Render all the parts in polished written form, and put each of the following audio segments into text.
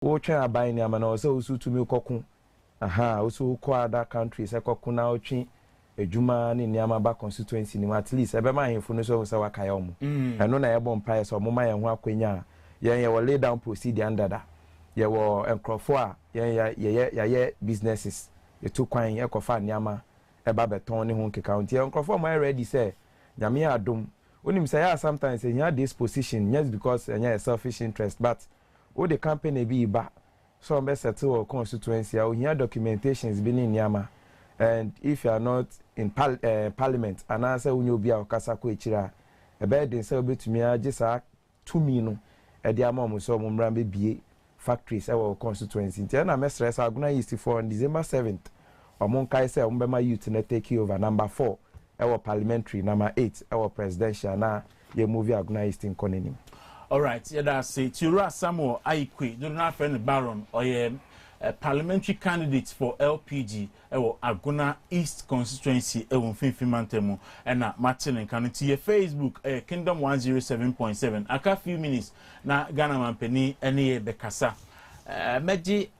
wo twen aban ni ama na o se usu tumi kokku aha usu ko other countries e kokku na o twen ejuma ni niama ba constituency ni at least ebe ma hemfu no so se wakaya omo eno na yebo mpae so mo ma ye ho akwanya ye wo lay down procedure under that ye wo enkrofo a ye businesses ye to kwan ye kofa niama e ba beton ni ho nkeka nti enkrofo mo ready say nyame adom onim say ya sometimes he had this position just because a selfish interest but all the campaign be ba so be settle constituency or here documentations be ni niama. And if you are not in parliament, and I say when you be a kasako ichira, a bed in so bit to me, just 2 million at the amount so Mumrambe be factories our constituency. And I mess stress Aguna East for on December 7th. Or Monkai say Umbema youth and take over number 4, our parliamentary, number 8, our presidential. Now you move Aguna East in Konenim. All right, yeah, that's it. Chura Samuel Aikwe, do not friend Baron or parliamentary candidates for LPG or Aguna East constituency Finfimantemo and Martin and Kaniti Facebook Kingdom 107.7 aka few minutes na Ghana Mampeni any Bekasa Meji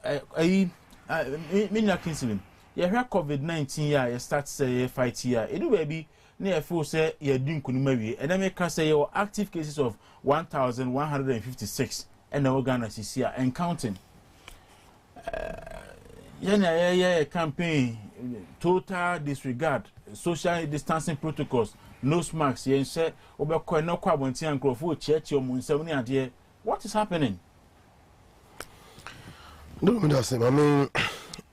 Minya Kinsley ye hear COVID-19 ya ye start say fight here e do baby na feel say ye din kunuma wie and make say your active cases of 1156 and Ghana CC and counting. Campaign total disregard social distancing protocols no masks yen say obekọ no kwabonti ankrofo church o munsem ni ade what is happening no me da say mama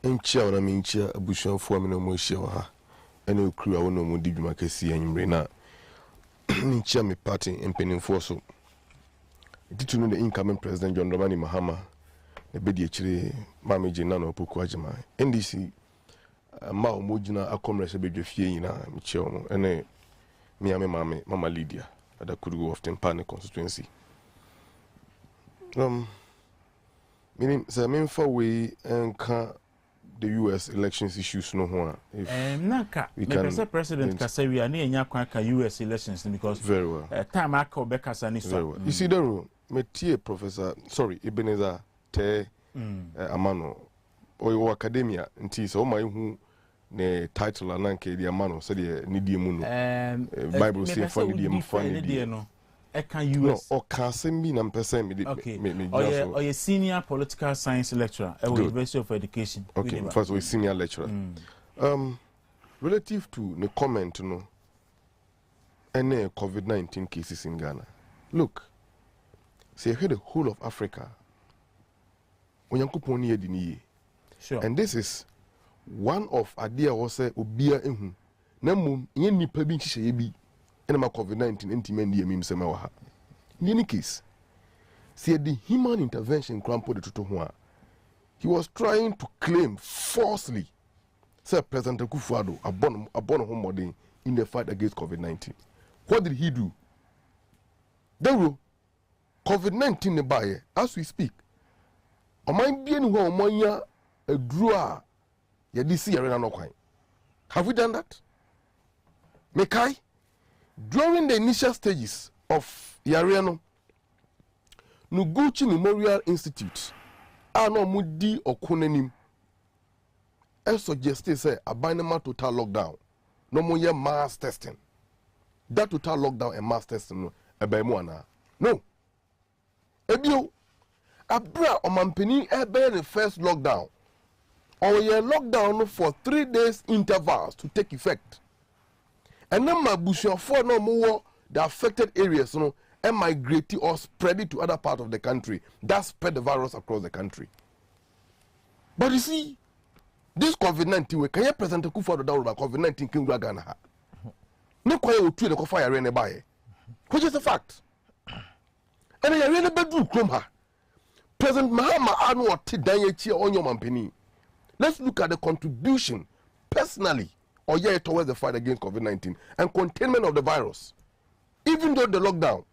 enchia na me enchia abusuanfo me no mo hia wa ha ene okru a wono mo didwuma kesi anwumre na enchia me party empenimfo so ditunu the incoming president John Dramani Mahama ebedi echire mameje na no poku ajima ndc ma omojina akomrese bedwefie nyina miche omo ene miame mama Lydia ada kurugo of Tempane constituency meaning say me for we enka the US elections issues no ho if naka the president kasawi ani enya kwa ka US elections because very well time aka obekasa ni so well. You see Dawuro metie professor sorry Ebenezer te amano o academia nti so ma ihu ne title ananke di amano so de nidie mu no bible say for nidie mu for nidie no e kan US no o kan sem bi na mpese me or a senior political science lecturer at University of Education. Okay, first we senior lecturer. Relative to the comment no any COVID-19 cases in Ghana. Look, say the whole of Africa. Sure. And this is one of idea was say obia ehu. Na mum yen nipa bi nhye bi ena COVID-19 entimendi emim sema wa ha. In any case, see the human intervention crampo de toto ho a. He was trying to claim falsely say President Akufo-Addo abon ho modern in the fight against COVID-19. What did he do? Dawuro COVID-19 ne baye as we speak. Oman bien ho omanya aduru a ye di si yare na kwan. Have we done that? Mekai during the initial stages of Yariano Nuguchi Memorial Institute ano mudi okunenim e suggested say abanema total lockdown no mo ye mass testing that total lockdown and mass testing no ebemu ana no ebio abra omampeni ebe the first lockdown or ye lockdown for 3 days intervals to take effect and then my bushon for no more the affected areas no and migrate or spread it to other parts of the country that spread the virus across the country. But you see, this COVID-19 we can you present Akufo-Addo Dawuro COVID-19 came to Ghana. No kwaya otu de ko fire rene baye. Which is a fact. And you really bedu krom ha. President Mahama anu oti dan ye chi onyo mampeni. Let's look at the contribution personally or yeah towards the fight against COVID-19 and containment of the virus. Even though the lockdown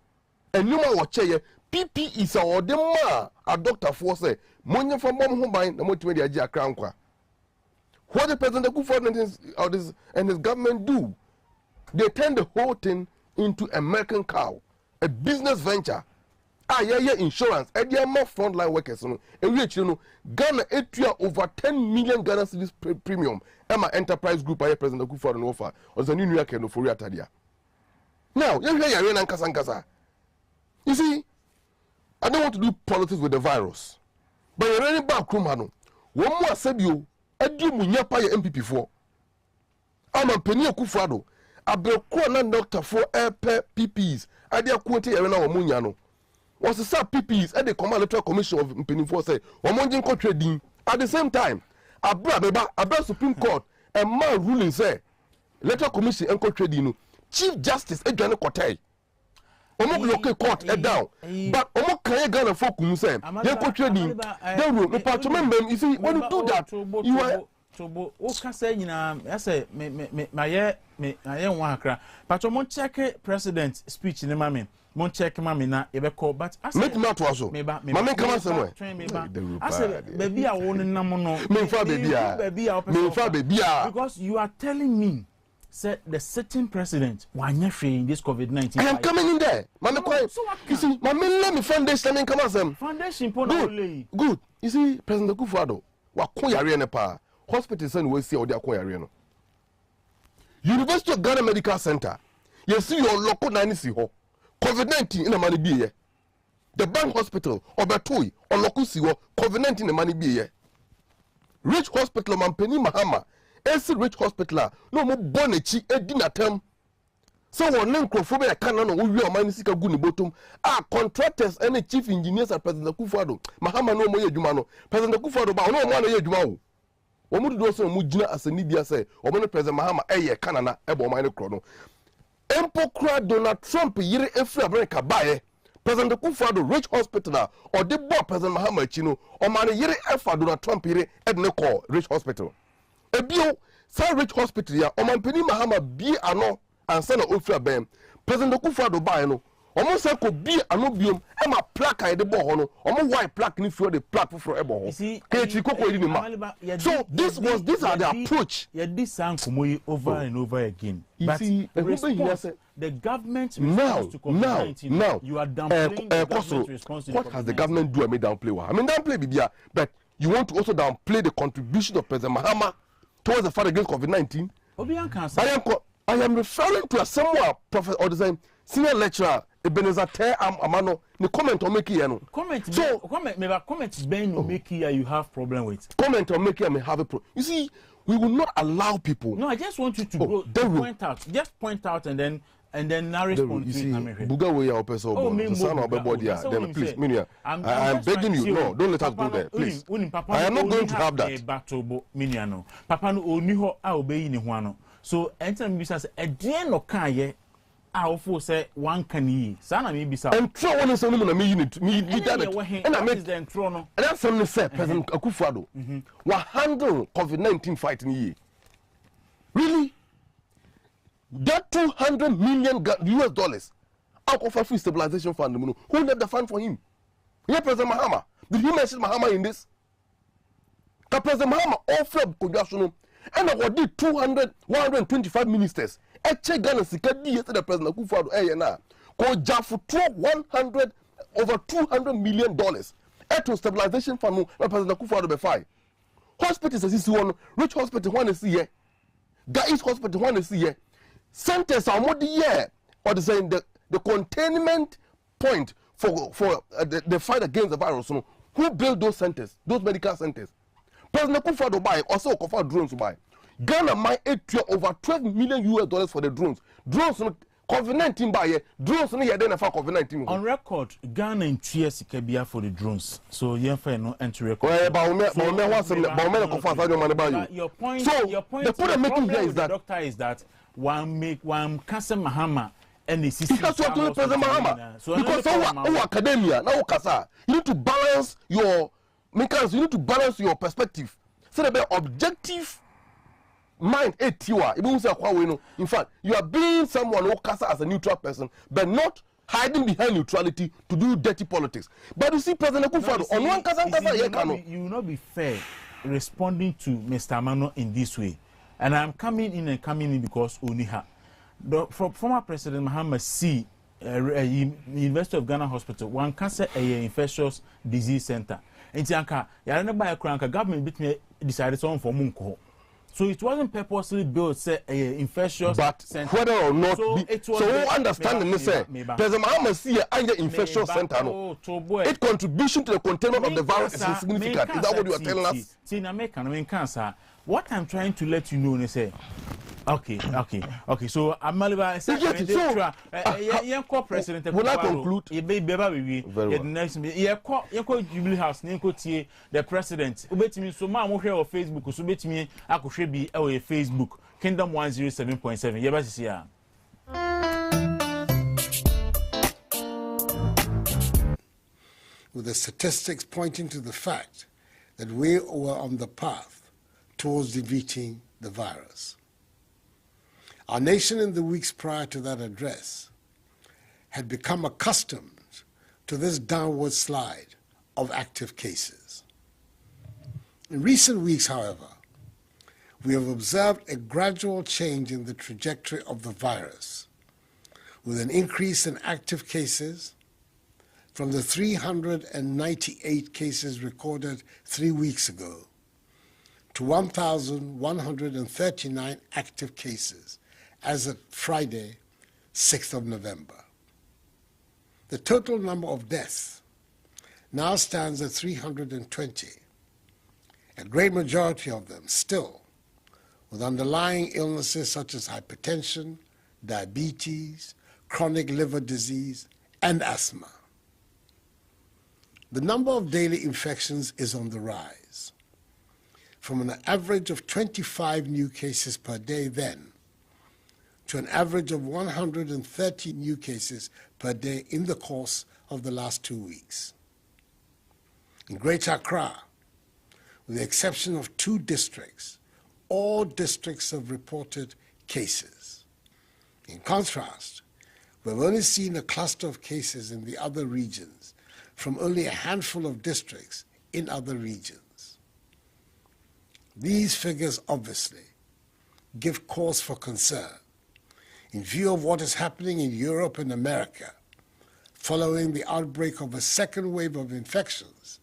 and no man watch here PP is our dema a doctor for say money from mom home buying the multimedia agia crown kwa. What the President Akufo-Addo and his government do? They turn the whole thing into American cow, a business venture yeah insurance e dey more frontline workers no e wi echi no Ghana etua over 10 million Ghana cedis premium Emma Enterprise Group aye President Akufo-Addo no offer ozo ni nua ke no for atadia. Now you hear yare na nkasa. You see, I don't want to do politics with the virus, but you're running back room no one more asebio edi munya pa ye MPP for ama Penny Akufo-Addo abekro na doctor for airpay PPs ade akwoti yare na wo munya no was say PPs at the command electoral commission of Penny for say wo monjin ko trading at the same time abra Supreme Court a man ruling say electoral commission enko trading no Chief Justice Edwane Kotai omo block court down but omo kan Ghana folk mu say they ko trading they will member you see when you do that you are Tobo o ka say nyina I say me wan akra but omo check president speech ni mama mon check mama na e be call but I say make me to aso mama come somewhere I say baby a won nam no me fa baby a because you are telling me said the sitting president wanya in this COVID-19 I am coming in there mama you see mama let me foundation me come asem foundation po na ole good you see President Akufo-Addo wa kon yare ne pa hospital say we see odi akon yare no University of Ghana Medical Center you see your local nine si ho COVID-19 in a money be here the bank hospital obetoi or local si ho COVID-19 in a money be here Rich Hospital Mampeni Mahama AC Rich Hospital no mo bonechi edi na tem so won nkrofo be kan na wo wi o man sika gu ni bottom contractors and chief engineers at President Akufo-Addo Mahama no mo ye adwuma no President Akufo-Addo ba no mo na ye adwuma wo wo mu do so mo gina asani bia say o mo no President Mahama eye kanana e bo man kro no empokra Donald Trump yire efri America bae President Akufo-Addo Rich Hospital or the boy President Mahama chi no o man yire efa Donald Trump yire e ne call Rich Hospital ebio sa Rich Hospital ya o man Penny Mahama bi ano ansa na ofri abem President Akufo-Addo bae no o mo se ko bi ano biom e ma plaque ai de bo ho no o mo white plaque ni fi o de plaque for e bo ho ke chi koko edi ni ma so these are the approach ya this ankomo over and over again but the government response to COVID-19 now you are downplaying the government response to what has the government do? I mean downplay I mean downplay bibia but you want to also downplay the contribution of President Mahama towards the fight against COVID-19 I am referring to a somewhat professor or the same senior lecturer Ebenezer Amano the comment on make here no comment ben no make here you have problem with comment on make here may have a problem you see we will not allow people no I just want you to point out and then now respond you see buga we your person the son of a body then please Minia I'm begging you no don't let us go there please I am not going to have that Minia no papa no oni ho a obeyi ni ho ano so anytime we say e den no kan ye a ofo say one can yi sana me bisa and throw one so no na me unit me that and I make then throw no and that's something say President Akufo-Addo wa handle COVID-19 fight in year really that $200 million US dollars out of a free stabilization fund who left the fund for him yeah President Mahama did he mention Mahama in this the President Mahama offered congressional and I did 125 ministers eche Ghana sika di yesterday President Akufo-Addo na ko jafu over $200 million to stabilization fund na President Akufo-Addo be fine hospitals as you one Rich Hospital one is here Guys Hospital one is here centers are more the year or the saying the containment point for the fight against the virus who built those centers those medical centers President Akufo-Addo buy also offer drones to buy Ghana might over $12 million US dollars for the drones COVID-19 buy drones no here then for COVID-19 on record Ghana in years kabia for the drones so you no enter record your point the point I'm making here is that doctor is that one cancer Mahama and the system because what to President Mahama so because our academia now kasa you need to balance your makers you need to balance your perspective so that be objective mind etiwa even say kwa we no in fact you are being someone who kasa as a neutral person but not hiding behind neutrality to do dirty politics but you see President Akufo-Addo on one kasa you will not be fair responding to Mr. Amano in this way and I'm coming in because Oniha the former President Mahama see University of Ghana Hospital one can say a infectious disease center. And Tianka, ya no buy a crank, government bit me decided some for Munko. So it wasn't purposely built, say, a infectious but center. Whether or not, so understanding this, President Mahama see an infectious center. Its contribution to the containment of the virus is insignificant. Is that what you are telling us? What I'm trying to let you know is say, okay. So Amaliba, president. Will I conclude? The next, Jubilee House, the president. Ubetimi so ma mo hwe on Facebook, so betimi akohwe bi e o Facebook. Kingdom 107.7. Yeba sisi ya. With the statistics pointing to the fact that we were on the path towards defeating the virus. Our nation in the weeks prior to that address had become accustomed to this downward slide of active cases. In recent weeks, however, we have observed a gradual change in the trajectory of the virus, with an increase in active cases from the 398 cases recorded 3 weeks ago to 1,139 active cases as of Friday, 6th of November. The total number of deaths now stands at 320, a great majority of them still with underlying illnesses such as hypertension, diabetes, chronic liver disease, and asthma. The number of daily infections is on the rise, from an average of 25 new cases per day then to an average of 130 new cases per day in the course of the last 2 weeks. In Greater Accra, with the exception of 2 districts, all districts have reported cases. In contrast, we've only seen a cluster of cases in the other regions from only a handful of districts in other regions. These figures obviously give cause for concern in view of what is happening in Europe and America following the outbreak of a second wave of infections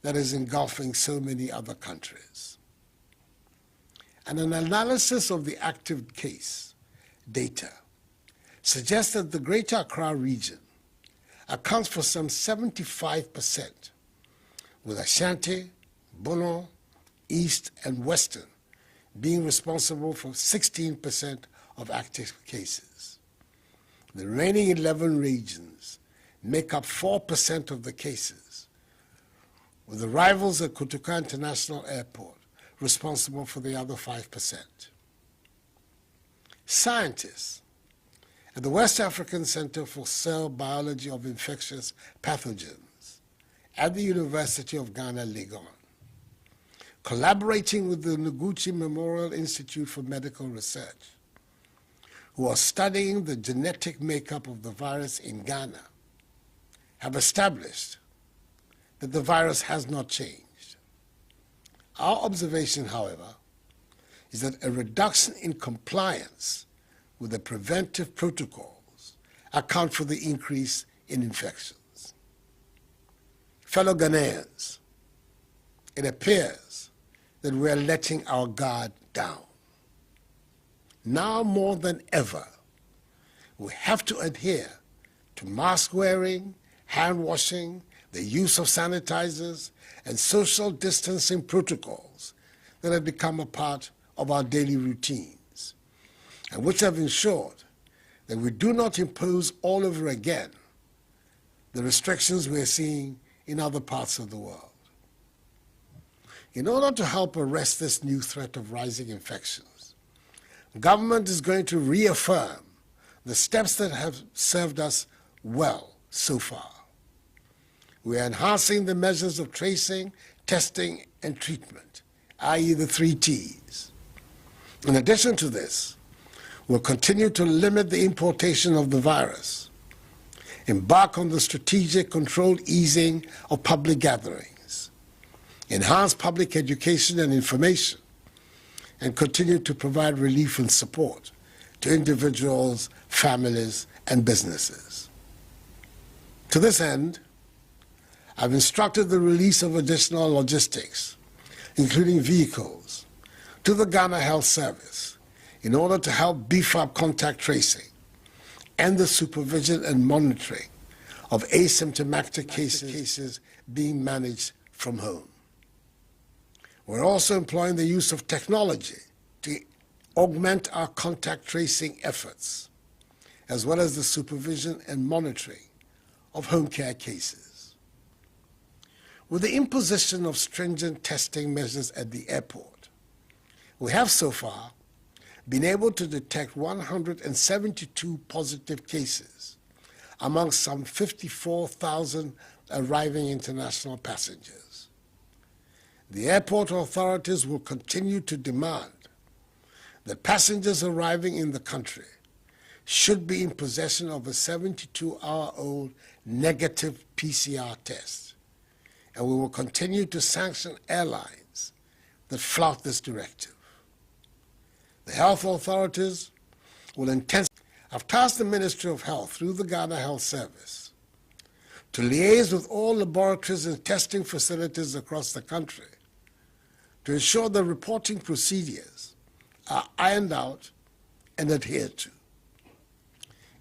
that is engulfing so many other countries. And an analysis of the active case data suggests that the Greater Accra region accounts for some 75%, with Ashanti, Bono, East, and Western being responsible for 16% of active cases. The remaining 11 regions make up 4% of the cases, with the rivals at Kotoka International Airport responsible for the other 5%. Scientists at the West African Center for Cell Biology of Infectious Pathogens at the University of Ghana, Legon, collaborating with the Noguchi Memorial Institute for Medical Research, who are studying the genetic makeup of the virus in Ghana, have established that the virus has not changed. Our observation, however, is that a reduction in compliance with the preventive protocols account for the increase in infections. Fellow Ghanaians, it appears that we are letting our guard down. Now more than ever, we have to adhere to mask wearing, hand washing, the use of sanitizers, and social distancing protocols that have become a part of our daily routines, and which have ensured that we do not impose all over again the restrictions we are seeing in other parts of the world. In order to help arrest this new threat of rising infections, government is going to reaffirm the steps that have served us well so far. We are enhancing the measures of tracing, testing, and treatment, i.e. the 3 T's. In addition to this, we'll continue to limit the importation of the virus, embark on the strategic controlled easing of public gatherings, enhance public education and information, and continue to provide relief and support to individuals, families, and businesses. To this end, I've instructed the release of additional logistics, including vehicles, to the Ghana Health Service in order to help beef up contact tracing and the supervision and monitoring of asymptomatic cases being managed from home. We're also employing the use of technology to augment our contact tracing efforts, as well as the supervision and monitoring of home care cases. With the imposition of stringent testing measures at the airport, we have so far been able to detect 172 positive cases among some 54,000 arriving international passengers. The airport authorities will continue to demand that passengers arriving in the country should be in possession of a 72-hour-old negative PCR test, and we will continue to sanction airlines that flout this directive. The health authorities will I've tasked the Ministry of Health through the Ghana Health Service to liaise with all laboratories and testing facilities across the country to ensure the reporting procedures are ironed out and adhered to.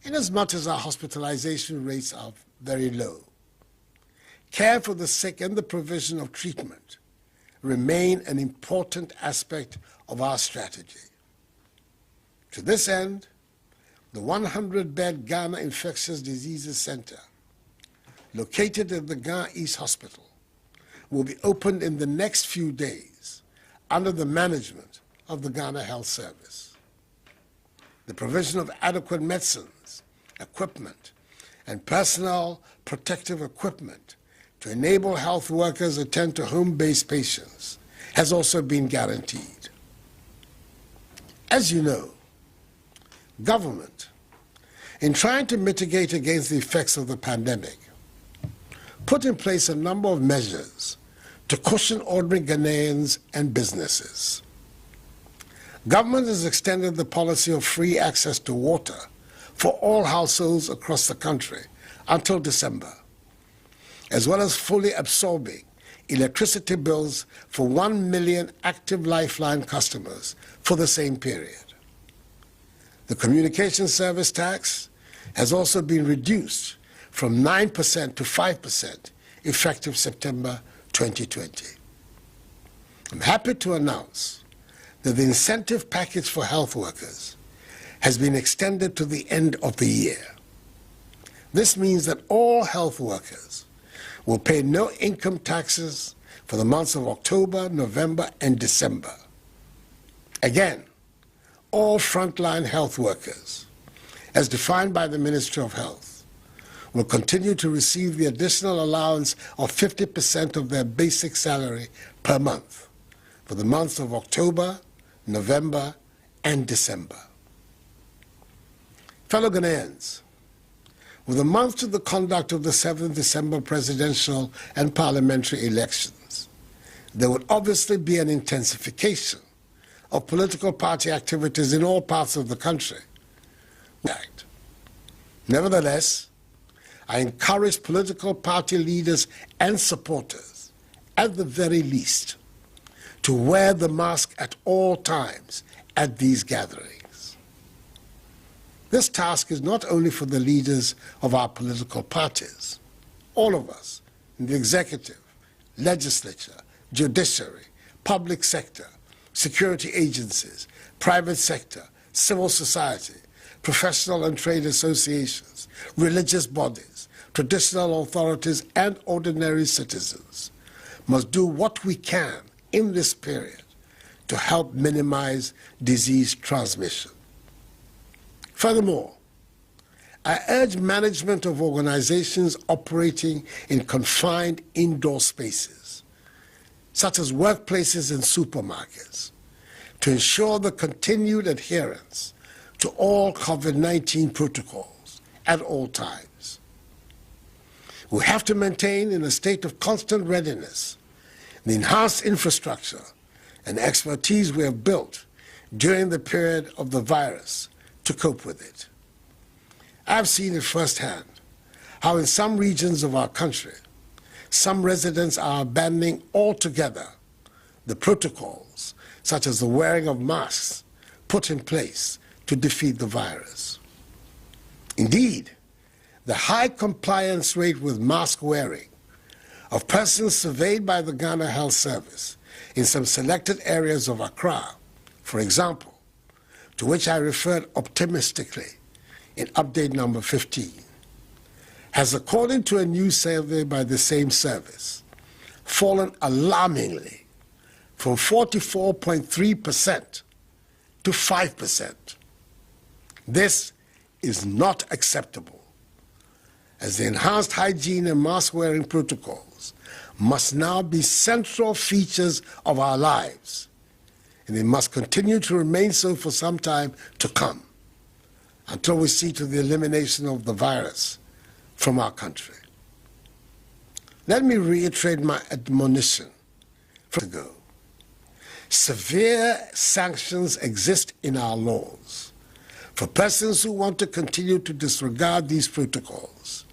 Inasmuch as our hospitalization rates are very low, care for the sick and the provision of treatment remain an important aspect of our strategy. To this end, the 100-bed Ghana Infectious Diseases Center, located at the Ghana East Hospital, will be opened in the next few days under the management of the Ghana Health Service. The provision of adequate medicines, equipment, and personal protective equipment to enable health workers to attend to home-based patients has also been guaranteed. As you know, government, in trying to mitigate against the effects of the pandemic, put in place a number of measures to cushion ordinary Ghanaians and businesses. Government has extended the policy of free access to water for all households across the country until December, as well as fully absorbing electricity bills for 1 million active Lifeline customers for the same period. The communication service tax has also been reduced from 9% to 5% effective September 2020. I'm happy to announce that the incentive package for health workers has been extended to the end of the year. This means that all health workers will pay no income taxes for the months of October, November, and December. Again, all frontline health workers, as defined by the Ministry of Health, will continue to receive the additional allowance of 50% of their basic salary per month for the months of October, November, and December. Fellow Ghanaians, with a month to the conduct of the 7th December presidential and parliamentary elections, there would obviously be an intensification of political party activities in all parts of the country. Nevertheless, I encourage political party leaders and supporters, at the very least, to wear the mask at all times at these gatherings. This task is not only for the leaders of our political parties. All of us in the executive, legislature, judiciary, public sector, security agencies, private sector, civil society, professional and trade associations, religious bodies, traditional authorities, and ordinary citizens must do what we can in this period to help minimize disease transmission. Furthermore, I urge management of organizations operating in confined indoor spaces, such as workplaces and supermarkets, to ensure the continued adherence to all COVID-19 protocols at all times. We have to maintain in a state of constant readiness the enhanced infrastructure and expertise we have built during the period of the virus to cope with it. I've seen it firsthand how in some regions of our country, some residents are abandoning altogether the protocols, such as the wearing of masks, put in place to defeat the virus. Indeed, the high compliance rate with mask wearing of persons surveyed by the Ghana Health Service in some selected areas of Accra, for example, to which I referred optimistically in update number 15, has, according to a new survey by the same service, fallen alarmingly from 44.3% to 5%. This is not acceptable, as the enhanced hygiene and mask-wearing protocols must now be central features of our lives, and they must continue to remain so for some time to come, until we see to the elimination of the virus from our country. Let me reiterate my admonition from ago. Severe sanctions exist in our laws for persons who want to continue to disregard these protocols,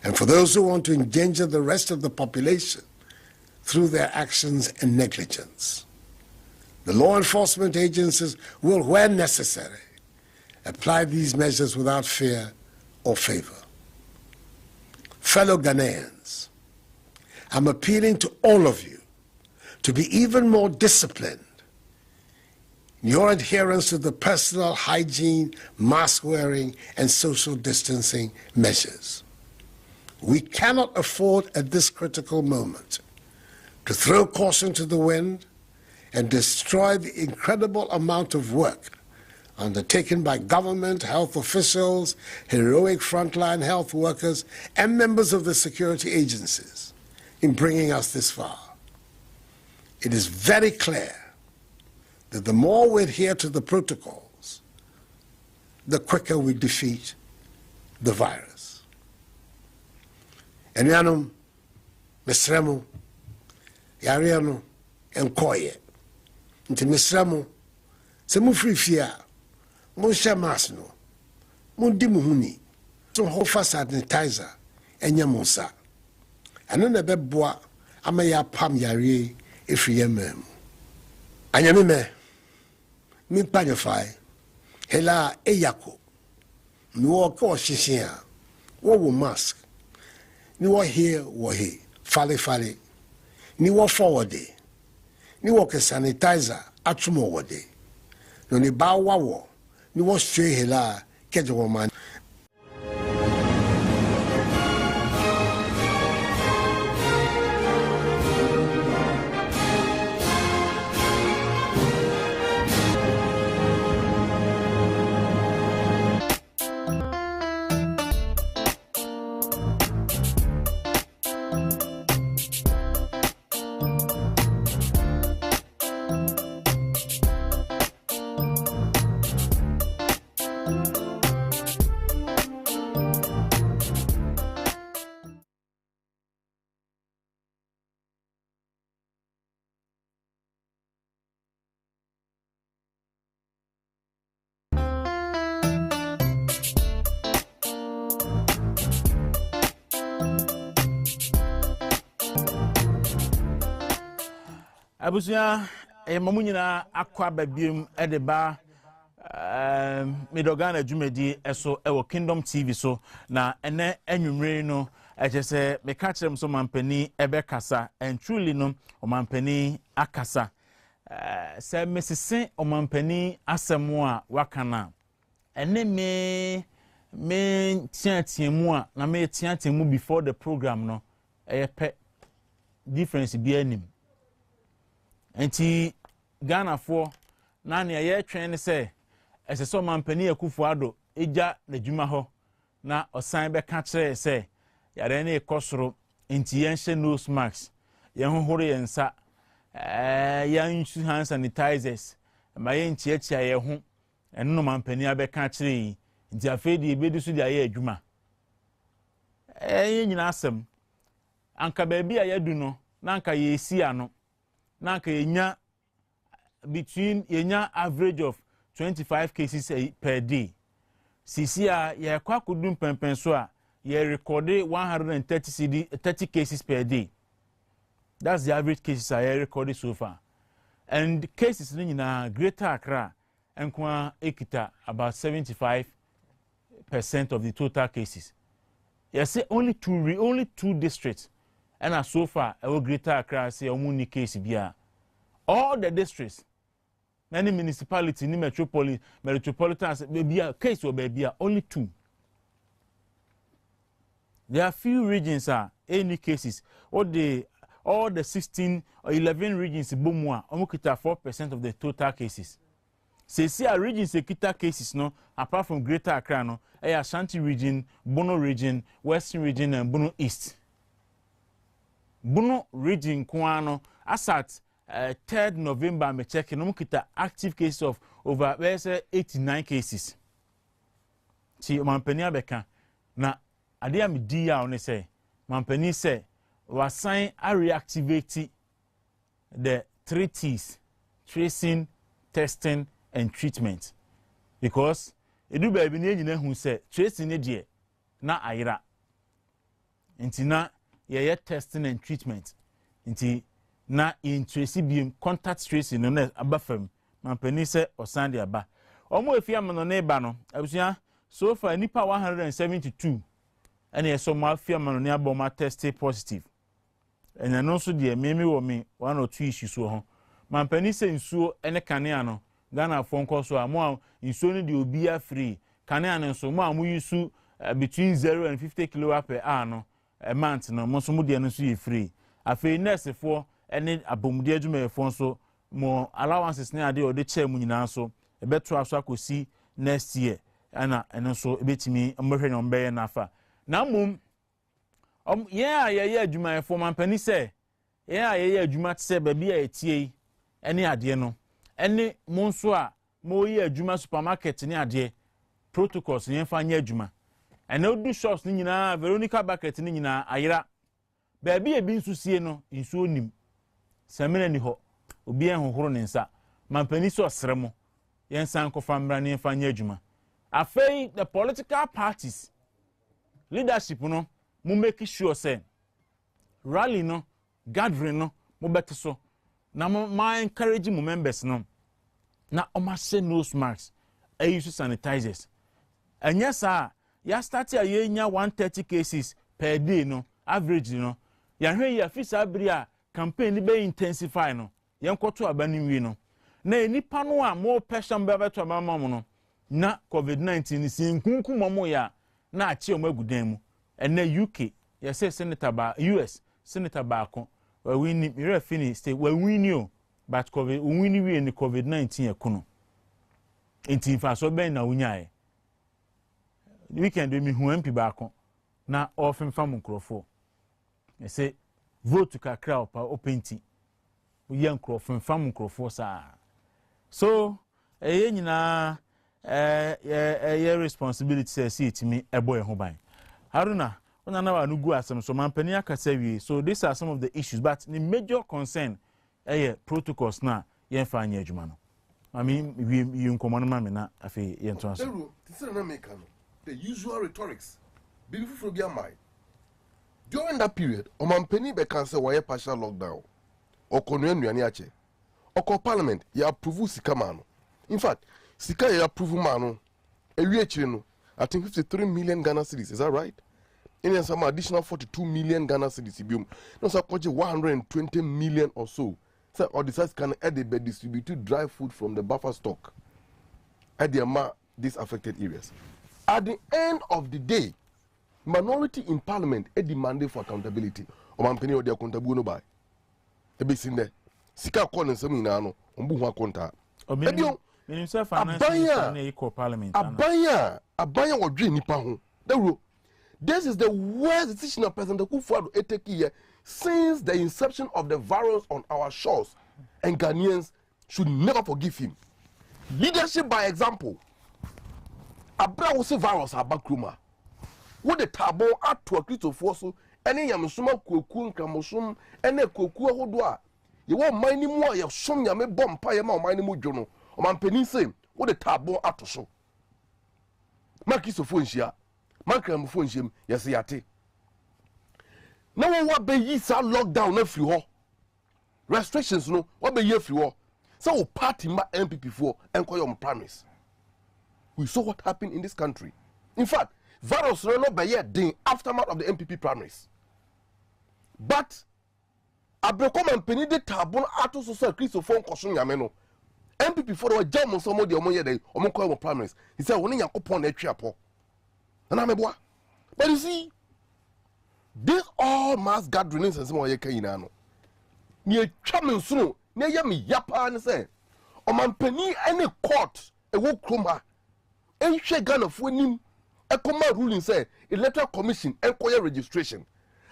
and for those who want to endanger the rest of the population through their actions and negligence. The law enforcement agencies will, where necessary, apply these measures without fear or favor. Fellow Ghanaians, I'm appealing to all of you to be even more disciplined in your adherence to the personal hygiene, mask wearing, and social distancing measures. We cannot afford at this critical moment to throw caution to the wind and destroy the incredible amount of work undertaken by government, health officials, heroic frontline health workers, and members of the security agencies in bringing us this far. It is very clear that the more we adhere to the protocols, the quicker we defeat the virus. Enuanom, mesremo, yariano, enkoye. Nti mesremo, se mufiri fie a, monhyɛ mask no, mondi mo ho ni, so hofa sanitizer, ɛnyɛ mo nsa. Ɛno na ɛbɛboa ama yɛapam yare ɛfiri yɛn mmaa mu. Anyame mɛ, mempanyɛfae, hela ɛyako, ni wɔ ka ɔhyehyɛ a, wɔwɔ mask, ni wɔ here wɔ he, fale, ni wɔ forward, ni wɔ ka sanitizer, atwom wɔ de. No ni ba wawɔ, ni wɔ straight hela, kɛgye wɔ man. Abusuya mamu nyina akwa babiem edeba Medo Ghana dwumadi eso ewo Kingdom TV so na ene anwumre no ejese me ka kyerem so mampani ebe kasa and truly no omampani akasa se mesese omampani asemo a wakana ene me tiatiemu a na me tiatiemu before the program no eyepe difference bi anim. Enti Ghana for na ne ye twen se eseso mampani Akufo-Addo eja na dwuma ho na osan be ka kire se yare na ekosoro enti yenhye nose mask ye hohoro ye nsa yan use hand sanitizers ma ye ntiatia ye ho eno no mampani abeka kire enti afedi ebedu so dia ye adwuma ye nyina asem anka ba bia yadu no na anka ye esi ano na ka yenya between average of 25 cases per day. Sisi a ye Kwaku dum pempen so a you recorded 130 cases per day. That's the average cases I recorded so far. And cases in Greater Accra and Ekita about 75% of the total cases. You say only two districts, and so far our Greater Accra say only case bia. All the districts, many municipalities, ni metropolitan be a case or be only 2. There are few regions any cases. All the 16 or 11 regions bomwa omukita 4% of the total cases. See a region sekita cases no apart from Greater Accra no Ashanti region, Bono region, Western region and Bono East. Bono region kuano as at 3rd November me check no kita active cases of over 89 cases. See mampani abeka na ade am di ya one say mampani say was sign a reactivate the 3 T's: tracing, testing and treatment. Because edu baby na nyina hu say tracing ne de na ayira nti na ye testing and treatment nti na in trace bi contact tracing no na abafam mampani say osande aba omo efia no na eba no abusua so far nipa 172 and ye so ma afia no na aboma tested positive. And then also the meme wo me 1 or 2 issues so ho mampani say nsuo ene kanea no Ghana phone call so amo nsuo no de obi free kanea no so mo amu use between 0 and 50 kW per hour no a month no mo so mo de no so ye free afei nurse for ene abomde adwuma phone so mo allowances ne ade o de chair mu nyina so e beto aso akosi next year ana eno so ebetimi mohwe no mbe na afa na mum yeah adwuma for mampani say yeah adwuma tse ba bia etie ene ade no ene mo nso a mo ye adwuma supermarket ne ade protocols ne fa nya adwuma ene odu shops ne nyina Veronica bucket ne nyina ayira ba bia bi nso sie no nso onim samena ni ho obi enhohoro ne nsa mampani so sremo yen san ko famra ne fa nya adwuma afei the political parties leadership no mo make sure say rally no gathering no mo beto so na mo encourage mo members no na o ma say nose masks use sanitizers anya sa ya start ya nya 130 cases per day no average no ya hwe ya fisa bri a campaign be intensify no yen kwoto abani wi no na enipa no a mo pressure mbe beto amama mo no na covid-19 si nkunkum mo ya na achi o magudan mu and then UK, you say Senator ba US, Senator Bako, where we need mirror finish state where we knew, but COVID, we knew in the COVID-19 econo. In team for so ben na unyae. We can do me who MP Bako, na often from Crofo. You say vote to Kakra pa open tea. We young Crofo from Crofo sa. So, a responsibility says see to me a boy home. Haruna, on another nugu asem so mampani akasawi. So these are some of the issues, but the major concern protocols na yen fa anya adwuma no. I mean, we nkomo ma me na afi yen to aso. The usual rhetorics. Beautiful be am. During that period, o mampani be can say why partial lockdown. O konwe nuane ache. O parliament ya approve sika ma no. In fact, sika ya approve ma no ewi akire no. I think 53 million Ghana cedis. Is that right? In some additional 42 million Ghana cedis. No, so 120 million or so. So, or the size can add the distributed dry food from the buffer stock at the these affected areas. At the end of the day, minority in parliament are demanding for accountability. Or mampeni or the accountable no buy. A bit in there. Sika call and some inano. Umbu konta. Abaya wa dwe nipa ho. Dawuro. This is the worst decision of President Kufuor take here since the inception of the virus on our shores, and Ghanaians should never forgive him. Leadership by example. Abra wo se virus abakruma. Wo de tabo ato Christopher so ene yamsoma Kwaku nkamosum ene Kwaku ahodo a ye wo man ni mu a ye som yame bompa ye ma man ni mu dwo no. O man penin say wo de tabo ato so. Ma Christopher nhia. mankram phone shim yes yate na what be yi sa lockdown na free ho restrictions no what be yi free ho so party ma MPP for enko your primaries. We saw what happened in this country. In fact, virus no be yet the aftermath of the MPP primaries. But abrekom and penny de tabon ato so Christopher Kosun Yameno. MPP for the jam so mo de omo ye dey omo call your primaries. He said woni yakopon na atwa po. Na meboa. But you see, this all mass gatherings and some ye kan ina no. Ni atwa me nsuno, na ye me yapa ne say omanpani any court e wo kroma. Enhwe Ghana fo nim e koma ruling say electoral commission enkoye registration.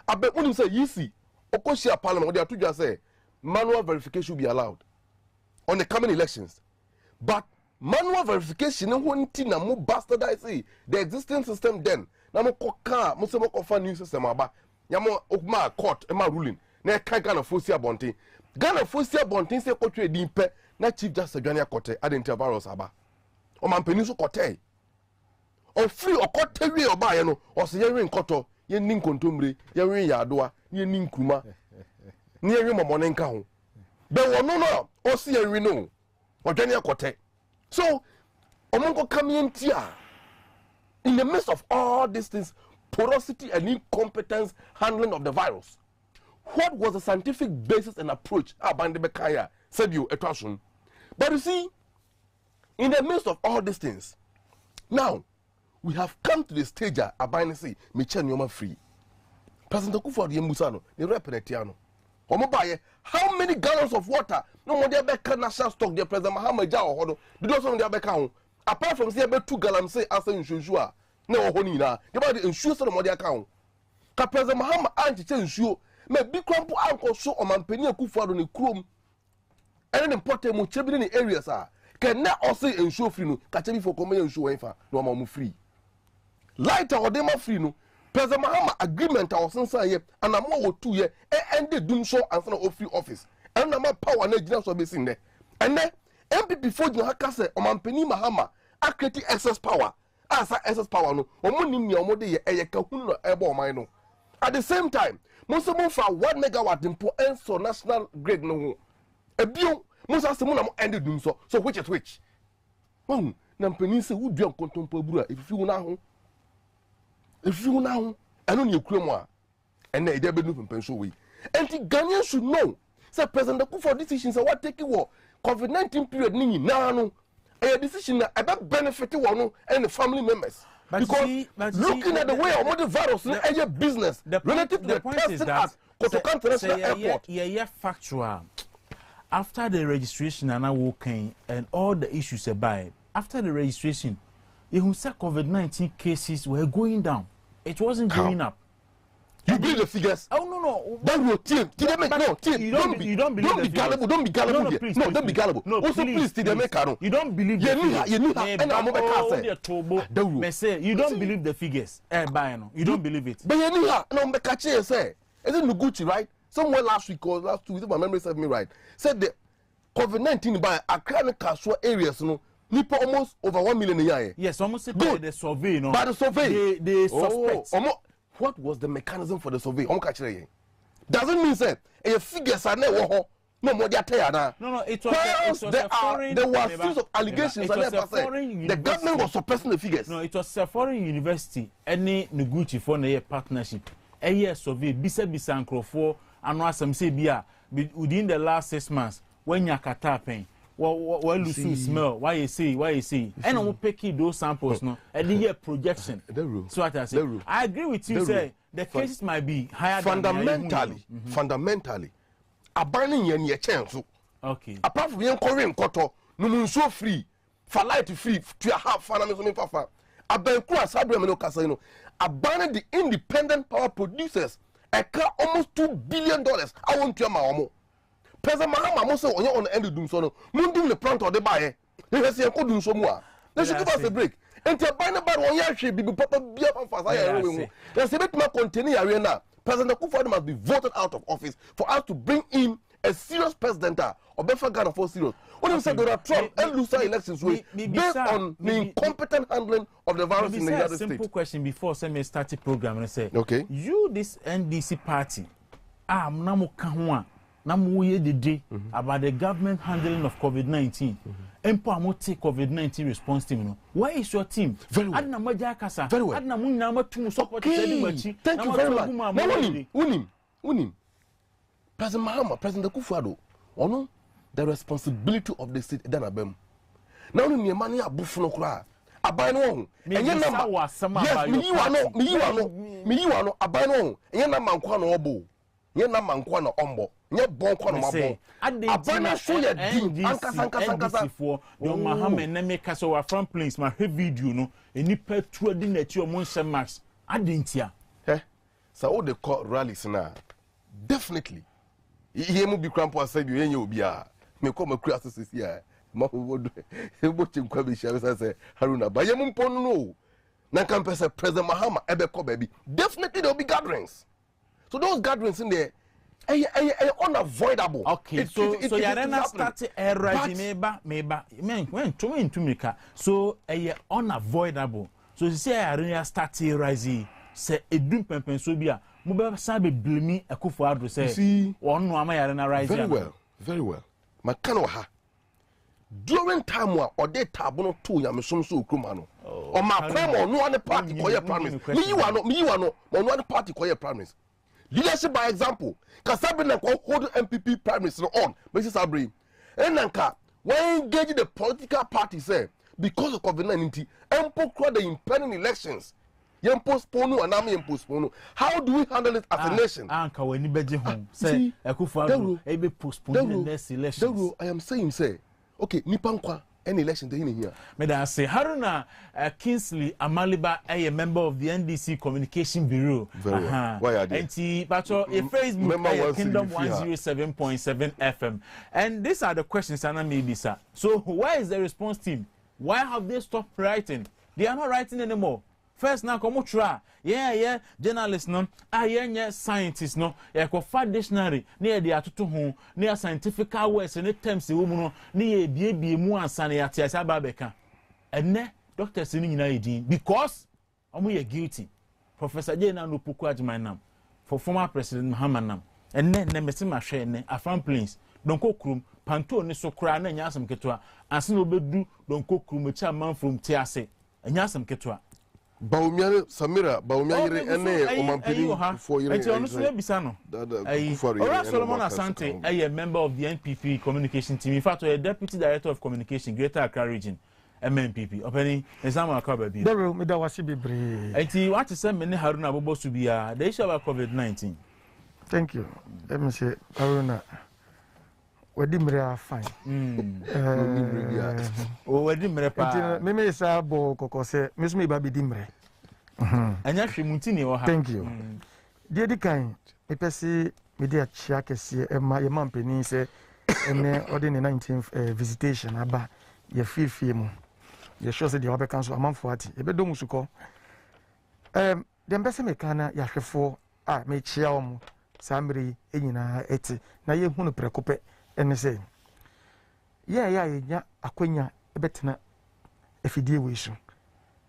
Abe unim say yisi okoshia parliament they atoja say manual verification will be allowed on the coming elections. But manual verification no nti na mo bastardize the existing system then. Na mo koka mo se mo kofa new system aba. Yamo okuma court e ma ruling na e kan Ghana fo si abonten. Ghana fo si abonten say kotwe din pe na chief justice Adwani Akote identity virus aba. O man penisu kote o free o kote wi o ba ye no o se ye wi nkoto ye nin kontomre ye wi yadoa ye nin kruma ni ye wi momone nka ho be wono no o se ye wi no Adwani Akote. So omonko kamientia in the midst of all these things, porosity and incompetence handling of the virus, what was the scientific basis and approach abande bekaya said you etwasun? But you see, in the midst of all these things, now we have come to the stage abine say Michel Nyoma free. President Akufo-Addo Musano, the repenetiano. Omobaye, how many gallons of water? No more there back national stock there President Mahama Jao Hodo. Because on the account, apart from say about 2 gallons say as in Shua, no honina. The body ensure some more the account. Ka President Mahama anti ensure me big crumple uncle so on man penny Akufo-Addo ni chrome. And important mo chebi in the areas are. Can now also ensure free no catch me for come ensure enfa no ma free light or dem free no President Mahama agreement or sense here and am wo 2 year and they do so and for free office and na power na gina so be sin there and then MPP for you haka say o man pani Mahama create excess power as excess power no o mo nim ne o mo de ye ka hunu no ebo o man no at the same time mo so mo fa 1 megawatt impo enso national grid no ho ebio Musa se mo na mo end dum so which is which na mpani se wudu ankontompo buru a efifi wo na ho eno ne ekura mo a ena ide be nu pempen so we enti Ghanaians should know say President Akufo decisions are what take wo COVID-19 period ni na no a decision na ebe benefit wo no and the family members. Because looking at the way of the virus a business relative to the person at Kotoka International Airport. Yeah, factual. After the registration and I walking and all the issues about after the registration, you said COVID-19 cases were going down. It wasn't going up. You believe the figures? Oh no. That your team. You don't believe the gullible. Don't be gullible. No, don't be gullible. No, also, please, you don't believe the figures. You don't believe the figures. You don't believe it. But you no, catch it. Say, isn't Noguchi right? Somewhere last week or last 2 weeks, if my memory serves me right, said the COVID-19 by Accra and Kasua areas, Nipa almost over 1 million a year. Yes, almost by the survey, no. By the survey, they suspect. What was the mechanism for the survey? Doesn't mean say a figures are never no more. No, it was a foreign. There were series of allegations. The government was suppressing the figures. No, it was a foreign university. Any Noguchi for a partnership. A year survey. Bisa Nkrofo. And what some say within the last 6 months when you're tapping. Well, you smell. Why you see? And I'm picking those samples, no. And the year projection. So what I say. I agree with you. Say the cases might be higher. Fundamentally, a burning yen chance. Okay. Apart from yen Korean koto, no so free, for light free to have fun. A Benkura Sabra Casino, a banning the independent power producers. Almost $2 billion. I want to my President Mahama must say on your own end of doom so. Mundum the plant or the buyer. They say I could do some more. They should give us a break. And to buy about 1 year should be proper beer for fire. There's a bit more containing arena. President Akufo-Addo must be voted out of office for us to bring in a serious president or better Ghana for serious. When you say Donald Trump and lose elections based on the incompetent handling of the virus in the United States. Simple question before me start the program and say, okay, you this NDC party, namu kahwa, namu ye the day about the government handling of COVID-19. Empo amo take COVID-19 response team. Where is your team? Very well. Adna maja kasa. Very well. Adna mun nama tumu support machi. Thank you very much. Unim. President Mahama, President Kufuado, ono the responsibility of the state dan abem. Now ni money abufu no kra. Aban no. Enye number. Yes, me you ano aban no. Enye number nkwa no obo. Enye number nkwa no ombo. Enye bon kwa no mabo. Aban so ye di anka for don Mahama na make us our front place my video no. Enipa tu adi na ti o mon share max. Adentia. So all the court rallies now. Definitely. He mu bi crampo aside you enye obi a. Me come akura asese here. Ma wodo. Ebo chinkwa be share say Haruna. Ba ye mu mpon no. Na kan pese President Mahama ebe ko baby. Definitely there will be gatherings. So those gatherings in there unavoidable. Okay, so Yarena started rising meba. When to make so unavoidable. So you say Yarena started rising. Say edum pempen so bia mo be sabe blemi akufo ado say one no ama Yarena rising. Very well. Makano ha. During time or day tabono to yamesom so okroma no. O ma premo no one party koye promise. Me you ano no one party koye promise. Leadership by example. Kasabe na hold MPP primaries on. Mrs. Abri. Enanka when engage the political parties say because of COVID-19 empo the impending elections. Yen postpone and am yen postpone. How do we handle it as a nation? Anka when you beje home say Akufo ebe postpone the next elections. Dawuro, I am saying say okay, nipankwa any election they in here. May I say Haruna Kingsley Amaliba a member of the NDC Communication Bureau. Very well. Why are they? And Pacho a Facebook Kingdom 107.7 FM. And these are the questions Anna maybe sir. So why is the response team? Why have they stopped writing? They are not writing anymore. First now come try. Yeah, journalists no, scientists no, ko fa dictionary, near the atutu ho, near scientific words and terms e wo mu no, near bie mu ansa na yate asa ba beka. Enne doctors ni nyina edin because omo ye guilty. Professor Jena no poku adman for former president Mahama nam. Enne na mesi ma hwe enne afan plains donko krum panto ni so kra na nya asem keto a anse no bedu donko krum cha man from tiase. Nya asem keto a Baumiane Samira Baumiane ene omampini for you. Enti onu so ebisa no. Ora Solomon Asante a member of the NPP communication team. In fact, a deputy director of communication Greater Accra region MNPP. Openi example akaba bi. Dawuro me da wase bebre. Enti what to say me ne Haruna Abobo so bia the issue about COVID-19. Thank you. Let me say Haruna wadi mre fine. Wadi mre pa. Me me sa bo kokose me so me ba bedi mre. Anya hwemuti ne wo ha. Thank you. Die di kan me pese me dia chia kese e ma ye mampeni se ene odi ne 19th visitation aba ye fie mu. Ye sure se dia obe kan so amanfo ati. E be do musuko. Dem pese me kana ya hwefo a me chia omo samri enyina eti na ye hunu prekope ene se ya akwanya ebetena efidie wesu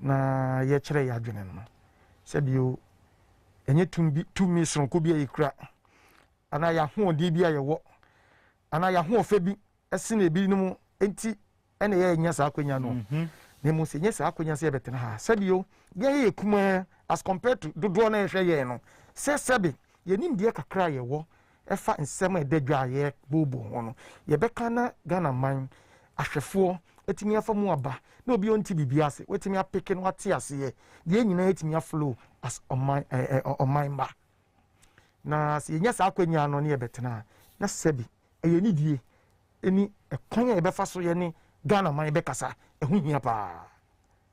na ye kire ya adwene no se bio enye tumi sonko bia yekura ana ya ho di bia ye wo ana ya ho ofa bi ese na ebi no enti ene ye nya sa akwanya no ne mu se nya sa akwanya se ebetena ha se bio ye kuma as compared to dodo na ehwe ye no se sebe ye nim die kakra ye wo efa nsem edadwa ye bobo ho no ye beka na Ghana man ahwefo etimi afa mu aba na obi onti bibia se wetimi apeke no ate ase ye ye nyina etimi aflow as on my ba na se nya sa akwanya no ne ye betena na sebi eye ni die eni ekwanya ye befa so ye ni Ghana man bekasa ehu hia pa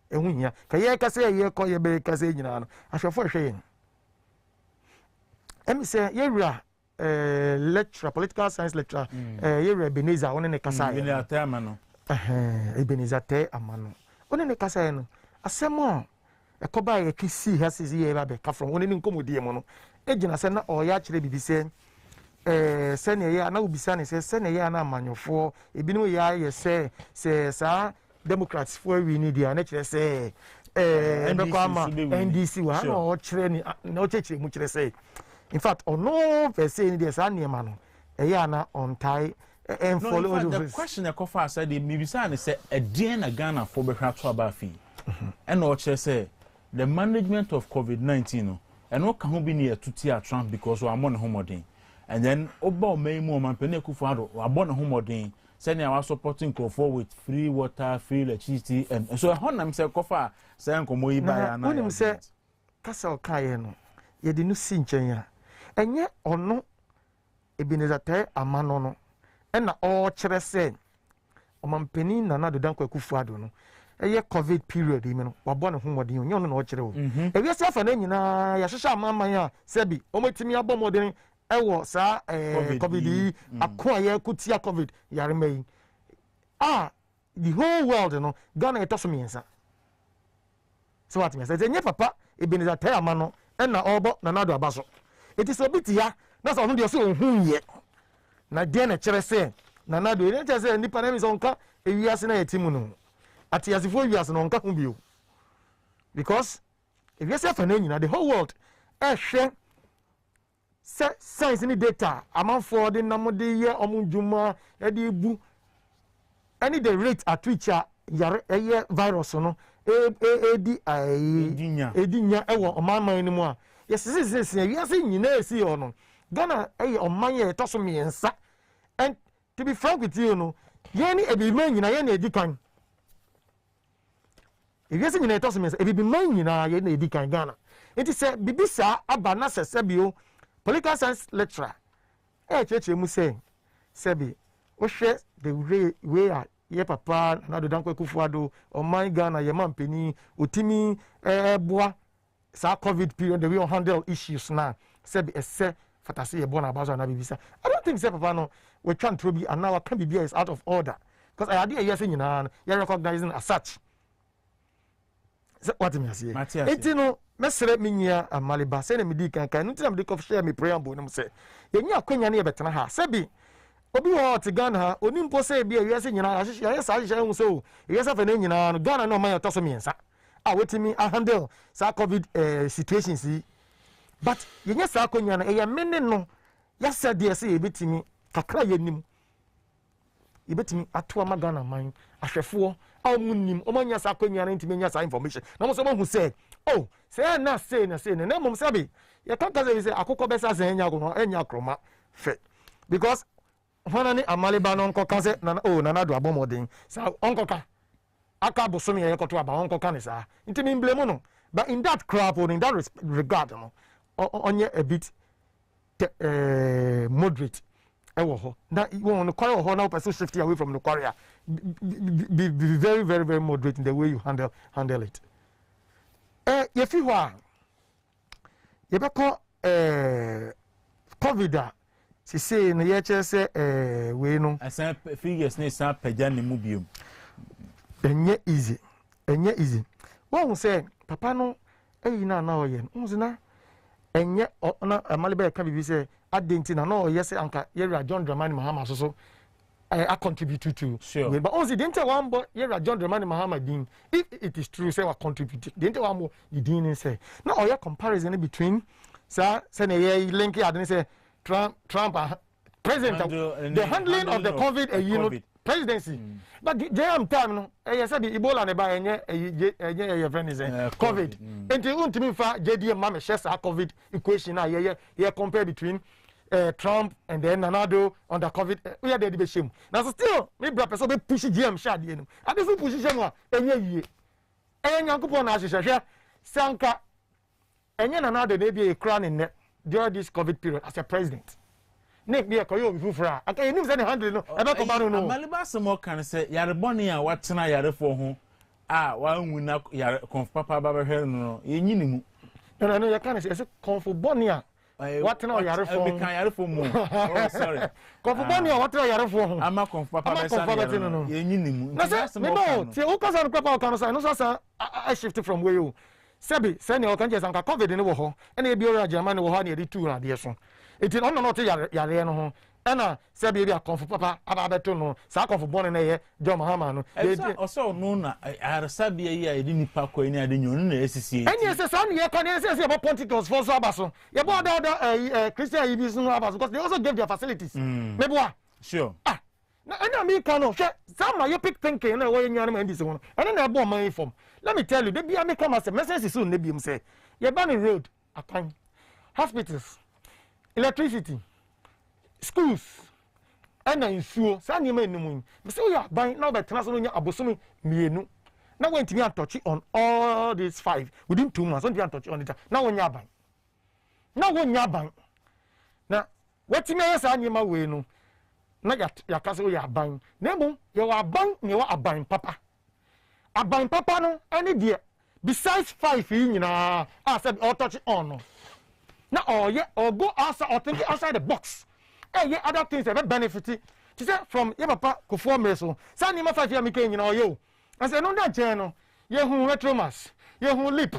ehu hia ka ye kasa ye ko ye be kasa nyina no ahwefo hwe ye emi se ye wura lecturer political science lecturer ye Ebenezer one ne kasa ye Ebenezer te amano one ne kasa ye no asemo ekoba ye kisi ha sisi ye ba be ka from one ne nkomodie mo no ejina se na o ya kire bibi se sɛnea yɛ na obisa ne sɛ sɛnea yɛ na amanyɔfoɔ ebinom yɛ ayɛ sɛ saa democrats for we need ya na kyerɛ sɛ ɛbɛkɔ ama ndc wa na ɔkyerɛ ni na ɔkyerɛkyerɛ mu kyerɛ sɛ in fact ɔno pɛsɛ ni deɛ saa nneɛma no ɛyɛ ana ɔntae follow all the question ɛkɔfa asɛ de mibisa ne sɛ ɛdeɛn na Ghana fo bɛhwɛ ato aba afi ɛna ɔkyerɛ sɛ the management of COVID-19 no ɛno ka ho bi ne yɛtuti a Trump because wɔamɔ ne ho mmɔden and then oba ɔman mu ɔmampani Akufo-Addo wɔabɔ ne ho mmɔden sɛnea wa supporting Nkurɔfoɔ with free water free electricity and so ɛhɔ nam sɛ kɔfa sɛ nkɔmmɔ yi baa na wonim sɛ kasa ɔkaeɛ no yɛde no si nkyɛn a ɛnyɛ ɔno Ebenezatae Amano no ɛna ɔkyerɛ sɛ ɔmampani Nana Addo Dankwa Akufo-Addo no ɛyɛ covid period yi no wabɔ ne ho mmɔden ɔnyɛ ɔno na ɔkyerɛ o ewiase afa no nyinaa yɛhyehyɛ amaman a sɛbi ɔmatumi abɔ mmɔden ɛwɔ saa covid yi ako a yɛkutia covid yarema yi the whole world no Ghana ɛtɔ so mmiɛnsa so what me say ɛnyɛ papa Ebenezatae Amano ɛna ɔbɔ Nana Addo aba so eti sɛ obi ti ya na sɛ ɔno deɛ sɛ ɔhu yɛ na deɛ na kyerɛ sɛ Nana Addo ɛne kyerɛ sɛ nipa na mi sɛ ɔnka ewiase na yɛte mu no ati asifo wiase no ɔnka ho bio because ewiase afa na nyina the whole world ɛhwɛ sɛ science ni data amanfoɔ de nam de yɛ ɔmo dwuma ɛde bu ɛne the rate at which a yare ɛyɛ virus no edinya ɛwɔ ɔmanman no mu a yɛsesesese wiase nyinaa esi hɔ no Ghana ɛyɛ ɔman yɛ ɛtɔ so mmiɛnsa and to be frank with you no yɛne ebiman nyinaa yɛne edi kan ewiase nyinaa ɛtɔ so mmiɛnsa ebiman nyinaa yɛne edi kan Ghana nti sɛ bibi saa aba na sɛ sɛbio political science lecturer kyerɛkyerɛ mu sɛ sɛbi wohwɛ the way a yɛ papa Nana Addo Dankwa Akufo-Addo ɔman Ghana yɛ mampani otimi boa saa covid period the way on handle issues na sɛbi ɛsɛ fatase yɛ bɔ na abaso na bibisa I don't think sɛ papa no we try to be and now can be is out of order because I idea yes nyinaa no yɛ recognizing as such what me say enti no mesere minya amaliba sɛ na medi kankan no ntina mede kɔ share me preamble no sɛ yɛnya akwanya ne yɛbɛtena ha sɛbi obi wɔ te Ghana ha onimpo sɛ bi awiase nyinaa yɛ saa hyehyɛ hu sɛ o awiase fa ne nyinaa no Ghana no ɔman yɛtɔ so miɛnsa a wetimi a handle saa covid situations yi but yɛnya saa akwanya no ɛyɛ mene no yɛsɛ deɛ sɛ yɛbɛtimi kakra yɛnim yɛbɛtimi ato ama Ghana man ahwɛfoɔ a ɔmo nim ɔmo nya saa akwanya no ntimi nya saa information na ɔmo sɛ ɔmo hu sɛ oh sɛ na sei na mmom sɛbi yɛkaka sɛ akokɔ bɛsa sɛ ɛnya akroma fɛ because hɔna ne amaliba no nkɔka sɛ Nana Addo abɔ mmɔden saa ɔnkɔka aka bosome yɛkɔto aba ɔnkɔka ne saa nti mi blame no but in that crap or in that regard no ɔnyɛ a bit moderate ɛwɔ hɔ na wɔn no kɔrɛ wɔ hɔ na wɔpɛ so shift away from the kɔrɛ be very very very moderate in the way you handle it yɛfi hɔ a yɛbɛkɔ covid a sisei no yɛkyerɛ sɛ wei no asan figures ne san pagya ne mu biom ɛnyɛ easy wɔn sɛ papa no ɛyi na ɔyɛ no wɔn na ɛnyɛ na amaliba yɛ ka bibi sɛ adenti na ɔyɛ sɛ anka yɛwura John Dramani Mahama so a contribute to sure. But also didn't one but yɛwura John Dramani Mahama din if it is true say wa contribute didn't one more the din say na ɔyɛ comparison between say na yɛ link adene say Trump president the handling of the COVID presidency but jam time no said the Ebola ne ba enye friend is COVID enti untimi fa JDM ma me share COVID equation na ye compare between Trump and then Nana Addo on the COVID we are there be shame now so still me bra person be push GM shade no ade so push shame a enye yie nyankopon na ahwehwehwe sanka enye Nana Addo na bi e kra ne during this COVID period as a president Nick be koyo bi fufura aka enim say the handle no e be ko ba no amaliba samo kan say yare boni a watena yare fo ho a wa hu na yare konf papa ba hwe no yenyini mu no ye kan say konf boni a watena yare fo be kan yare fo mu oh sorry konf boni a watena yare fo ho ama konf papa be sa yenyini mu na say me no tie o ka sa no papa o kan say no so I shift from where you sebi sɛ ne ɔka nkyɛ sanka covid ne wɔ hɔ ɛna ebi ɔyɛ agyama ne wɔ hɔ ne yɛde tu na adeɛ so It is not yare no. Ena se be akonfo papa ababeto no sa akonfo bone na ye John Mahama no also no na arsa bia yi a yedi nipa ko ni ade nyon na esisi eni se sa ne kon se se about Pentecost for so abaso ye bo da Christian yibis no abaso because they also gave their facilities meboa sure na ena me kan no hwe some you pick thinking na wo nyan ma ndisi no ena na ebo man form let me tell you they bia me come as a message so na biem say ye ban road akan hospitals electricity schools and nsuo sa nyema enum me say ya ban na obetena so nya abosomi mienu na went me touch on all these 5 within 2 months don't touch on it na wonya ban na wetime ya sa nyema we no na ya kase o ya ban na emu ye wa ban ne wa aban papa no any there besides 5 yi nyina I said all touch on no na or go outside or think outside the box. Yeah, other things that benefit. She said from your papa Kofo Meso. Sani ma 5 year me ken you yo. I said no that channel. Ye hu retromas. Ye hu lip.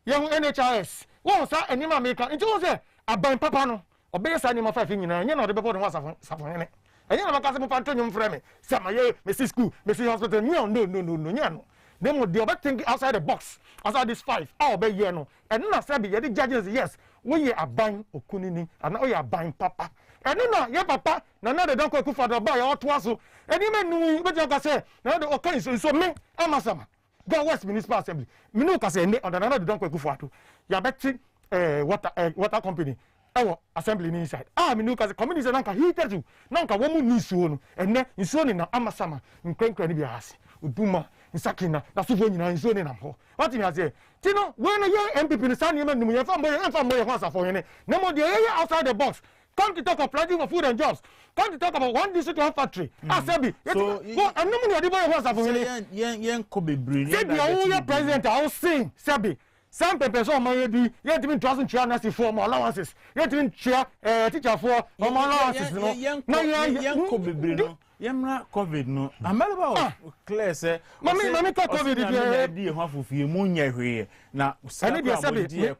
Ye hu NHIS. Won sa anima make nti won say aban papa no. Obey sani ma 5 nyina. Nye na de bebo de wasafo hene. Enye na maka se mo panto nyum frɛ me. Sama ye me see school, me see hospital. No. Nya no. They mo dey think outside the box. Outside this 5. Obey ye no. And na say be ye the judges yes. When ye aban okunini and now ye aban papa. And no, your papa, no, they don't go for the boy or twasso. And you may but you can say, no, the okay, so me, I'm a summer. Go West Municipal Assembly. Minuka say, on another don't go for to. Ya betting water company. Our assembly inside. Minuka community is nanka heated to nanka woman needs soon. And then in soon in Amasama, in Crankranibias, Uduma, in Sakina, that's when in soon in Amho. What you say? Tino, when a young MPP in San Yemen, your family and family was for him. No more the area outside the box. Come to talk of planting for food and jobs. Come to talk about one district one factory. Asabi. So, and no money the boy was for yen Kobe Brin. Say the only president I will sing, Sabi. Some people so maybe yet even 1,000 chairness for more allowances. Yet even chair teacher for more allowances. No, yen Kobe Brin. Yemra COVID no. Amaba clear say. Mami ko COVID dey ho afofie mu nya hwe na ani dey sabi ya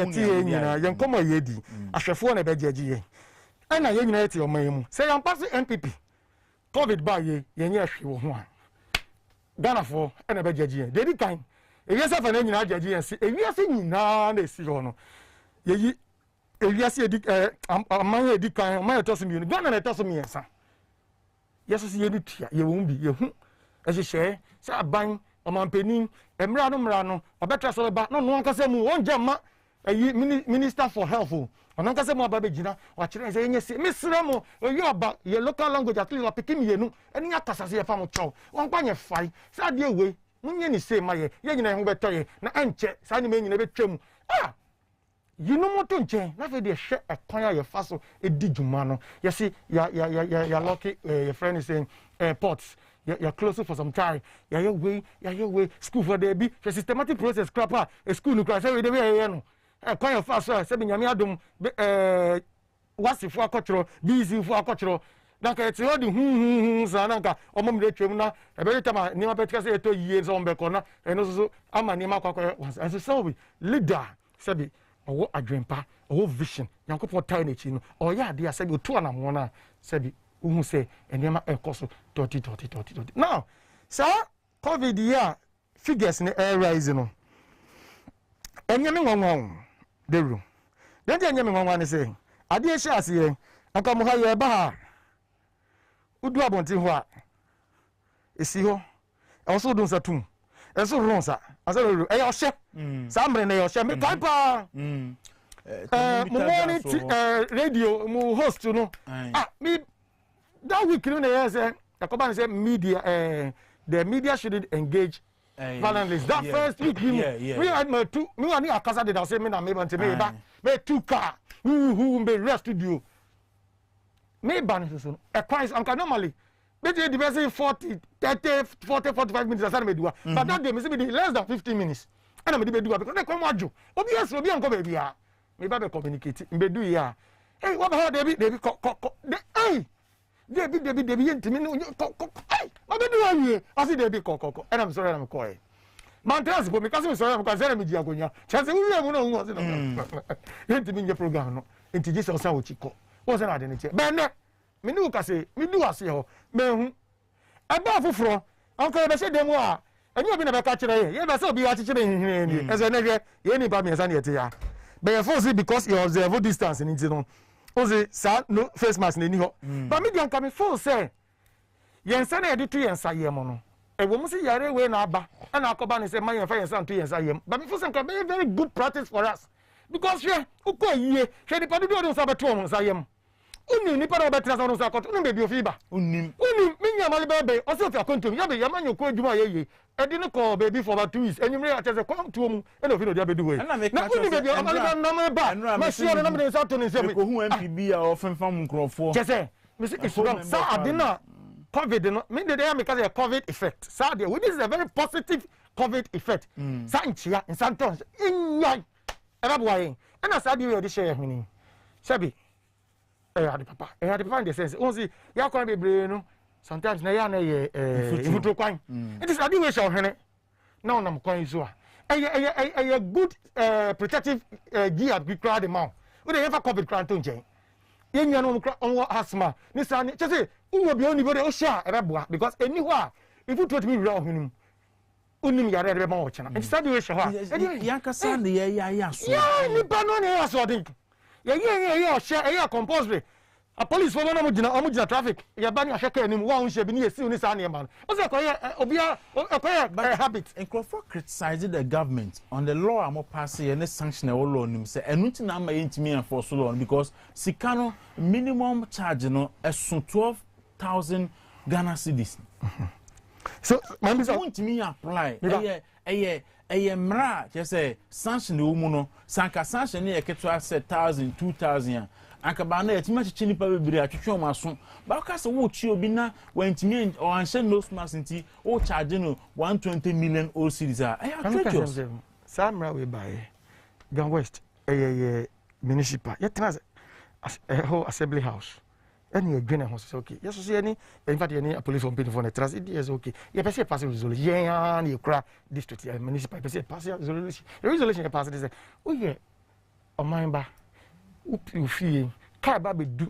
tie nyina yen komo yedi ahwefo na be jeje ana ye nyina tie oman mu say yan pass MPP COVID ba ye yen ye hwe wo ho a Ghana for na be jeje dey di kan ewiase fa na nyina jeje yen si ewiase nyina na esi ho no ye ewiase edi amman edi kan amman etoso mi Ghana na etoso mi yensa yeso ye ni tia ye won bi ye hu ehye sa ban omanpenin emra no obetra so ba no nkase mu won jema ayi minister for health ono nkase mu aba gina wa kire se yenye se misra mo oyi oba ye local language at least pikin yenu eni akasa se ye fa mo chow won kwanye fai sa de we munye ni se maye ye nyina ho beto ye na enche sa ni me nyina betwam yinu moto nchen na fe de hwe ekwan ya ye fa so edi djuma no ye see ya lucky your friend is saying airports you're close for some time your way school for there be systematic process crapper a school no class say we dey here no ekwan ya fa so say be nyame adom wasifo akotro busy fo akotro na ka ti odi sa na nka omom de twem na e be tama ni ma petka say eto yie so mbe ko na eno so ama ni ma kwakwa and so we leader say owo adwempa owo vision yankopon tie na chi no oya ade asabi otu anamo na sabi uhu se enema ekoso 30 now sa COVID year figures ne air rise no enyame nwanwan de room then enyame nwanwan ne say ade e sha ase anka mo ha ye ba ha udu abonti ho a esi ho e so dun satum e so ron sa asero e yo hye sambre na yo hye me papa mo morning radio mo host no me that week no na say akoba say media the media should engage violently that first week me had my two me ani akasa did say me na me ban me ba me two car who be rest studio me ban so e quite normally but the person 45 minutes aside me do but that day me say me less than 15 minutes and me do because they come ajo obviously obi anko baby ah me ba be communicate me do here hey what about David hey David yentimi no hey what be do here I see David kokoko and I'm sorry I'm call man tell us me cause me sorry I'm cause me di agonya chance we we no hu say no yentimi nye program no enti Jesus sa wo chiko wo se na de ne che be ne me ni ka se me du ase ho me hu aba foforo anko be se dem a eni obi na be ka kire ye be se obi wa kire hihire ni ese ne hwe ye ni ba me sa na yete ya be ye force because you observe distance ni ti no o se sa no face mask na ni ho but me dia come full say yen sa na ye de tu yen sa ye mo no e wo mu se yare we na aba na akoba ni say man yen fa yen sa tu yen sa ye but me full say can be very good practice for us because hwe uko yie hwe di padu do so beto mo sa ye mo unim ni para betra sa no sa koto unim be bi ofiba unim me nya mali bebe o se ti akontom ya be ya manyo ko adwuma ye edi no ko baby for about 2 weeks enyumre ya chese come to mu e no fi no dia be do we na unim be bi o mali ba na me ba ma share na me sa to ni se me ko hu MPB a ofenfam nkrofo chese me se isura sa adina COVID no me de ya me ka say COVID effect sa de this is a very positive COVID effect sa nchia in santon inyan eba bo ayen na sa de we de share huni sabi had the papa in the sense only ya kwa bebre no sometimes na ya na ye ifutro kwan it is adi we show hene na onam kwan so a good protective gear be crowd amount we dey ever COVID crowd to nchen ye nwa no kra on asthma ni sa ni chese unwo bi oni bo de o sha ebeboa because eni ho a ifutro to me wura ohunum unim yare ebe ma wo chena it is adi we show ha ya kasa na ya so ya ni ba no na ya so din ye share compulsory a police for no mujina traffic ya bani a shake anim wa unhye bi ni esi oni sa na man o se ko ye obia habit and Crawford criticized the government on the law am pass here ne sanction e law nim say enu ti na ma yentimi enforce law because sikano minimum charge no esun 12,000 Ghana cedis so man be want me apply mra je say sanction wo mu no sanka sanction ne eketwa 1,000 2,000 akaba na yatima chichi nipa bebiri atwetwe o maso ba ka se wo chi obi na wantimi o anhye no smas nti o charge no 120 million o series a atwetwe samra we buy Gan West municipal yetra whole assembly house any agreement house okay yes so any in fact any police on pay for the trust it is okay yeah person pass resolution yeah you cry district municipal person pass resolution pass this oh yeah o mind ufi ka ba be du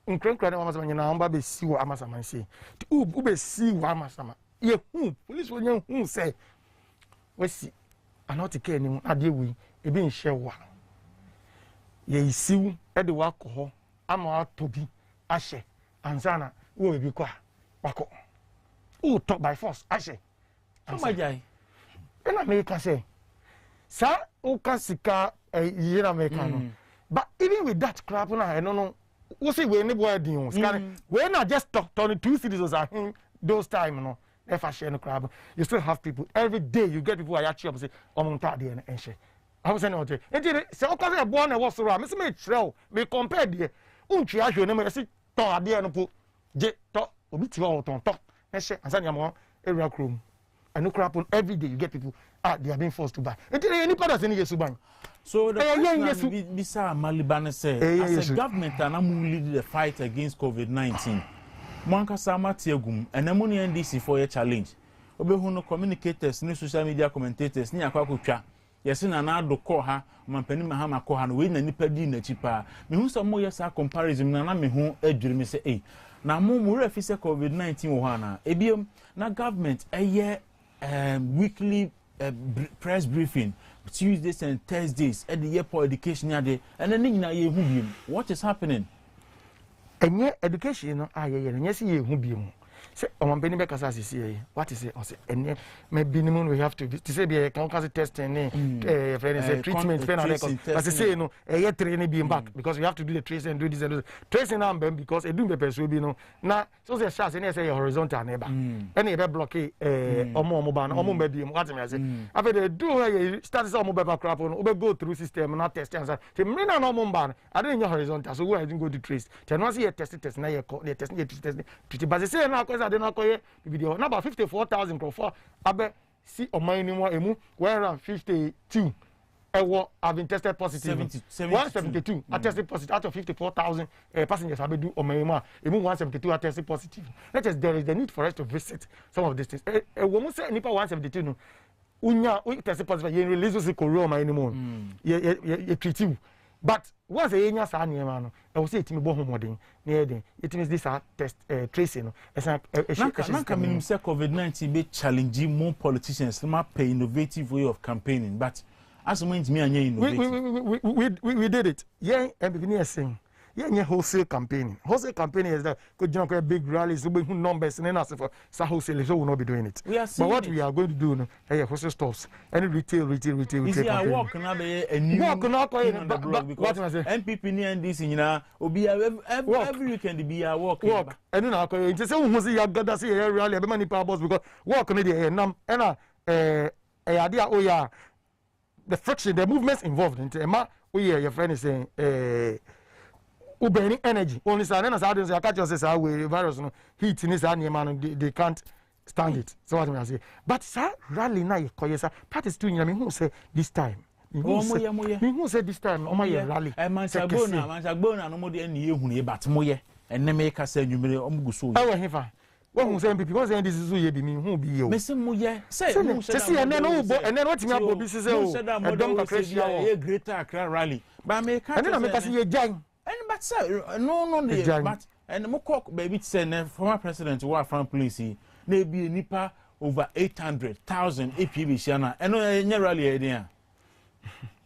nkrenkre na amasama nyina amba be si wo amasama nse u be si wo amasama ye hu police wo nya hu say wasi anoti ka ni ade wi ebi nhye wa ye isiw e de wa ko ho ama atobi ahye ansana wo bi kwa wako u talk by force ahye amajai ena me ka say sa o ka sika yira me ka no but even with that crap na no we say we need boy din we not just talk 22 cities are in those time no if I share no crap you still have people every day you get people are actually say omonta dey and share I was saying okay say o cause e born e was so me say me chire me compare dey untwi ahwe no me say to ade no po je to obi ti o ton to e share ansani am area chrome and no crap on every day you get people they are being forced to buy any part any yesu ban. So the Bisa Malibane say as a government and I'm lead the fight against COVID-19. Mwanka sama tiegum and amoni NDC for a challenge. Obehu no communicators ni social media commentators ni Kwaku twa. Yesi na na do call ha mampani mahama call ha no we na nipa di na chipa. Me hu some yesa comparison na me hu adwiri me say na mo refi say COVID-19 wo ha na ebiem na government weekly press briefing Tuesdays and Thursdays at the airport education and then what is happening? And yet education yes ye who be say on penny back as see what is it and maybe minimum we have to say be cancer testing treatment as I say no a training being back because we have to do the tracing and do this and tracing number because it do be person be no na so say chance and say horizontal neighbor any be block omo ban omo be dem what me say after they do start some mobile crap on go through system na test and say me na no omo ban I don't know horizontal so I didn't go to trace then once you test na you test but say na I don't know video number 54,000 for abe see on my anymore emu 152 have been tested positive 172 are tested positive out of 54,000 passengers have do on my emu 172 are tested positive that is there is the need for us to visit some of these things when we say nipa 172 no unya tested positive you release us corona anymore you treat you but once a year sa niema no I will say it me bo homodin near den it means this test tracing no nanka minim say COVID-19 be challenging more politicians to pay innovative way of campaigning but as means me anya innovative we did it yeah MPP near saying yeah wholesale campaigning is that could you know big rallies we numbers and then as for wholesale so will not be doing it but what we are going to do no wholesale stores any retail is here work na be a new work na ko because MPP ni NDC nyina obi every weekend be a work and na ko it say who say you gather say rally be many power boss because work na dey nam na idea oh yeah the friction the movements involved inema oh yeah your friend is saying Ubeni energy only say na say I catch us say we virus no heat ni say man they can't stand it so what me say but sir rally na ye koye sir parties too nyame who say this time who say this time o ma ye rally man sagbona no mo de eni ehunu e but mo ye enne me ka say nwumere o mgu so awe hefa who say MPP who say this is so ye bi mi who bi yo me say mo ye say ene no bo ene what me abo bi say o edom ka crash ya o Greater Accra rally but me ka ene na me ka say ye jan and but sir no but and mo cock baby say former president wa from police na be nipa over 800,000 APB siana and no rally idea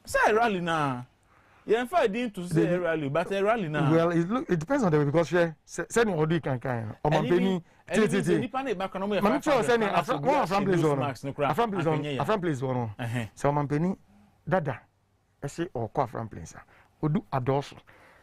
say rally na yeah fa din to say rally but a rally na well it depends on the way because sending odi kan o man peni nipa na back no mo man tell sending from place one so man peni dada e say o kwa from place odu adoso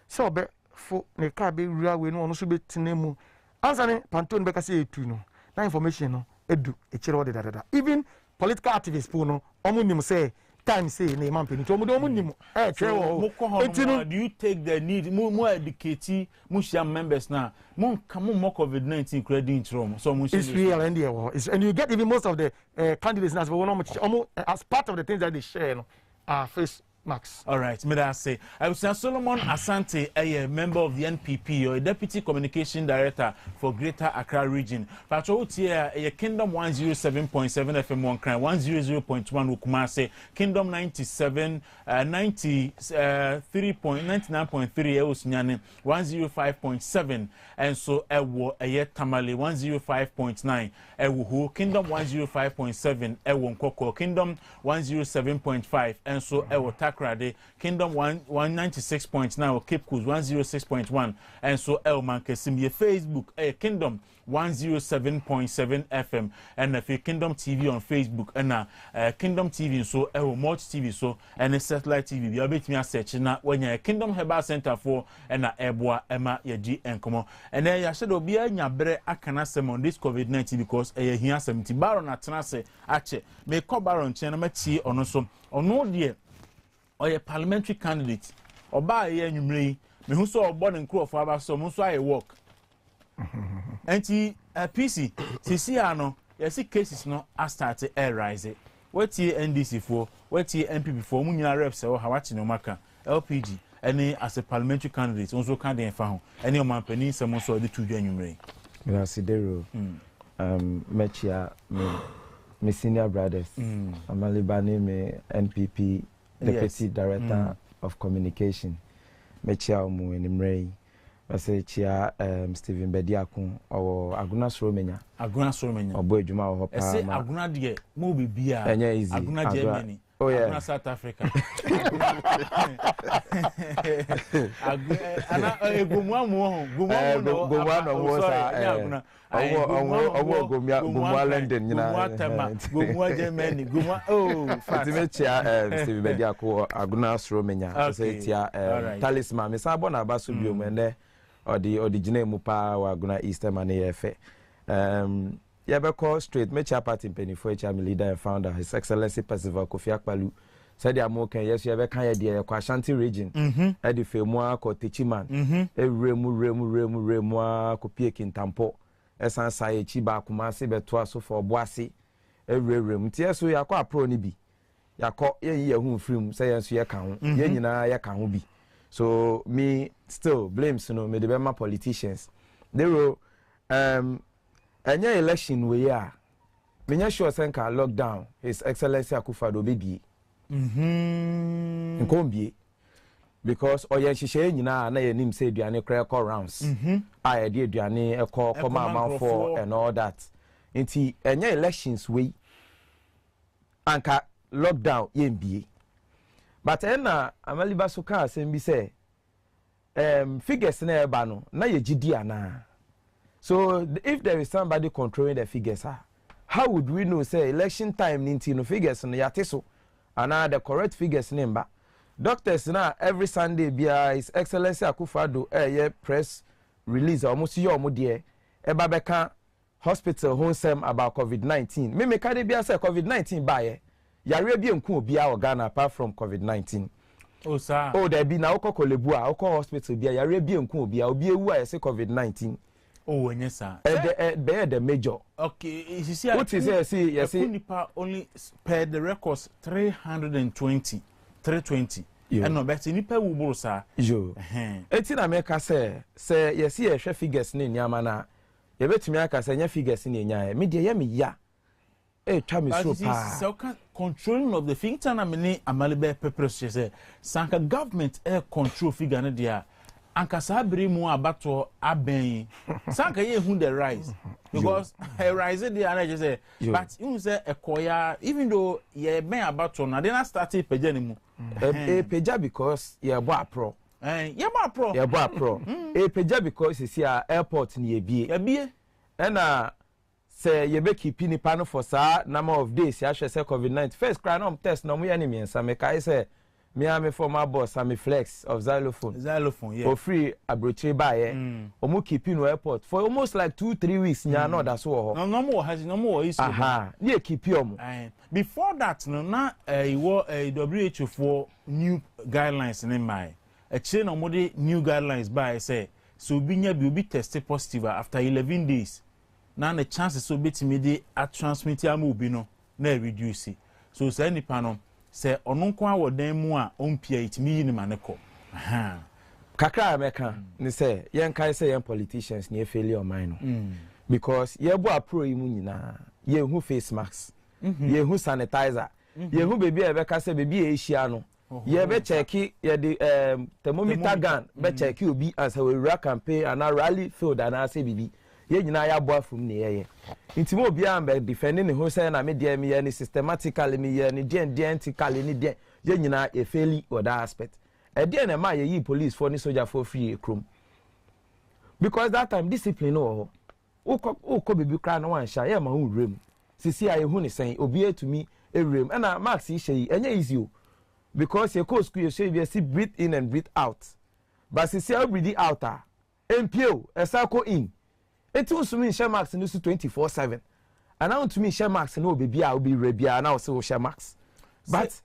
so be fo ne ka be wura we no ono so betinemu answer ne panton be ka say etu no na information no edu e kire ode dada even political activists po no omo nim say time say na man peni to omo nim kire wo do you take the need more educate mu share members na mo come more COVID-19 credit from so mo it's real and and you get even most of the candidates now for as part of the things that they share no face Max. All right, may I say, I was Solomon Asante, a member of the NPP or a deputy communication director for Greater Accra region. Patrol here, a Kingdom 107.7 FM 1 crime, 100.1 Ukumase, Kingdom 97, 93.99.3 Eusnyane, 105.7, and so Ewo a Tamale 105.9, Ewu Kingdom 105.7, Ewo Nkoko, Kingdom 107.5, and so Ewo Kingdom 196.9 Cape Coast 106.1 and so El Mankesimie Facebook Kingdom 107.7 FM and if Kingdom TV on Facebook and Kingdom TV so Multi TV so and satellite TV you bet me search na when you Kingdom Herbal Center for and Eboa Emma Yaji enkomo and then ya said obi anya bere akana sem on this COVID-19 because here 70 baron atenase ache me ko baron chen na matie ono so ono de or a parliamentary candidate or by a numeri, me who saw a born and crow for about some so I walk. And a PC, Siciano, yes, cases no, I started air rise. What ye NDC for, what ye MP for, Munia reps or Hawachi no Maka, LPG, any as a parliamentary candidate, also can't be found. Any of my penny, someone saw the 2 January. Sidero, Mechia, me senior brothers, Amalibani, me NPP. Deputy Director of Communication. Mechia Omu Enimrei. Mese chia Stephen Bediakun or Aguna Soromenya. Aguna Soromenya. Or Boy Juma or Hopa. Say Aguna die mo be bia. Easy. Aguna Germany. Oh yeah. Aguna South Africa. Ana egumwa mo. Gumwa no sa. Gumwa London nyina. Gumwa Germany. Gumwa fast. Mechia Stephen Bediakun Aguna Soromenya. Say tia talisman. Me sa bona ba so biom ene. Odi gina mu pa wa Aguna Easter man efe. Yabeko straight Mechia party penifo echa me leader and founder His Excellency Percival Kofi Akpalu said the American yes yabeka ya de kwa Ashanti region e de femua ko techiman remu ko pie kintampo esan sai echi ba kuma se beto aso for boase rem tie so yakọ apro ni bi yakọ ye hu frim say yenso ye ka ho ye nyina ye ka ho bi so me still blames me the Bema politicians they were Anya election we ya. Menya sure senka lockdown His Excellency Akufo-Addo bebie. Nkombie. because oye hihye nyina na ye nim say aduane kra call rounds I dey aduane e call command for and all that nti enye elections we anka lockdown yembie but na amaliba so ka asem bi say figures na eba no na ye gidi ana so if there is somebody controlling the figures how would we know say election time ninti no figures no yate so ana the correct figures number doctors na every Sunday bia His Excellency Akufo-Addo press release almost your omode eba beka hospital honsem about COVID-19 me ka de bia say COVID-19 bae yare bia nku obi a Ghana apart from COVID-19 oh sir oh there be na okokolebu a okọ hospital bia yare bia nku obi a obi ewu a say COVID-19 oh yes sir the major okay you see what is yes nipa only per the records 320 and no bet nipa wu buru sir yo eti na me ka say yes ye hwe figures ni nyama na ye betumi aka say nya figures ni nya me de ye me ya twa me so pa so controlling of the think na me ni amalibe pepers say sanka government control figure na dia anka sabiri mu abato aben sanka ye hu the rise because rise there na just say but you say ekoya even though ye ben abato na they na start peja ni mu peja because ye bo apro ye bo apro peja because you see airport ni ebie na say ye be keep ni pa no for sa number of days ya hwe say COVID-19 first cry no test no mo ye ni miensa me kai say me am former boss am flex of xylophone yeah for free abroche bae omo keep in airport for almost like 2-3 weeks nya no that so no more has no more is ye keep omo before that no na WHO for new guidelines in my a chain of new guidelines by say so binya bi obi test positive after 11 days na the chances so betimi dey at transmit am obi no na reduce so say nipa no say onunko awodan mu a ompia itimi ni maneko kakra ameka ni say yen kai say yen politicians ni failure mine no because ye bo apro yi mu nyina ye hu face mask ye hu sanitizer ye hu baby e be ka say baby e hia no ye be check ye the thermometer gun be check obi as we run campaign and rally field and say baby ye nyina ya bo afum ne ye intimo obi am be defending who say na me dey me ye systematically me ye ni identically ni dey ye nyina e faili or that aspect e dey na ma ye yi police for ni soldier for free krom because that time discipline no ukọ baby cry no wan sha ye ma hu rem sisi a ye hu ni sen obi etumi rem and na max yi shey enye easy o because ye go school you say you see breathe in and breathe out but sisi a breathe out MPO esako in it was to me share max no 24/7 and now to me share max no baby I will be rebia now so share max but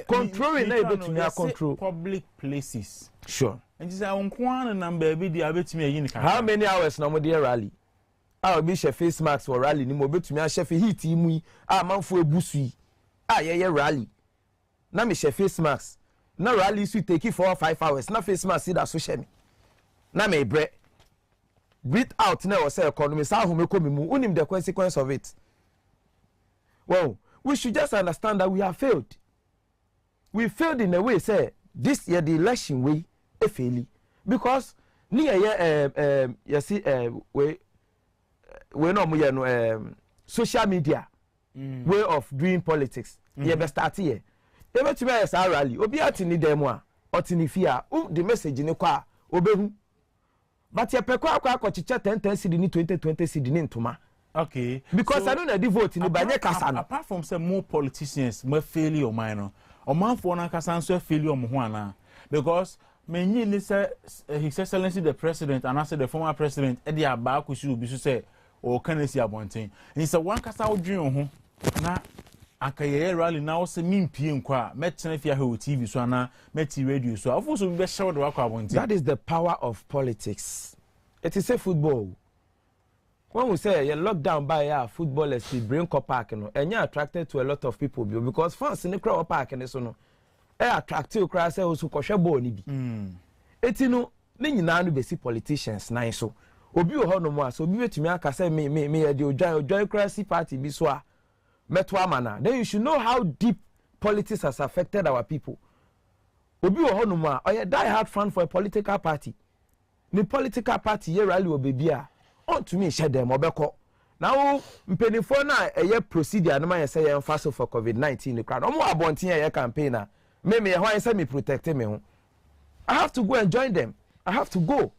controlling na able to me control public places sure and you say on kwan number be dey abetimi ayi nika how many hours na mo dey rally I will be share face max for rally ni mo betumi a share heat yi mu a manfo ebusu yi a ye rally na me share face max na rally so take 4 or 5 hours na face max see that so share me na me bre breathe out now say economy sa ho meko mimu unim the consequence of it well we should just understand that we have failed in a way say this year the election way e faili because ni you see we no mo ye no social media way of doing politics ye be start here e be to be say rally obi atini dem a otini fia the message ni kwa obehu but ye pekwa akwa chicha 10 cedi ni 20 cedi ni ntoma okay because so, I don't know the vote ni banye kasa no apart from say more politicians more failure mine o man for na kasa so failure mo ho ana because menyi ni say His Excellency the president and also the former president e dey aba akusi obi so say o kanesi abonten and say one kasa odwen ho na akaye rally na o say mimpie nkwa metena fia he TV so ana meti radio so afo so be show the wakwa abonten that is the power of politics. It is a football. When we say you lock down by footballers to bring up park no and you attracted to a lot of people because fans in the crowd park and so no attractive crowd say so kwhwe ball ni bi eti no ne nyina no be see politicians nine so obi o ho no mo aso obi betumi aka say me e dey ojoy crazy party bi so a meto amana then you should know how deep politics has affected our people obi wo hono mu a oye die hard fan for a political party ni political party ye rally obebi a on to me hye dem obekọ now mpenifo na eye procedure na ma say ye fast for COVID-19 ni kra no mo abonten ye campaign na me ye hwan say me protect me ho I have to go and join them. I have to go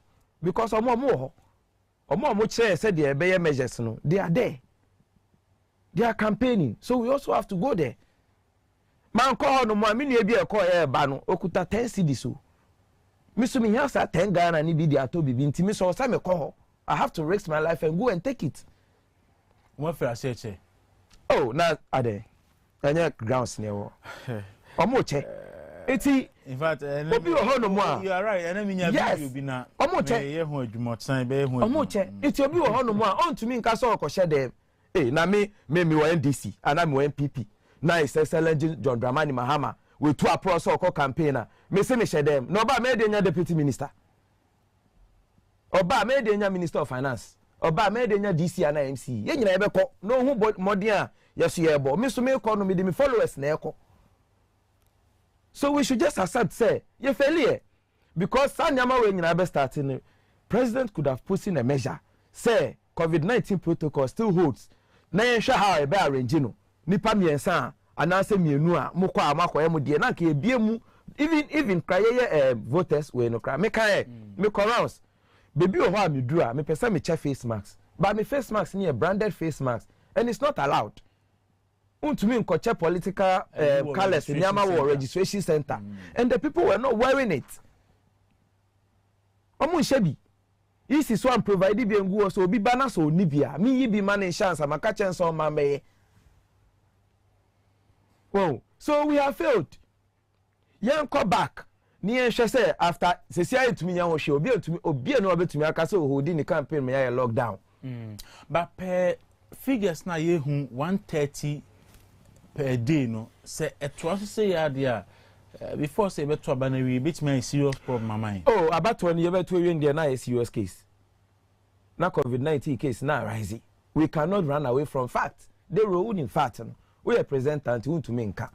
because omo chere say the ebe measures no they are there. They are campaigning. So we also have to go there. Man call no more mini ebi e call e ba no okuta 10 cedis so. Me so me here 10 Ghana ni bi di ato bibi nti me so say me call. I have to risk my life and go and take it. What for say? Oh, na ade. Anya grounds ne wo. Omo che. Eti in fact obi ho no mo a you are right enemy nya bi obi na omo che ye ho adwumotan be ho omo che eti obi ho no mo a on to me nka so okọ dem na me wo NDC ana me wo NPP na is excellent John Dramani Mahama we two apro so okọ campaigner me se me hye dem no ba me de nya deputy minister oba me de nya minister of finance oba me de nya DC ana MC ye nyina ye be kọ no hu modern a yeso ye bo me so me kọ no me de me followers na ekọ. So we should just accept say you failure because Sanyama we nyina be starting president could have put in a measure say COVID-19 protocol still holds na yen hwa how e be arrange no nipa miensa anase mienu a mokọ amakọ emu de na ka ebie mu even kraye voters we no kra me kan me corrals baby o ho a me dura me pesa me che face mask but me face mask ni a branded face mask and it's not allowed. Untumi nkoche political colors in Yamawa registration center and the people were not wearing it. Omun shebi. Isi so am provide bi engu so obi bana so nibia. Mi yi bi man chance amaka chance on mame. Wow. So we have failed. Yen come back. Ni en say after sesia etumi yan wo hwe obi no obetumi aka so holding the campaign me ya lockdown. But per figures na ye hu 130 per day no say etwa say ya dia before say beto abana we bit me serious problem mama. Oh about when you beto we there na a serious case. Na COVID-19 case na rise. We cannot run away from fact. They rule in fact. We represent who to nka.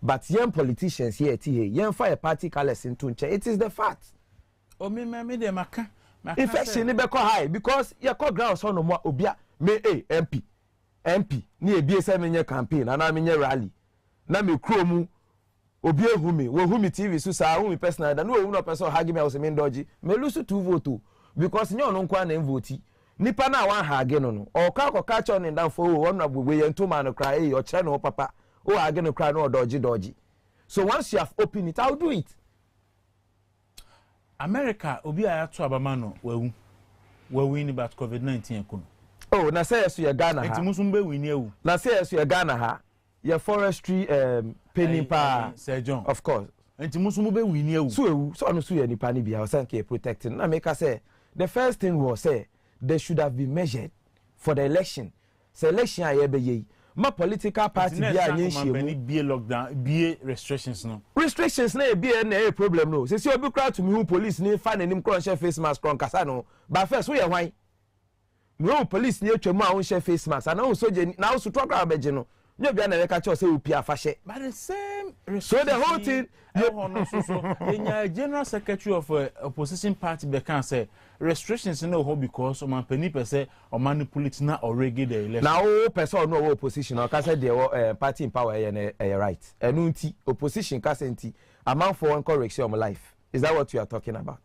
But young politicians here young fire party colors into nche. It is the fact. O me de maka. Infection ni be ko high because your call grounds on no more obia me MP ni ebie se menye campaign ana menye rally na me kro mu obi ehumi wo humi TV so sa humi personal da no wu no person hagi me was me ndoji me lose 2 vote because nyo no nkwa na vote nipa na wan hagi no o ka cho ne dan fo wo na gbogbo ye ntoma no kra o kire no papa o hagi no kra no doji so once you have opened it I'll do it. America obi ayato abama no wawu ni about COVID-19 ekono. Oh, na say yes you Ghana ha. Enti musumbe wini ewu. Na say yes you Ghana ha. Your forestry penny pa. Sir John. Of course. Enti musumbe wini ewu. So ewu so no so ye nipa ni bia o san ke protecting. Na make say the first thing was say they should have been measured for the election. Say election aye be ye. Ma political party bia anye hye be lockdown, be restrictions no. Restrictions na be na problem no. Say obi crowd to me who police ni fa na nim kron share face mask kron kasa no. But first we ye hwan. No police ni atwa mu a won share face mask and won soje na won so trokra abeje no nyo bia na reka cho say opi afahye but the same so the whole thing the general secretary of opposition party be can say restrictions no ho because o man pani per say o manipulate na already the election now o person no opposition o ka say the party in power right enu nti opposition ka say nti amount for correction of life is that what you are talking about?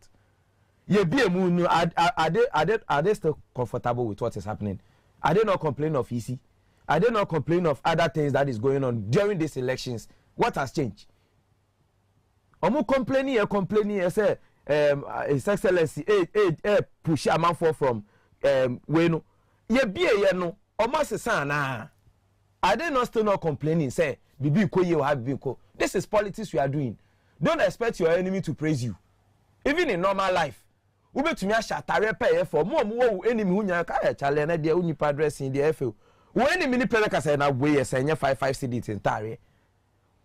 Ye be a moon are they still comfortable with what is happening? Are they not complaining of easy? Are they not complaining of other things that is going on during these elections? What has changed? Omu complaining say His Excellency push a man for from weno. Ye be a no almost a son. Are they not still not complaining? Say bibi ko ye have bibi. This is politics we are doing. Don't expect your enemy to praise you. Even in normal life. Ubetumi ashatare pay for mo enemy hunya ka chale na de unipa addressing the FO. When enemy ni pele ka say na we yes enye 55 cedis in tare.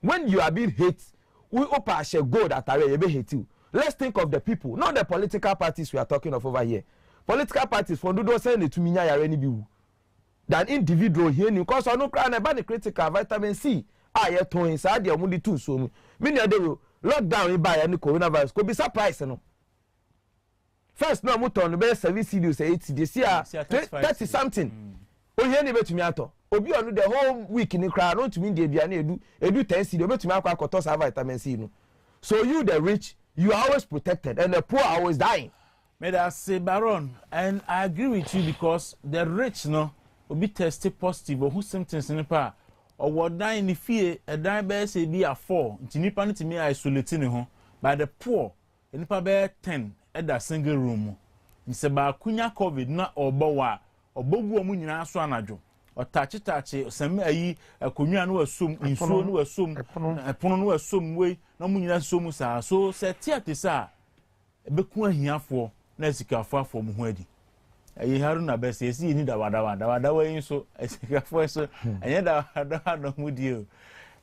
When you are being hate, we opa share gold atare you be hate you. Let's think of the people, not the political parties we are talking of over here. Political parties for do say ne tumi nya yare ni bi wu. Than individual here ni cause no cry na ba ni critical vitamin C. Ye ton inside the omudi tu so mu. Me na de lockdown in buy any coronavirus could be surprise no first no motor no be 7 cedis 8 cedis see 30 something o here ni betumi ato obi onu the whole week ni cry no to mean the bia na edu 10 cedis betumi akwa akoto sa vitamin C no so you the rich you are always protected and the poor are always dying. Medo say Baron, and I agree with you because the rich no will be tested positive or who symptoms in the pa or what die in the fear a die bear say be a 4 nti nipa to me isolating ho by the poor nipa bear 10 at that single room nse ba kunya covid na obowa obogu omu nyina so anajo otachi sem ayi akonwa no asom nsuo no asom epono no asom we na mu nyina som sa so se tiate sa ebeku ahiafo na sikafo afo mu ho adi ayi haruna bese esi ni da yin so sikafo so enye da no mu dio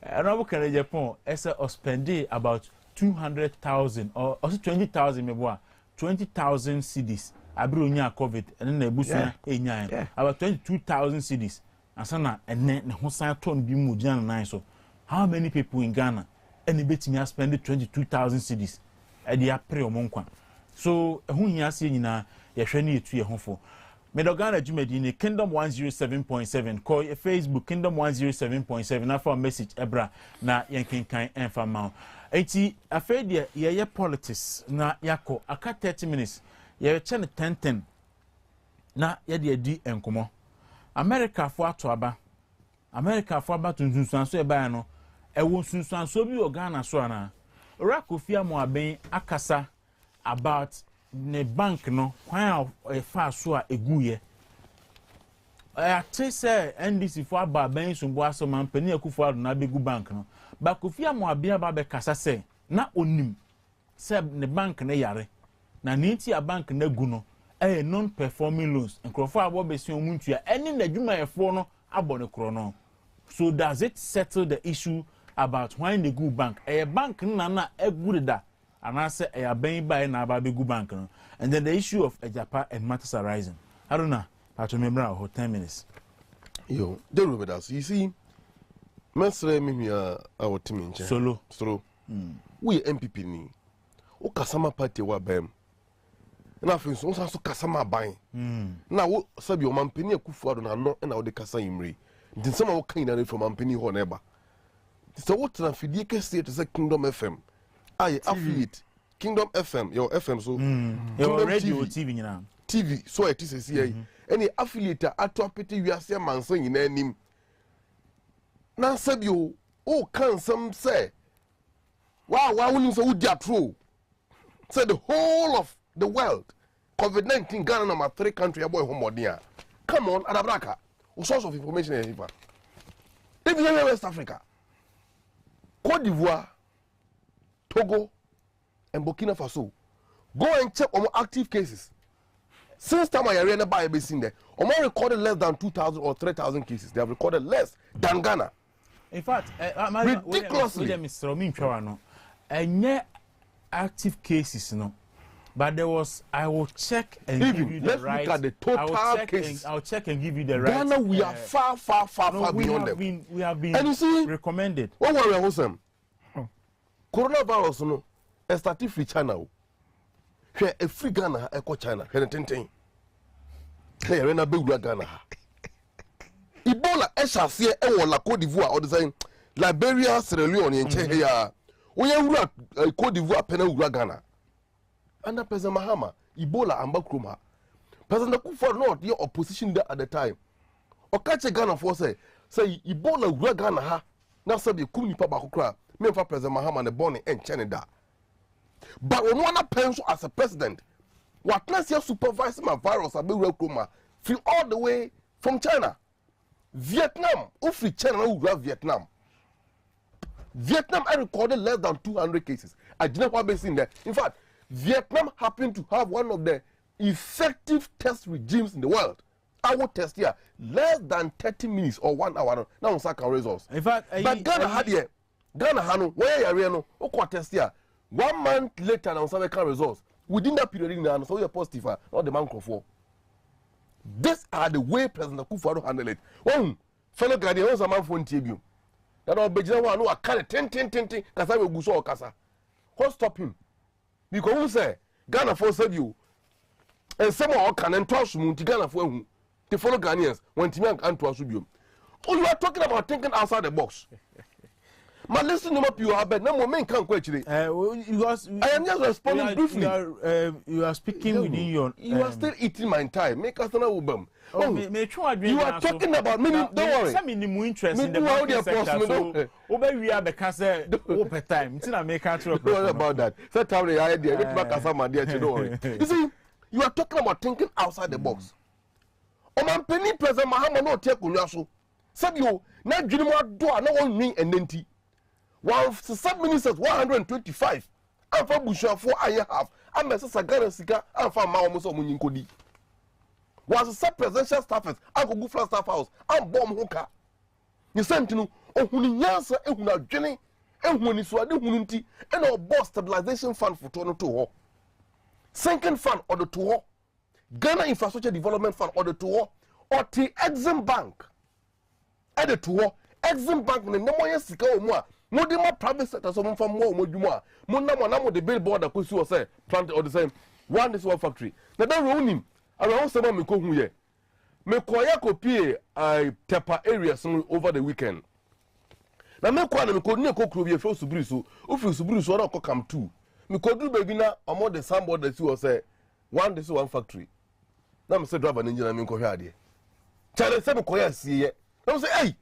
anabu kan Japan ese spend about 200,000 or also 20,000 meboa 20,000 cedis abiro nya covid and na ebusu enya about 22,000 cedis asana enne ne ho san ton bi mu dia na so how many people in Ghana any betimi spend 22,000 cedis e dia pre omonkwa so ehun hia se nyina ye hwe ne etu ye hofo Medo Ghana Jumedi ni Kingdom 107.7 call Facebook Kingdom 107.7 na for message ebra na yenkenkan enfa ma enti afede ye politics na yako aka 30 minutes ye che ne 10 na ye de adi enkomo America fo ato aba tuntunsan so e ba no ewo sunsan so bi o Ghana so ana Rakofia mo aben akasa about ne bank no kwan e fa so a eguye ate say NDC fo aba ben so bo aso man pani akufo ado na begu bank no ba Kofia mo abia ba be kasa say na onim say ne bank na yare na niti a bank na gu no non performing loans nkrofo abo be si omuntua eni na dwuma yefo no abo ne kro no so does it settle the issue about when the good bank bank na egurida and I say a ben by na ba begu bank no and then the issue of Japan and matters arising I don't know how to remember our 10 minutes yo don't remember that you see mesre me our team in solo we MPP ni o kasama party wa bem na afin so kasama ban na wo sabi o mampani akufu ado na no na wo de kasa imre ntin sama wo kan na from mampani ho na eba so what na fidie kese to say Kingdom FM I affiliate Kingdom FM your FM so your radio TV nyina TV so it is say any affiliate ato apete wiase manso nyina anim na sabi o kan some say wow woni so wo dia true say the whole of the world COVID-19 Ghana number 3 country boy homodia come on adabraka a source of information here even in West Africa Côte d'Ivoire Togo and Burkina Faso go and check on active cases since time I ran by be seen there recorded less than 2,000 or 3,000 cases they have recorded less than Ghana in fact ridiculously Mr. Ominchwa no active cases no but there was I will check and give you the right. Look at the total case. I'll check and give you the right. Ghana, we are far beyond them. We have been and you see, recommended. What worry Hosam? Coronavirus no, a started free China. Here a free Ghana, echo China. Here ten. Here we na be Ghana. Ebola, Eshasia, Ewola, Côte d'Ivoire, or the same Liberia, Sierra Leone, and Chehia. We are Côte d'Ivoire, Pena Ghana. Under President Mahama, Ebola and Bakruma. President Kufuor not your opposition there at the time. Okache Ghana for say Ebola ura Ghana ha. Now say the kuni pa bakukra. Me for President Mahama and the born in Canada. But when one pencil as a president, what let's here supervising my virus abe ura kuma flew all the way from China. Vietnam, free China ura Vietnam. Vietnam I recorded less than 200 cases. I didn't have been seen there. In fact, Vietnam happened to have one of the effective test regimes in the world. Our test here, less than 30 minutes or 1 hour. Now, second results. In fact, but Ghana had here, Ghana Hano, where you are, no, test here. 1 month later, now second results. Within that period, so you're positive, not the man for. These are the way President Kufuor handle it. One fellow Ghanaian, was a man for interview. That all Bejana one who are kind of 10, Kasa will go so Kasa. What stop him? Because who say Ghana for said you and some of can and trust mu to Ghana for who the follow Ghanaians when Timmy and to Asubium. Oh, you are talking about thinking outside the box. My listen up you have no more men can't question I am just responding briefly. You are speaking within your you are still eating my time. Make us know ubam. You are talking about me. Don't worry. Some minimum interest in the market sector. So, obey we are because over time. It's not make out about that. So tell me, I did it back as I'm dear. Don't worry. You see, you are talking about thinking outside the box. Oh man, penny present Mahama no take unyaso. Said you na dream what do no one ring and nenti. One sub-ministers 125. I'm from Busha 4 I have. I'm a Sagara Sika. I'm from Maomus or Muninkodi. Was a sub-presidential staffers. I'm go flat staff house. I'm bomb hooker. You sent to know, oh, Huniansa, and Huna Jenny, and Huniswadi Hununti, and our boss stabilization fund for Tono to Sinking fund or the tour. Ghana Infrastructure Development Fund or the tour. Or the Exim Bank. At the tour. Exim Bank, the Namoya Sika or more. No, the more private sector, someone from more, more. Monamo, the billboard that could say, plant or the same. One is one factory. Now, don't ruin him. Around someone me come here. Me kwaya copy Tepa areas over the weekend. Now, me kwa me ko ne ko krobie fo subiri so. O fi subiri so na ko come two. Me ko do baby na among the sandboard that you say one this one factory. Now me say driver engineer me ko hwe ade. Chale say me kwaya sie. Now say hey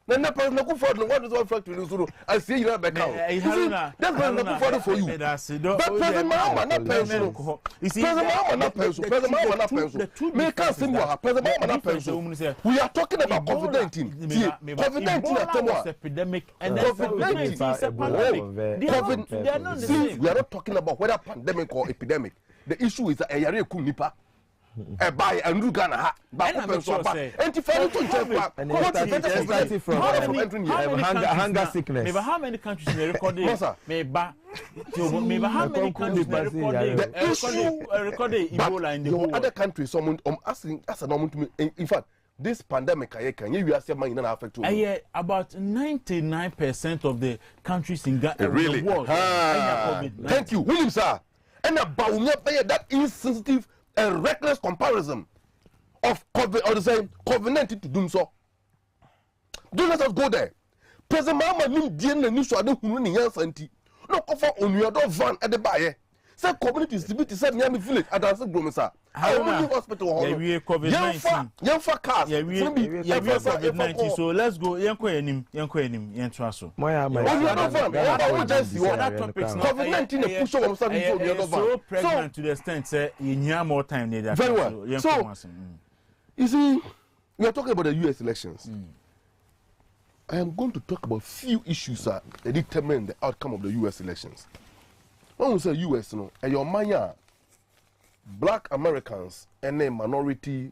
na person na ku for one this one factory so I see you back out. That's why na ku for you. But person mama na pension. You see person mama na pension. Person mama na pension. Me can sing what person mama na pension. We are talking about COVID-19. COVID-19 at epidemic and COVID-19 is a pandemic. We are not talking about whether pandemic or epidemic. The issue is that a kum nipa. Buy and do Ghana ha. But starting from hunger sickness. How many countries they recorded? Maybe how many countries they recorded Ebola in the whole other countries? Someone asking as a moment to me. In fact, this pandemic can you are saying money affect you? About 99% of the countries in Ghana really? The world. Thank you, William sir. And about that insensitive and reckless comparison of COVID or the same COVID-19 to do so. Don't let us go there. President Mama nim dien na niso ade hunu ni yansanti. No cover on your van at the buyer. Say communities to be to say near me village at the Gromisa. I only hospital hall. Yeah, COVID-19. Young for cars. Yeah, we COVID-19. So let's go. Yanko enim. Yantraso. COVID-19 push on something. So pregnant to the extent say you need more time there. Very well. So you see, we are talking about the U.S. elections. I am going to talk about few issues that determine the outcome of the U.S. elections. When we say U.S., no, and your mania, black Americans and then minority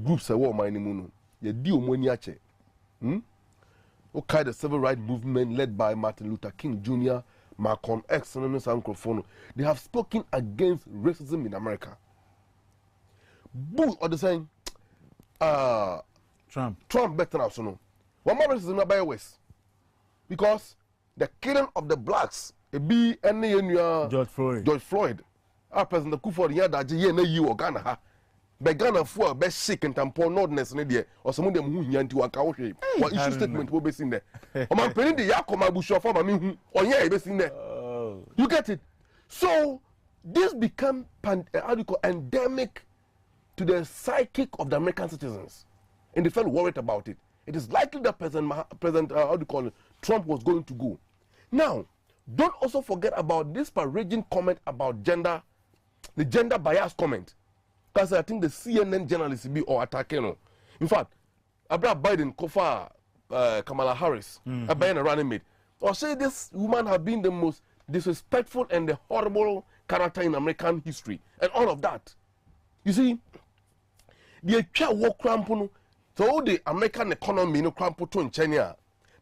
groups are what my name, you deal money ache. Okay, the civil rights movement led by Martin Luther King Jr., Malcolm X, and Sankofono, they have spoken against racism in America. Boo, or the saying, Trump better now, so no. One more racism by West, because the killing of the blacks. Be any George Floyd. Our president Kufuor the other day na you or Ghana ha. Be Ghana for be sick and tampon nordness ne there or some of them who nyanti waka wo hwe. What issue statement will be seen there. O man peni de yakoma busho for mama hu onye be seen there. You get it? So this become endemic to the psychic of the American citizens. And they felt worried about it. It is likely that President Trump was going to go. Now, don't also forget about this paraging comment about gender, the gender bias comment. Because I think the CNN journalists be or attacking. In fact, Abraham Biden, Kofa, Kamala Harris, a running mate, or say this woman have been the most disrespectful and the horrible character in American history, and all of that. You see, the war crampono, so the American economy no crampoto in China,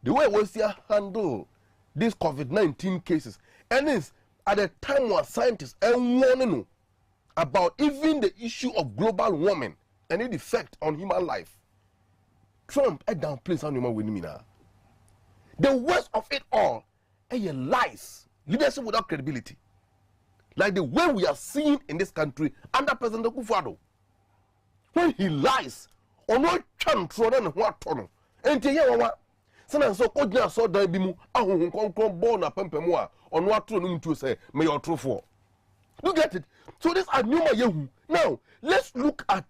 the way we see handle these COVID-19 cases, and it's at the time where scientists and warning about even the issue of global warming and its effect on human life. Trump downplays how human winning now. The worst of it all, lies Leadership without credibility. Like the way we are seeing in this country under President Akufo-Addo. When he lies, on no chance and what tunnel. And to you, Sana so Kodja saw Dabimu, Ahun Concon born a Pempemua, on what to to say, may your true for. You get it? So this are Numa Yehu. Now, let's look at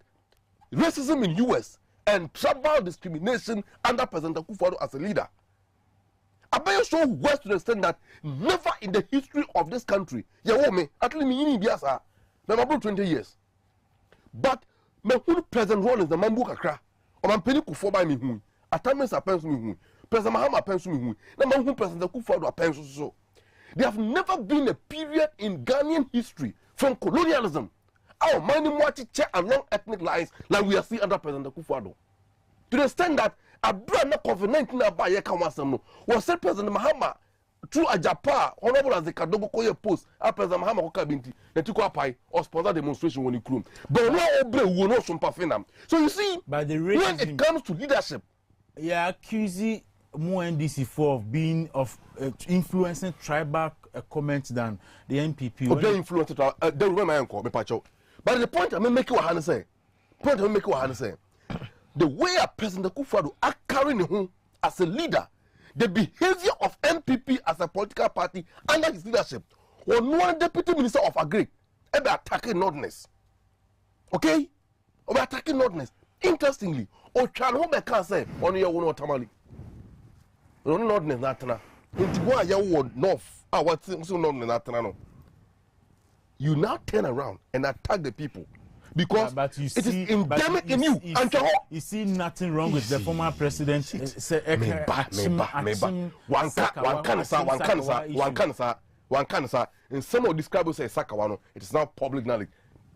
racism in US and tribal discrimination under President Akufo-Addo as a leader. Abayo so worse to the extent that never in the history of this country, me, at least me in Biasa, me about 20 years. But me who President Rawlings the Mambu Kakra, or man penny Kufo by me who, at times I pencil me who, President Mahama pencil me who, the man who President Akufo-Addo pencil so. There have never been a period in Ghanaian history from colonialism, our mining watch check along ethnic lines like we are seeing under President Akufo-Addo. To the extent that a brand of COVID-19 about Yekawasam was said President Mahama through a Japan, honorable as the Kadogo Koye post, President Mahama Kokabinti, the Tukapai, or sponsor demonstration when he came. But no obre will not some perfume. So you see, by the when it comes to leadership, yeah, accusing more NDC4 of being influencing tribal comments than the NPP. Of being influenced, they remember my uncle, but the point I make you a say, the way a President Akufo-Addo are carrying him as a leader, the behavior of MPP as a political party under his leadership, or one deputy minister of Agri, ever attacking Northerners. Okay? Or attacking Northerners. Interestingly, or Chan Home can say, on your own tamale. No Northerners, Natana. Into why you North, what's so Northerners, Natana. You now turn around and attack the people. Because it is endemic in you. You see nothing wrong with the former president. One can say, and some of these scribes say Sakawano, it is now public knowledge.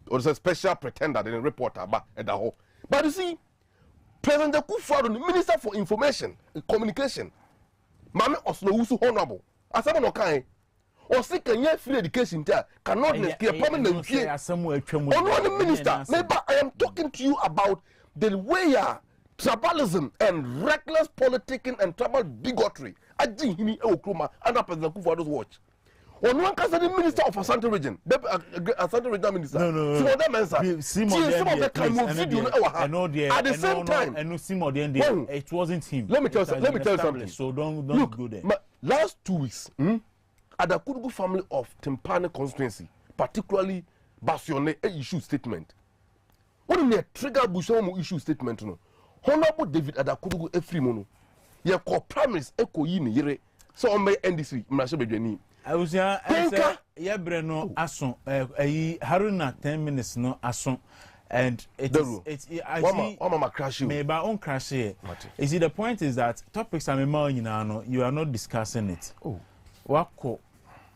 Or it's a special pretender in a reporter about the whole. But you see, President Akufo-Addo, the Minister for Information and Communication, Mame Oslo Honorable, as someone okay. Or seek a free education there cannot be a permanent here. On minister, maybe I am talking to you about the way tribalism and reckless politicking and tribal bigotry. I think he Okruma under President Akufo-Addo's watch. On one case, the minister of Asante region, Asante region minister. No. Some of the time video at the same time. And no, it wasn't him. Let me tell you something. So don't go there. Last 2 weeks. At the Kudugu family of Timpane constituency, particularly Basione, issue statement. What in the trigger Bushomo issue statement? No, Honorable David Adakudugu Efrimono, your core primaries echo yin yere, so on my NDC, Mashebeni. I was here, Breno Asson, Haruna 10 minutes no Asson, and it's I crash you. Maybe I won't crash here. You see, the point is that topics I'm you are not discussing it. Oh. Wako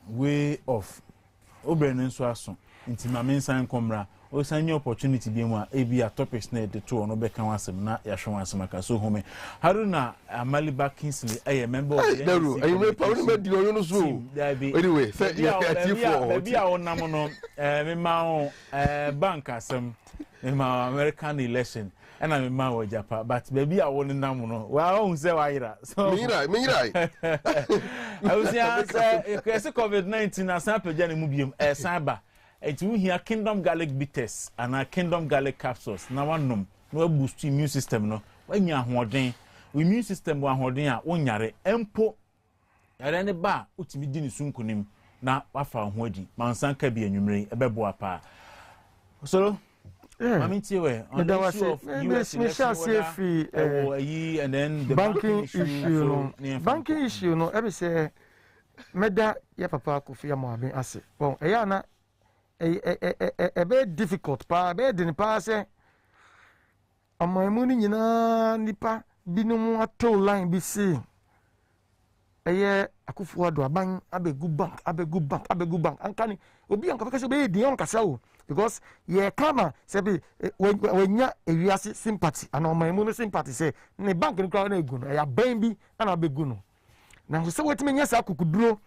way of Obrenen Swason, into my main sign comra, or sign your opportunity be more a topics near the two or no become once not Yashon Samaka so home. Haruna Maliba Kingsley, a member of the Zoom. Anyway, maybe I want Namono, banker some in my American election. And I'm in my Japan, but maybe I want to know. Well, I won't say why. So, me right. I was here, COVID-19 as a Jenny Mubium, a cyber. It's we hear Kingdom Garlic bitters and our Kingdom Garlic capsules. Now, one no boost immune system. No, when you're holding, immune system one holding out 1 year, empo. At any bar, which we didn't soon kunim. Now, I found Hoji, Mansan Kabi and Numeri, a beboapa. So, I mean, on the issue of US election, and then the banking issue, no, every say, Meda, ya papa, Kofi Amoabi, I say, well, Ayana, a bit difficult, pa, bed in the pass, on my money, nipa, binu toll line be seen. A year, Akufo-Addo, bang, abe good bank, and can be on the young Casao. Because ye kama sebi when ya ewiase sympathy and on my mono sympathy say ne bank no crowd na egu no ya ban bi na abegu no na so wetime nya sa kokuduro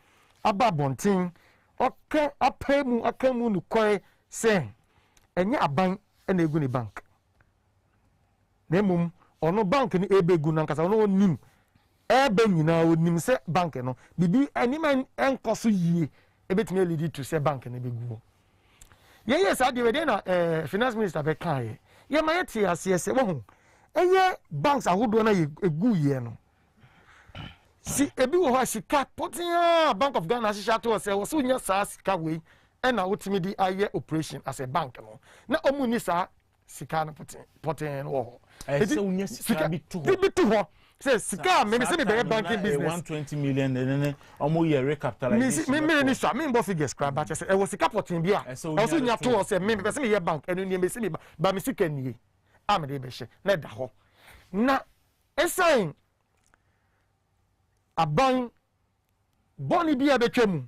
aba bonten oka akamu no koi say enya aban na egu ne bank na mum ono bank ni ebegu na nkasa ono nim ebe nyina onim se bank no bibi anima enkoso yie ebetime lead to say bank na beguo yes ade we dey na finance minister be kan ye ma yete ase se wo ho eye banks ahodo na egu yie no si ebi wo ha sika potia Bank of Ghana shisha to say wo so nya sa sika we na wotimi di aye operation as a bank no na omu ni sa sika na potia wo so unya sika bi to ho say sika me say me be banking business 120 million then omo ye recapitalization me ni so me mbo figures cry but say e wo sika potia bi a so nya to say me say me ye bank enu ni me say me ba me sika nie a me dey be hye na da ho na esain aban boni bi abetwam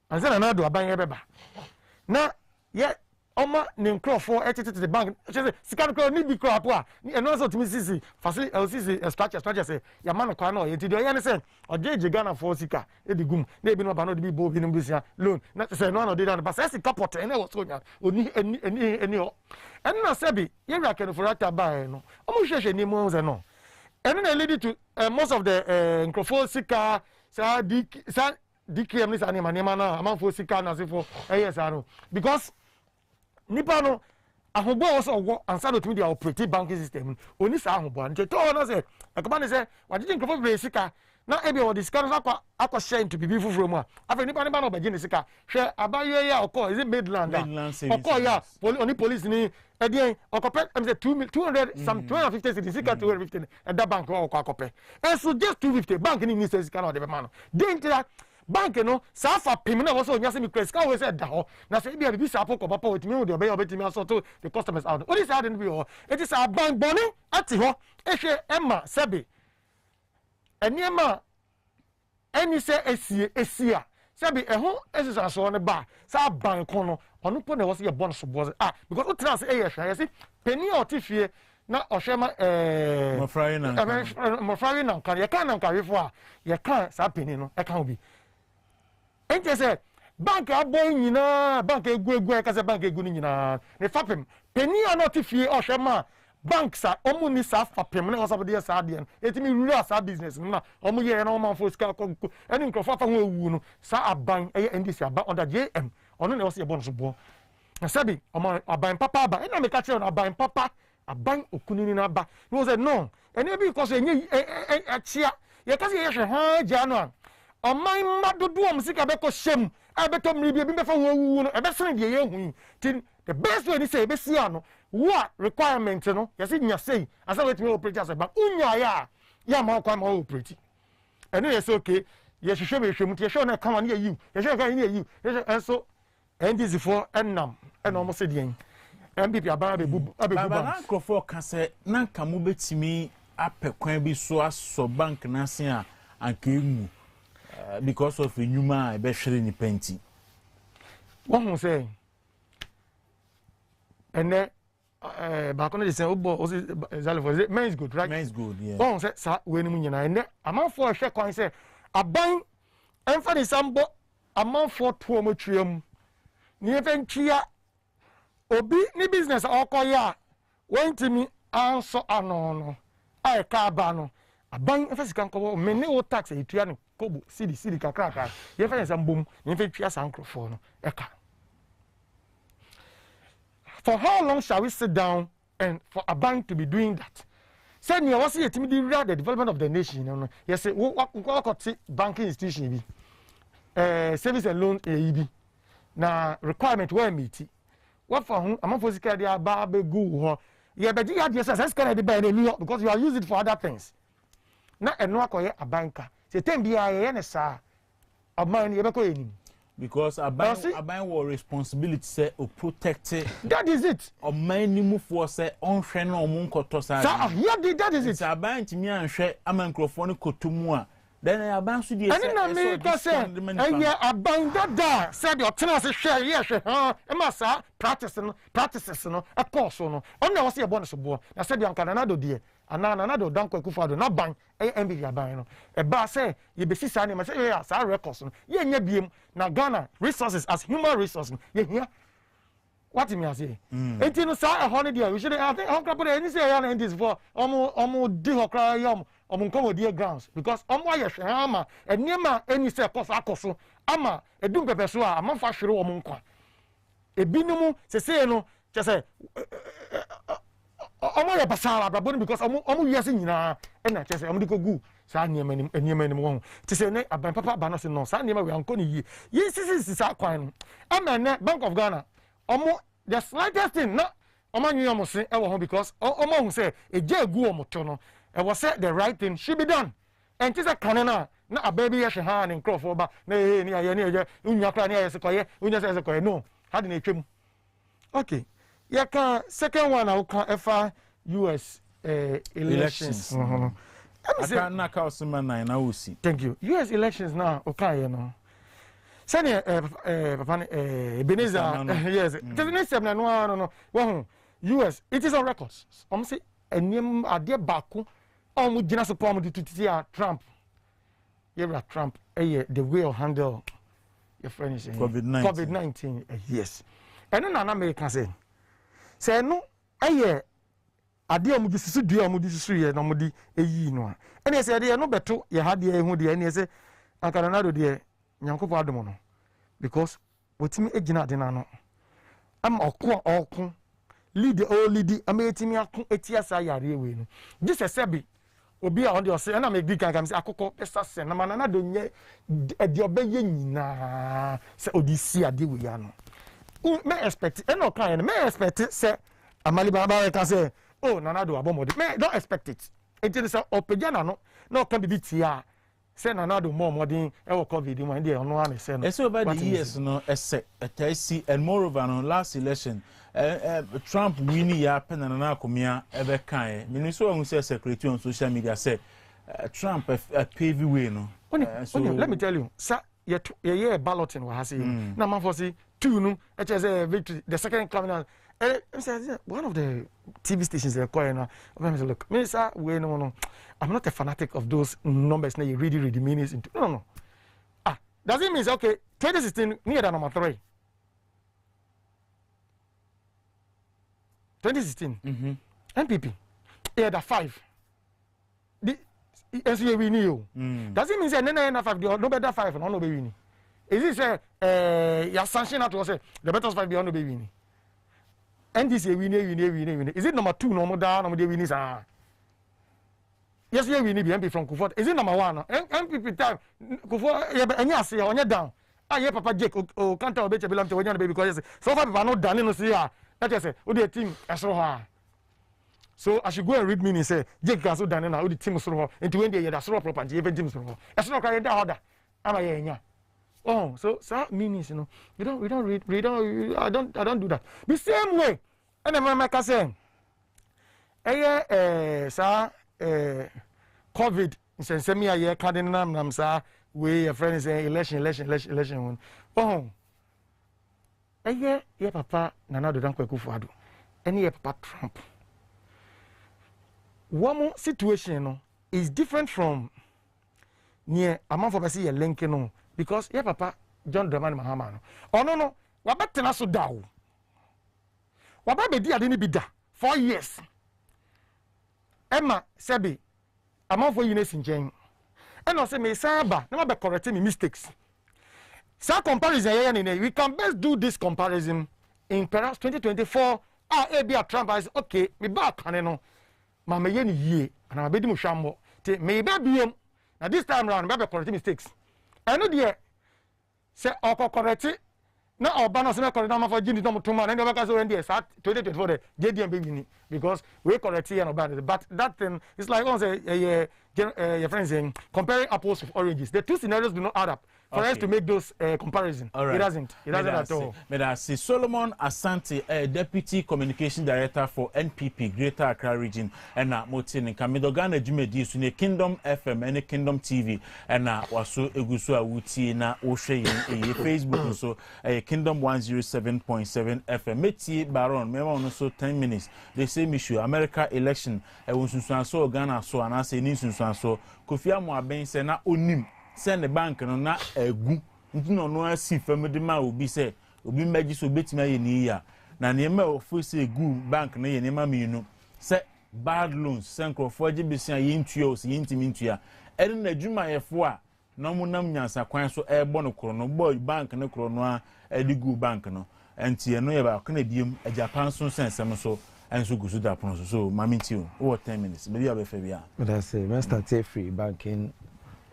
anza na do aban ebeba na ye oma ne nkrofo etete the bank sika no ni bi kro apo a eno so timi sisi fasi lcc structure say ya man kwa no ye ti do ye ne say ojeje Ghana for sika e di gum na ebi no ba no de bi bo bi no bisia loan na say no no de da ba say sika pot ene wo so nya oni eni ho enna sebi ye ria ken for ata ba no omo hwehwe ni mu ze no and then lead to most of the microphone sika sa DKM this anima na amanfo sika na sefo yes ano because nipa no ahobo also wo ansa no tumi dey operate banking system oni sa ahobo nje to no say akoma ne say wagye microphone be sika na ebi o discuss akwa share to bibi fufuro mu a afa nipa no be gye sika hwe abaye ya okọ is it Midland okọ ya oni police ni edien okope am say 200 some 250 cities sika 250 at that bank okọ akope and so just 250 bank ni ni sika na de be man dentra bank no sa fa pim na wo so nya se mi credit ka we say da ho na say bia bibi sa poko papa otimi wo de obey obetimi aso to the customers out what is how den be ho it is a bank boni ati ho ehwe emma sebe eniema eni se esia sabi eho esisa so ne ba sa ban ko no onu po na wo se ye bon so bo because o trans e ye hwa se peni otifie na ohwema mofrari na kan ye kan na kan fo a ye kan sa peni no e kan obi ente se bank abo nyina bank egu e ka se bank egu nyina ne fapem peni otifie ohwema bank sa omu ni sa fapem na osabe de sa de etimi rura sa business na omu ye na oman fo ska ko eni nkrofo fa ho ewu no sa aban eye ndc aban under jm ono na wo se bon so bo na sabi oman aban papa aba ena me ka che na aban papa aban okunini na aba no say no eni bi because enye achia ye ka se ye hwe ha ja no oman madodo om sika be ko shem abeto mri bi be fa ho ewu no ebe sene de ye hu tin the best way ni say be sia no what requirement no you see nya say as I wait me operate as a bank unya ya ma kwa ma operate and yes okay ye hwehwe be hwemu ye hwe na ka wan ye you ye hwe ka ye you so ndc for enam and almost say den mpp aba be bu baba na for ka say na nka mo betimi apekwan bi so aso bank na se a anka emu because of enyuma e be hwere ni penti won say and back on the same obo men's good right men's good yeah oh say sa we ni nyina ene amanfo hwe kwan say aban emfa ni sambo amanfo to mo twam ni efentwia obi ni business okoya wentimi anso anono ai ka ba no aban emfa sika nko me ne wo tax etua no kobo cd kakra ye fa sambom ni efentwia sankrofo no eka. For how long shall we sit down and for a bank to be doing that? Say you was here to the development of the nation. You know, yes, what banking institution be service and loan AEB. Now requirement where meet. What for whom among for security are babe go. Yeah, but you had yourself that's gonna be by the New York because you are using it for other things. Now and no a banker. Say 10 BIA sir. A man you ever any. Because aban war responsibility say o protect that is it o man ni mu for say onhwe na o mu nkoto sa that is it aban timi anhwe amancrophone kotomu a then aban so dey say na me ka say anya aban dada say the otena say hwe ye hwe ha e ma sa practices no e course no on na wo say e bonus bo na say the anka na do de ana na do dan Kwaku fado na ban MBA ban no e ba say ye be sisa ni ma say ya sa records no ye nya biem na Ghana resources as human resources ye here what me say enti no sa e ho ne dia we should I think how crap any say ya na this for omo di ho kra yom omunkomodie grounds because omo aye hwe ama enema eni se akoso ama edum pepe so a amanfa hwere omunkwa ebinumu sese no chese omo ye basala brabo because omo wiase nyina na chese omo dikogu sa niema nim won tese ne aban papa ba no se no sa niema we anko ni yi sisi sa kwan no ama ne Bank of Ghana omo the slightest thing na omo nyu omo se e wo ho because omo hu se eje egu omo to no e was said the right thing should be done and tese kanena na ababy ye hwe ha ne nkrofo ba na ni aye unya kra ne aye se koye unya se koye no had na etwem okay ya ka second one I can ever US elections aka na ka osema nine na osi thank you US elections now okay no sani papa Ebenezer yes just next step na no well US it is on records say enim ade baako omu gina so pom dititi a Trump Trump the way of handle your friend is COVID-19 yes and na America say no ade omu disisu dua omu disisu ye na omu di eyi no ene say de no beto ye ha de ehu de ene say ankanado de nyankopɔ adom no because wotimi egina de na no am okko lead ametimi ako etiasa yare we no Jesus sebi obi a on de say na me big kan say akokɔ pesa se na manana do nye de obeye nyina say odisi ade we ya no me expect e no kan me expect say amali baba ka say oh nana do abomode me don't expect it until say opeja na no na kan bibi tia say nana do more modern e wo COVID mo dey ono am say no so about the years no ese and moreover no last election Trump winning ya penana na akomia ebe kan me so hu say secretary on social media say Trump pave way no so let me tell you sir ye balloting wa say na man for say two no say victory the second coming one of the TV stations they're calling now. Look, Minister, no. I'm not a fanatic of those numbers. Now you read the meanings into no. Does it mean okay? 2016 near the number 3. 2016. MPP. Yeah, the 5. The SUA we knew. Does it mean say no 5? No better 5 no be winning. Is it say your sanction out to say the better 5 beyond no be winning? And this year win. Is it number 2 normal down number they win is yes, we need MP from Kufot. Is it number 1? MPP time Kufot and yes, on your down. Yeah, Papa Jake or can't tell better belong to one baby because so far people are not done in Australia. That is what the team I saw her. So I should go and read me and say Jake got so done now the team so into when they that's property even team so. That's not kind of order. Am I oh, so meanings, you know. We don't read. I don't do that. The same way. And then my cousin. COVID. Since me a year cardinal nam sa we a friend say election. Oh. Yeah, papa nana do dan Kwaku Fado. Any papa Trump. One more situation no is different from near a month of a link no. Because yeah, Papa John Dramani Mahama no. Oh no, wabetena so dawo. Wababedi ade ni bi da 4 years. Emma Sebi, among for Eunice Njen. And also me saba, never be correcting me mistakes. Sa comparison we can best do this comparison in perhaps 2024. Be a Trump is okay, me back no. Ma me ye ni ye, and I bedi mu shambo. Te me be now this time round, be correcting mistakes. I know the say correct na obana say correct na for gini to mutuma na ndeba ka so when dey start 2024 the JDM be because we correct here no bad but that thing is like on say your friends saying comparing apples with oranges the two scenarios do not add up for us to make those comparison right. It doesn't at all. Meda see Solomon Asante Deputy Communication Director for NPP Greater Accra Region and Motin Medo Ghana Jumedi so ne Kingdom FM and Kingdom TV and waso eguso awuti na ohwe yin Facebook so Kingdom 107.7 FM meti Baron me won so 10 minutes the same issue America election wonsunsuan so Ghana so anase ni sunsuan so Kofi Amoaben se na onim send the bank no na egu ntino no asi family ma obi se obi magi so betima ye ni ya na ne ma ofu se egu bank na ye ne ma minu se bad loans senkro foje bisia yintua o yintimi ntua ene na adwuma yefo a na mo nam nyansa kwan so ebo no kro no boy bank ne kro no a edigu bank no enti eno ye ba kana biem Japan so sensem so enso gusu da pono so mami ntio o 10 minutes be bia be fa bia but I say man start free banking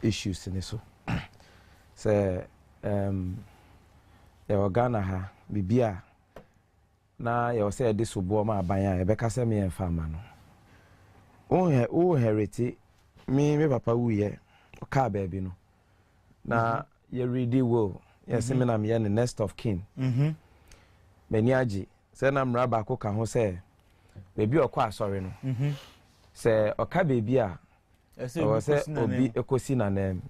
issues in so say e Ghana ha bibia na ye say de so bo ma aban a be ka se me en fa ma no o heriti me papa wuye ka baby no na ye ready will yes me na me the next of kin many agi say na mra ba ko ka ho say baby okwa asori no say oka baby a o say obi ekosi na nem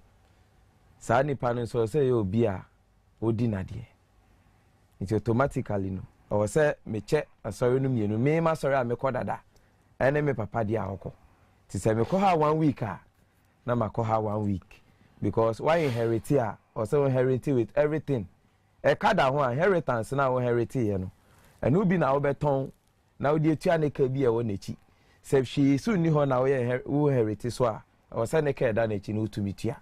sa nipa no so say obi a odi na de it automatically no o say me che asori no mienu me ma sorry a me kodada ene me papa dia akọ ti say me ko ha 1 week a na ma ko ha 1 week because why inherit here or so inherit with everything e kada ho inheritance na inherit here no enu bi na wo beton na wo die tua ne ka bi e wo nechi se she so ni ho na wo inherit so a o say ne ka da nechi no to mitua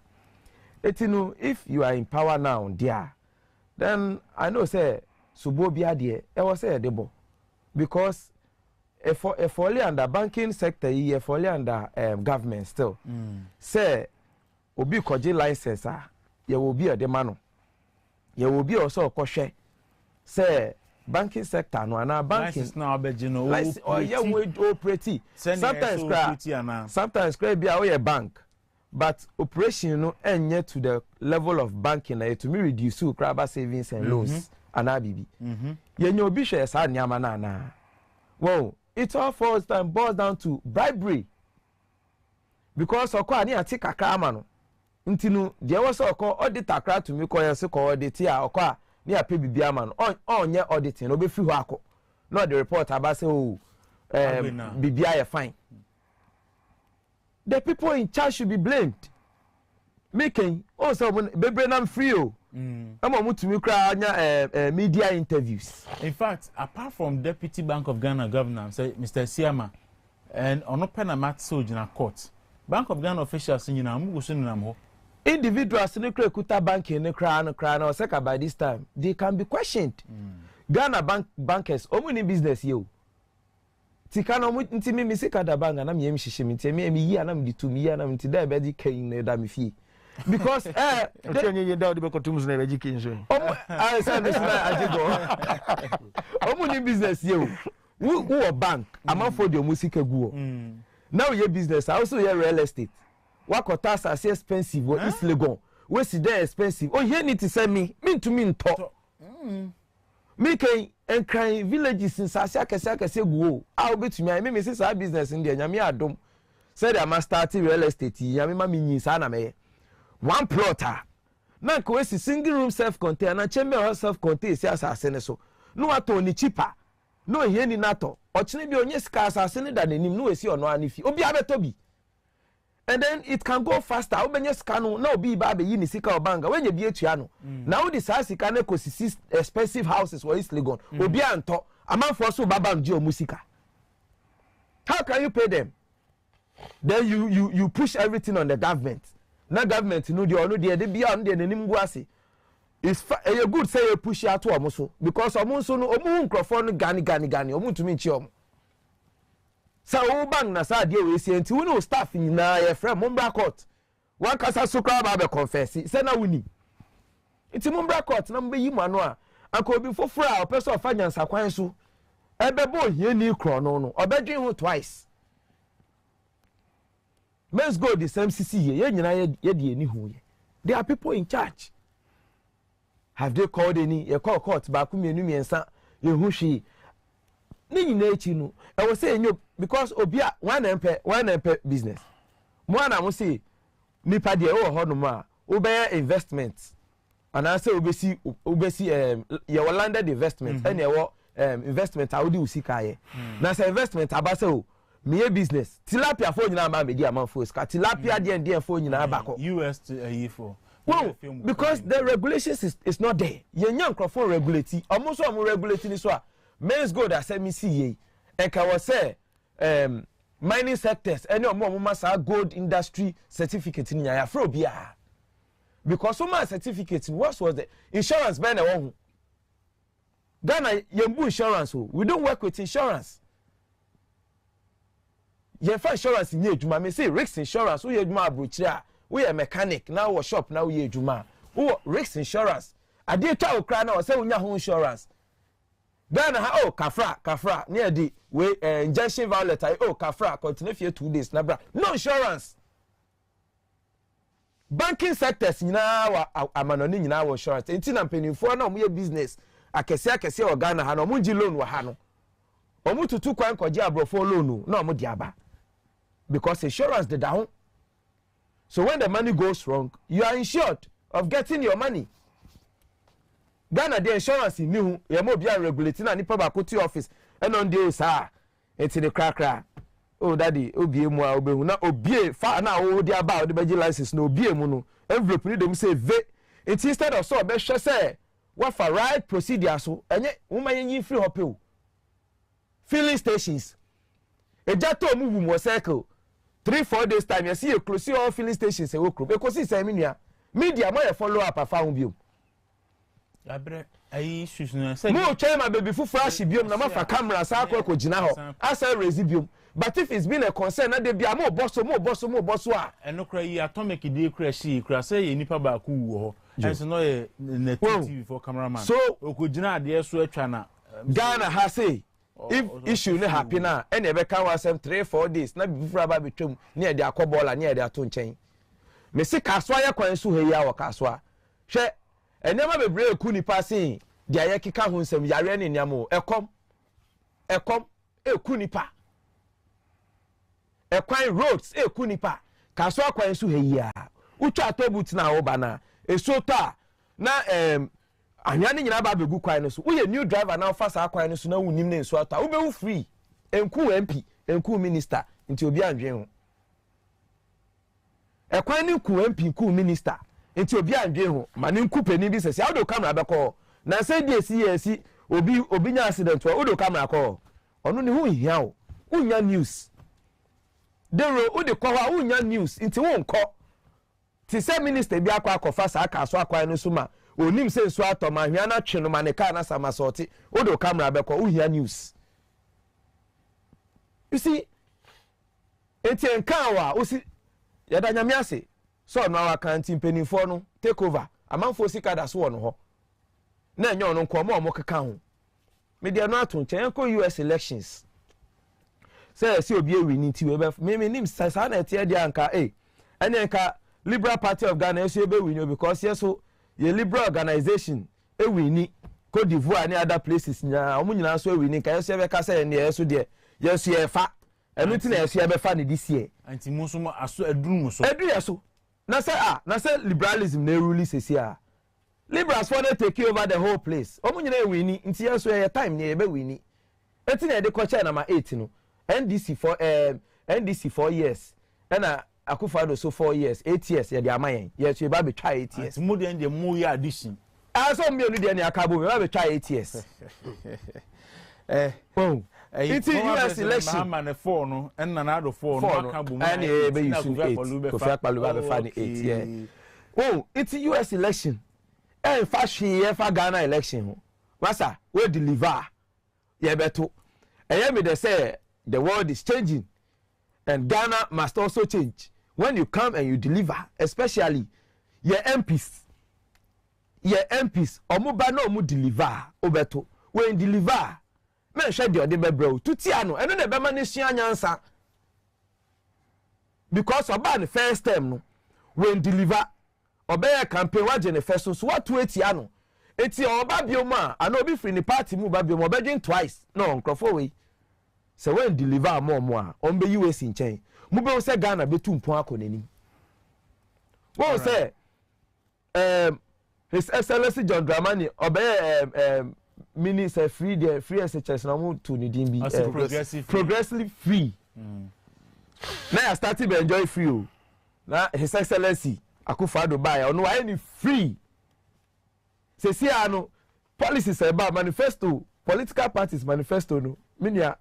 etinu if you are in power now there then I know say subo bi ade e wo say debo because if only under banking sector if only under government still say obi koji license ye will be a demano ye will be also koshe say banking sector no na banking license now be you know or yeah we operate sometimes be a bank but operation no enye to the level of banking na to me reduce craba savings and loans anabibi ye nya obi hwe sa nyama na wow it all boils down to bribery because okwa ani ati kakra ama no ntinu de wo so okọ audit akra to me ko yes ko audit a okwa ni ape bibia ama no onye auditing no be free ho akọ no the report aba say bibia ye fine the people in charge should be blamed making also bebre nam free o ama mutumi kra anya media interviews. In fact, apart from Deputy Bank of Ghana Governor say Mr. Siama and onopen amat so jina court Bank of Ghana officials nyina mu go so nam ho individuals ne kra kuta bank ne kra no seka by this time they can be questioned. Ghana bankers omuni business yo tika no ntimi mi sika da bank na me yem hihye mi ntimi mi yi anam di tu mi yi anam nti da be di kan ne da mi fi because you down the bekotum na be kin so I said this na ajigo omuni business yo who bank amount for the musika guo now your business also your real estate wakota as expensive or East Legon we see there expensive oh here need to send me to me nto me kan enkran villages in Sasia kese guo a obetumi me say sa business in there nyame adom say they must start real estate nyame ma me nyin sa na me one plotter na ko we single room self contained na chamber self contained say asase ne so no ato ni cheaper no here ni nato ochine bi onye sika asase ne da nanim no we see ono anifi obi abetobi and then it can go faster obenye sika no na obi ba be yi ni sika obanga wenye bi etua no na wo di sa sika na kosisi expensive houses for East Legon obi anto amanfo so baba nje omusika. How can you pay them? Then you push everything on the government. Na government no dey dey bia on dey nanim gu ase. It's a good say you push out to omuso because omuso no omu nkrofo no gani omu tumi nchi omu. Sa wo bang na sa dey we see enti we no staff na ye frem Mumbra court. One kasa sukra ba be confess say na wuni. Enti Mumbra court na mbe yi mu ano a anko obi foforo a person of finance akwan so ebebo hie ni kro no obedwen ho twice. Let's go the same CC here. Ye nyina ye de ani hu ye. There are people in charge. Have they called any? Ye call court ba ku mienu miensa ye hu hwi. Ni nyina echi no. I was saying you because obia one MP business. Mo na mo say nipa de o ho no ma obey investment. And I say obesi ye landed investment and ye investment a wo di usika ye. Na say investment abase o me business tilapia for nyina ma media man for ska tilapia de for nyina abako US to for well because the regulations is not there yenya nkrofo regulate almost am regulate ni so a men's go that say me see ye e ka wo say mining sectors any omo masa gold industry certificate ni ya fra obia because so my certificate what was the insurance by na won Ghana yembu insurance we don't work with insurance ye fa insurance ni ejuma me say risk insurance we ejuma abrochira we a mechanic now we shop now we ejuma we risk insurance ade twa okra na o say unya ho insurance Ghana ha oh kafra near the we injection violet oh kafra continue for 2 days na bra no insurance banking sectors nyina wa amanoni nyina wa insurance enti na mpanimfo na omo ye business akese o Ghana ha na omo gi loan wa ha no omo tutu kwan koje abrofo loan na omo di aba because insurance dey down so when the money goes wrong you are insured of getting your money. Ghana the insurance in new ye mo bia regulating na nipa ba koti office and on dey sa enti the krakra oh daddy obie mu a obehu na obie fa na wo dey aba the beji license na obie mu no envelope ni dem say ve enti instead of so be hwe say what for right procedure so enye woman yin free hope filling stations ejato mu wu mo circle 3-4 days time you see you close all filling stations e wo kro because say media mo follow up afa hu biom abre ayi issues no say mo try my baby fu flash biom na ma fa camera sa akọ gina ho asa raise biom but if it's been a concern na dey bia mo boss a eno kra yi atomic dey kra shi kra say ye nipa ba ku wo ho enso no ye net TV for cameraman so okogina ade so atwa na Ghana ha say if issue ne happen na ene be kan wasem 3-4 days na bi fura ba betwam ne dey akọbola ne dey ato nchen me se kaswa ye kwan so he ya wo kaswa hwe enema bebre eku nipa sin dia ye kika ho nsem yare ne niam ekom eku nipa ekwan roads eku nipa kaswa kwan so he ya utwa atobut na wo bana esota na anya ne nyina ba begu kwan no so wo ye new driver na fa sa kwan no so na wunim ne nso ata wo be wo free enku MP enku minister nti obi anwen ho ekwan ni ku MP enku minister enti obi anwen ho ma ne nku pani bi sese audio camera be call na say die si obi nya accident wo audio camera call onu ne hu hia wo unya news dero wo de kwa wa unya news enti wo nko ti say minister bi akwa sa aka so akwa no so ma onim se nso atoma hia na twe no ma ne car na sama sorti audio camera be call uhia news you see enti enkan wa o si yada nyame ase so no our canteen penifo no take over amanfo sika da so no ho na enyo no nko mo keka ho media no ato nchen ko US elections say si obi ewi ni ti we be me nim sa na tie dia anka ene nka Liberal Party of Ghana so be win because yeso ye liberal organization ewi ni Cote d'Ivoire ni other places nya omo nyina so ewi ni nka yeso be ka say ne yeso de yeso ye fa enu ti na yeso ye be fa ne this year anti mo so aso aduru mo so edu yeso na say liberalism na rule sesia liberals for they take over the whole place omo nyina ewi ni nti yeso ye time ne ye be wi ni enti na de culture number 8 no NDC 4 years na Akufado so 4 years 8 years ye de amayen ye so ba be try 8 years mo de ndie mo ye addition so me onu de ne akabo me ba be try 8 years Iti US election man 4 no en na ado 4 no akabo mo and e be use 8 ko fi akpalu ba be fa ni 8 yeah iti US election fa hwe fa Ghana election ho masa we deliver ye beto eye me dey say the world is changing and Ghana must also change when you come and you deliver, especially your MPs omuba no mu deliver obeto when deliver men share the odebe bro tutia no eno na be ma ne sua nyansa because oba the first time no when deliver obey campaign wa je ne first so what to etia no eti oba biom a ana obi free ni party mu ba biom obedwin twice no nkrofo we se when deliver mo a on be US in chain mu be say Ghana be tumpo akonani wo say His Excellency John Dramani obey minister free SHS na mu to ni din bi progressively free na ya start to enjoy free na His Excellency Akufo-Addo buy ono wa ni free se si ano policies about manifesto political parties manifesto no minia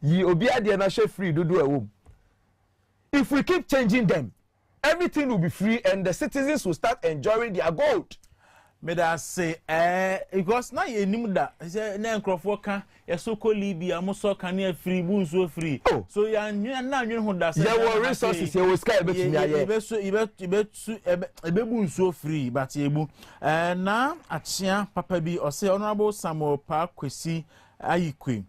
Yi obi ade na share free dodo awom. If we keep changing them, everything will be free and the citizens will start enjoying their gold. Medo say because now you nim that say na nkrofo ka ye so ko Libya mo so ka na free bu so free. So ya na nwin ho da say there were resources here we sky betimi aye. Ebe bu so free but ye bu na achia papa bi o say honorable Samuel Pa Kwesi Ayikwe.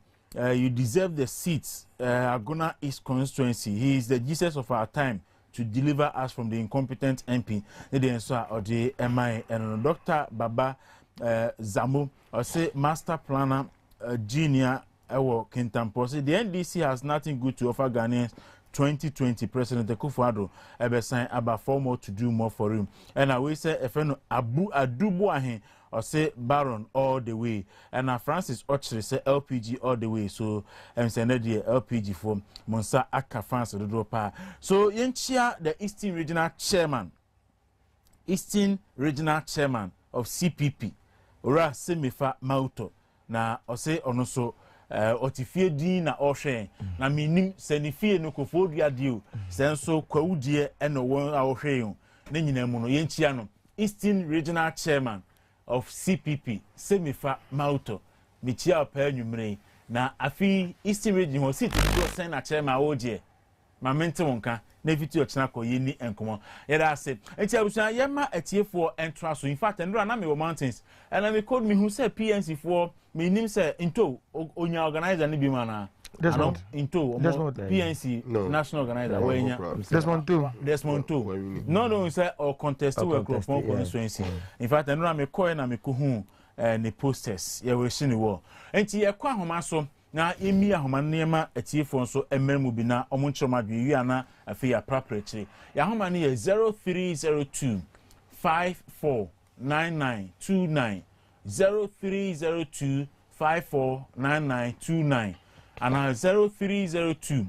You deserve the seat, Agona East constituency. He is the Jesus of our time to deliver us from the incompetent MP. Or the MI and Dr. Baba Zamu, or say Master Planner Junior Ewo Kintampo. The NDC has nothing good to offer Ghanaians. 2020 President Akufo-Addo ebe sign about 4 more to do more for him. And I will say efeno Abu Adubu ahen or say Baron all the way. And Francis Ochre say LPG all the way. So say LPG for Monsa Aka fans of the dropa. So yenchia the Eastern Regional Chairman of CPP Ora Semifa Mauto na ose onoso otifie din na ohwe na minim senifie no kofodua dio senso kwawudie eno won ahwe yo na nyina mu no yenchia no Eastern Regional Chairman of CPP Semifa Mauto michia opa anwumre na afi Eastern Region ho sit do sen na chairman oje ma mente wonka na fiti ochina ko yeni enkomo yeda ase enti abusa yema atiefo entra so in fact ndura na me wo mountains and me called me who say PNC for me nim say into onya organizer ni bi mana into PNC no. national organizer wenya Desmond too no say or contest we microphone constituency in fact ndura me call na me ko hu ne posters ye we shi ni wo enti ye kwa homa so na emi ahoma nema atiefo nso emermu bi na omonchoma dwe ana afi ya property ya homa ne 0302 549929 0302 549929 ana 0302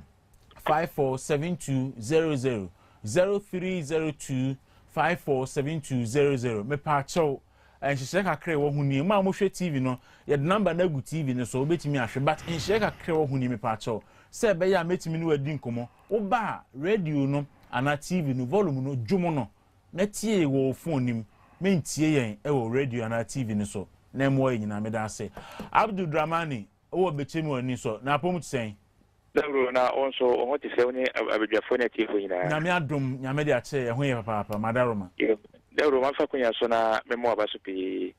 547200 0302 547200 me pa cho and she said, I crave who ma moshe TV no, yet number na good TV no so betimi ahwe but in she ka crave who ni me pacho. Say be ya metimi no adi nkomo. Oba radio no ana TV no volume no dwomo no. Na tie wo phone nim. Me ntie yen e wo radio ana TV no so. Na mo yin na me da say. Abdul Dramani wo betimi ani so. Na pom tsen. Dawuro na onso o ti se oni abedwafo na TV nyina. Na me adom nya me de ache e ho ye papa madaroma. Dawuro ma fa kunya so na memo abaso pi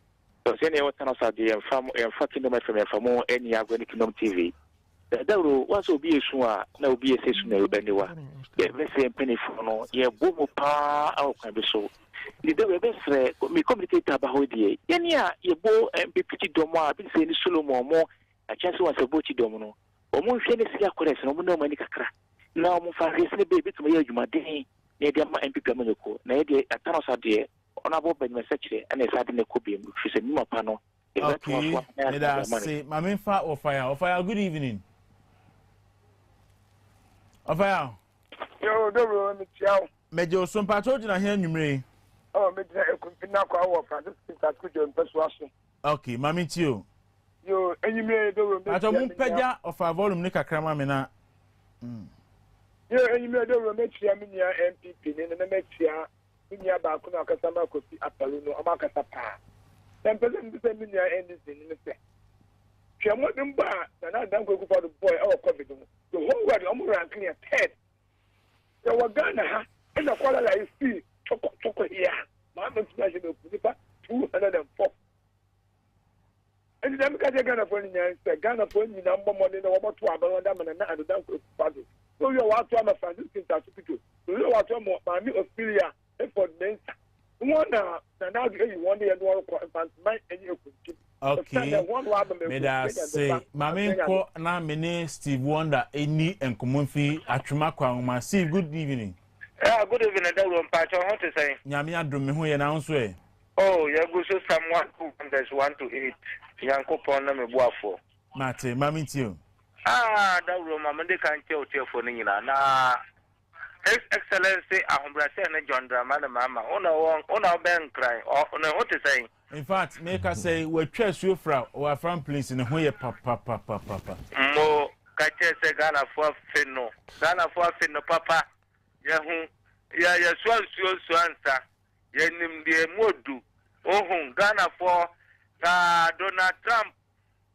so se ne wota na sa de emfa kingdom FM famo eni agwani kingdom TV Dawuro waso obi esu a na obi esesu na eniwa be se empenifo no ye bomo pa awkwan be so ni Dawuro be sre mi communicate aba ho die ye ni a ye bo MPPT domo a bi se ni Solomon mo a chance wa se bochi domo no o mo hwe ne sia kores no mo na mani kakra na o mo fa hwe se be bituma ye adwuma den ne dia ma MPP amanyoko na ye dia atano sa de ona bo ben mesachire ana sa de ne kobi mu hwe se ni mapa no okay meda say maminfa of fire good evening of fire yo Dawuro mi tiao mejo so mpacho jina he anwumre oh me dina ekunfina kwa wo Francis Takujo mpeso aso okay mami tio yo anwumre Dawuro mi ato mu pagya of volume ni kakrama me na yo anwumre Dawuro mi tia mi nia MPP ni na me tia nya ba ku na kasa ma ko fi apalu no ama kasa pa tempeze mbise mi nya NDC ni se twemo dem ba na dan ko ku for the boy our covid no the whole world am ranking at third so wa Ghana ha ina kwala la isi choko here ma ma smash no ku pa 204 and dem ka Ghana for nya se Ghana for ni na mbo ni na wo to abalo da na dan ko ku pa so yo wa to ama Francis Takujo so yo wa to mo ma mi Australia for mensa one na you want the one my okay meda say mame ko na mene Steve Wonder eni enkomonfi atwema kwanma see good evening good evening Dawuro mpacho what to say nyame adom me ho ye na nso e oh ya go so someone who there's 1 to 8 yankopon na me boafo mate mame tio Dawuro mama de kan che otiefo ni nyina na His Excellency Ahombrase and John Dramani Mama. Ona Ben cry. Ona what to say? In fact, make us say we trust you from or from place in who papa. Mo kache se Ghana for finno papa ya so answer ye nim de modu ohun Ghana for Donald Trump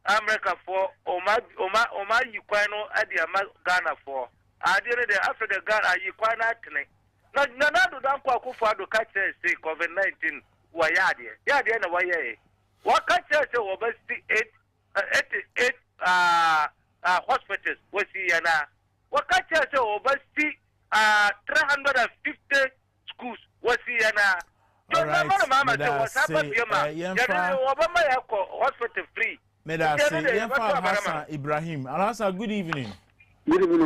America for oma yi kwan no ade ama Ghana for adire de Africa Ghana yi kwan atene na do dan Kwaku for do kache se COVID-19 wa yade na wa ye wa kache se wo besti 88 hospitals was yana what kache se wo besti 350 schools was yana all right hospital free Medo Hassan Ibrahim Alhassan, good evening. Good evening,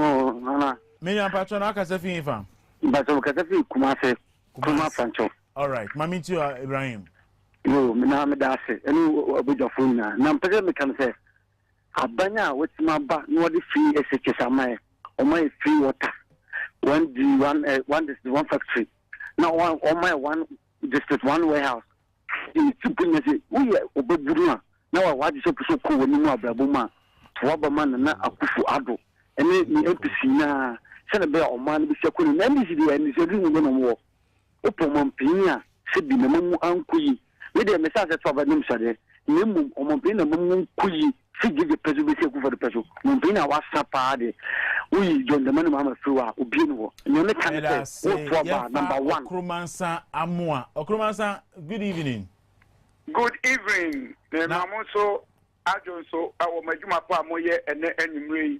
Nana. Many are patron Akasafi fam. But Kasafi Kumase Kuma Pancho. All right, Mammy to Ibrahim. You, Minamedase, and with your phone. Now, President can say, Abanya, what's my back? No, the free SHS am I, or my free water. One factory. Now, one district, one warehouse. In 2 minutes, we are Obabuna. Now, what is so cool when you know Babuma? Wabaman and Akufu Ado. And then the APC na Senator or man, Mr. Queen, and this is the end. Is a ring on war. Open Mompina, said the Mamu Ankui. With a message for Badum Nemu or Mompina Mamu Kui, Fiji the president for the person. Mompina was Sapade. We join the man of Flua, Ubino. And you can say, number one. Okromansa Amua. Okromansa, good evening. Good evening. The Mamoso Ajonso, our Majuma Pamoye, and Enimri.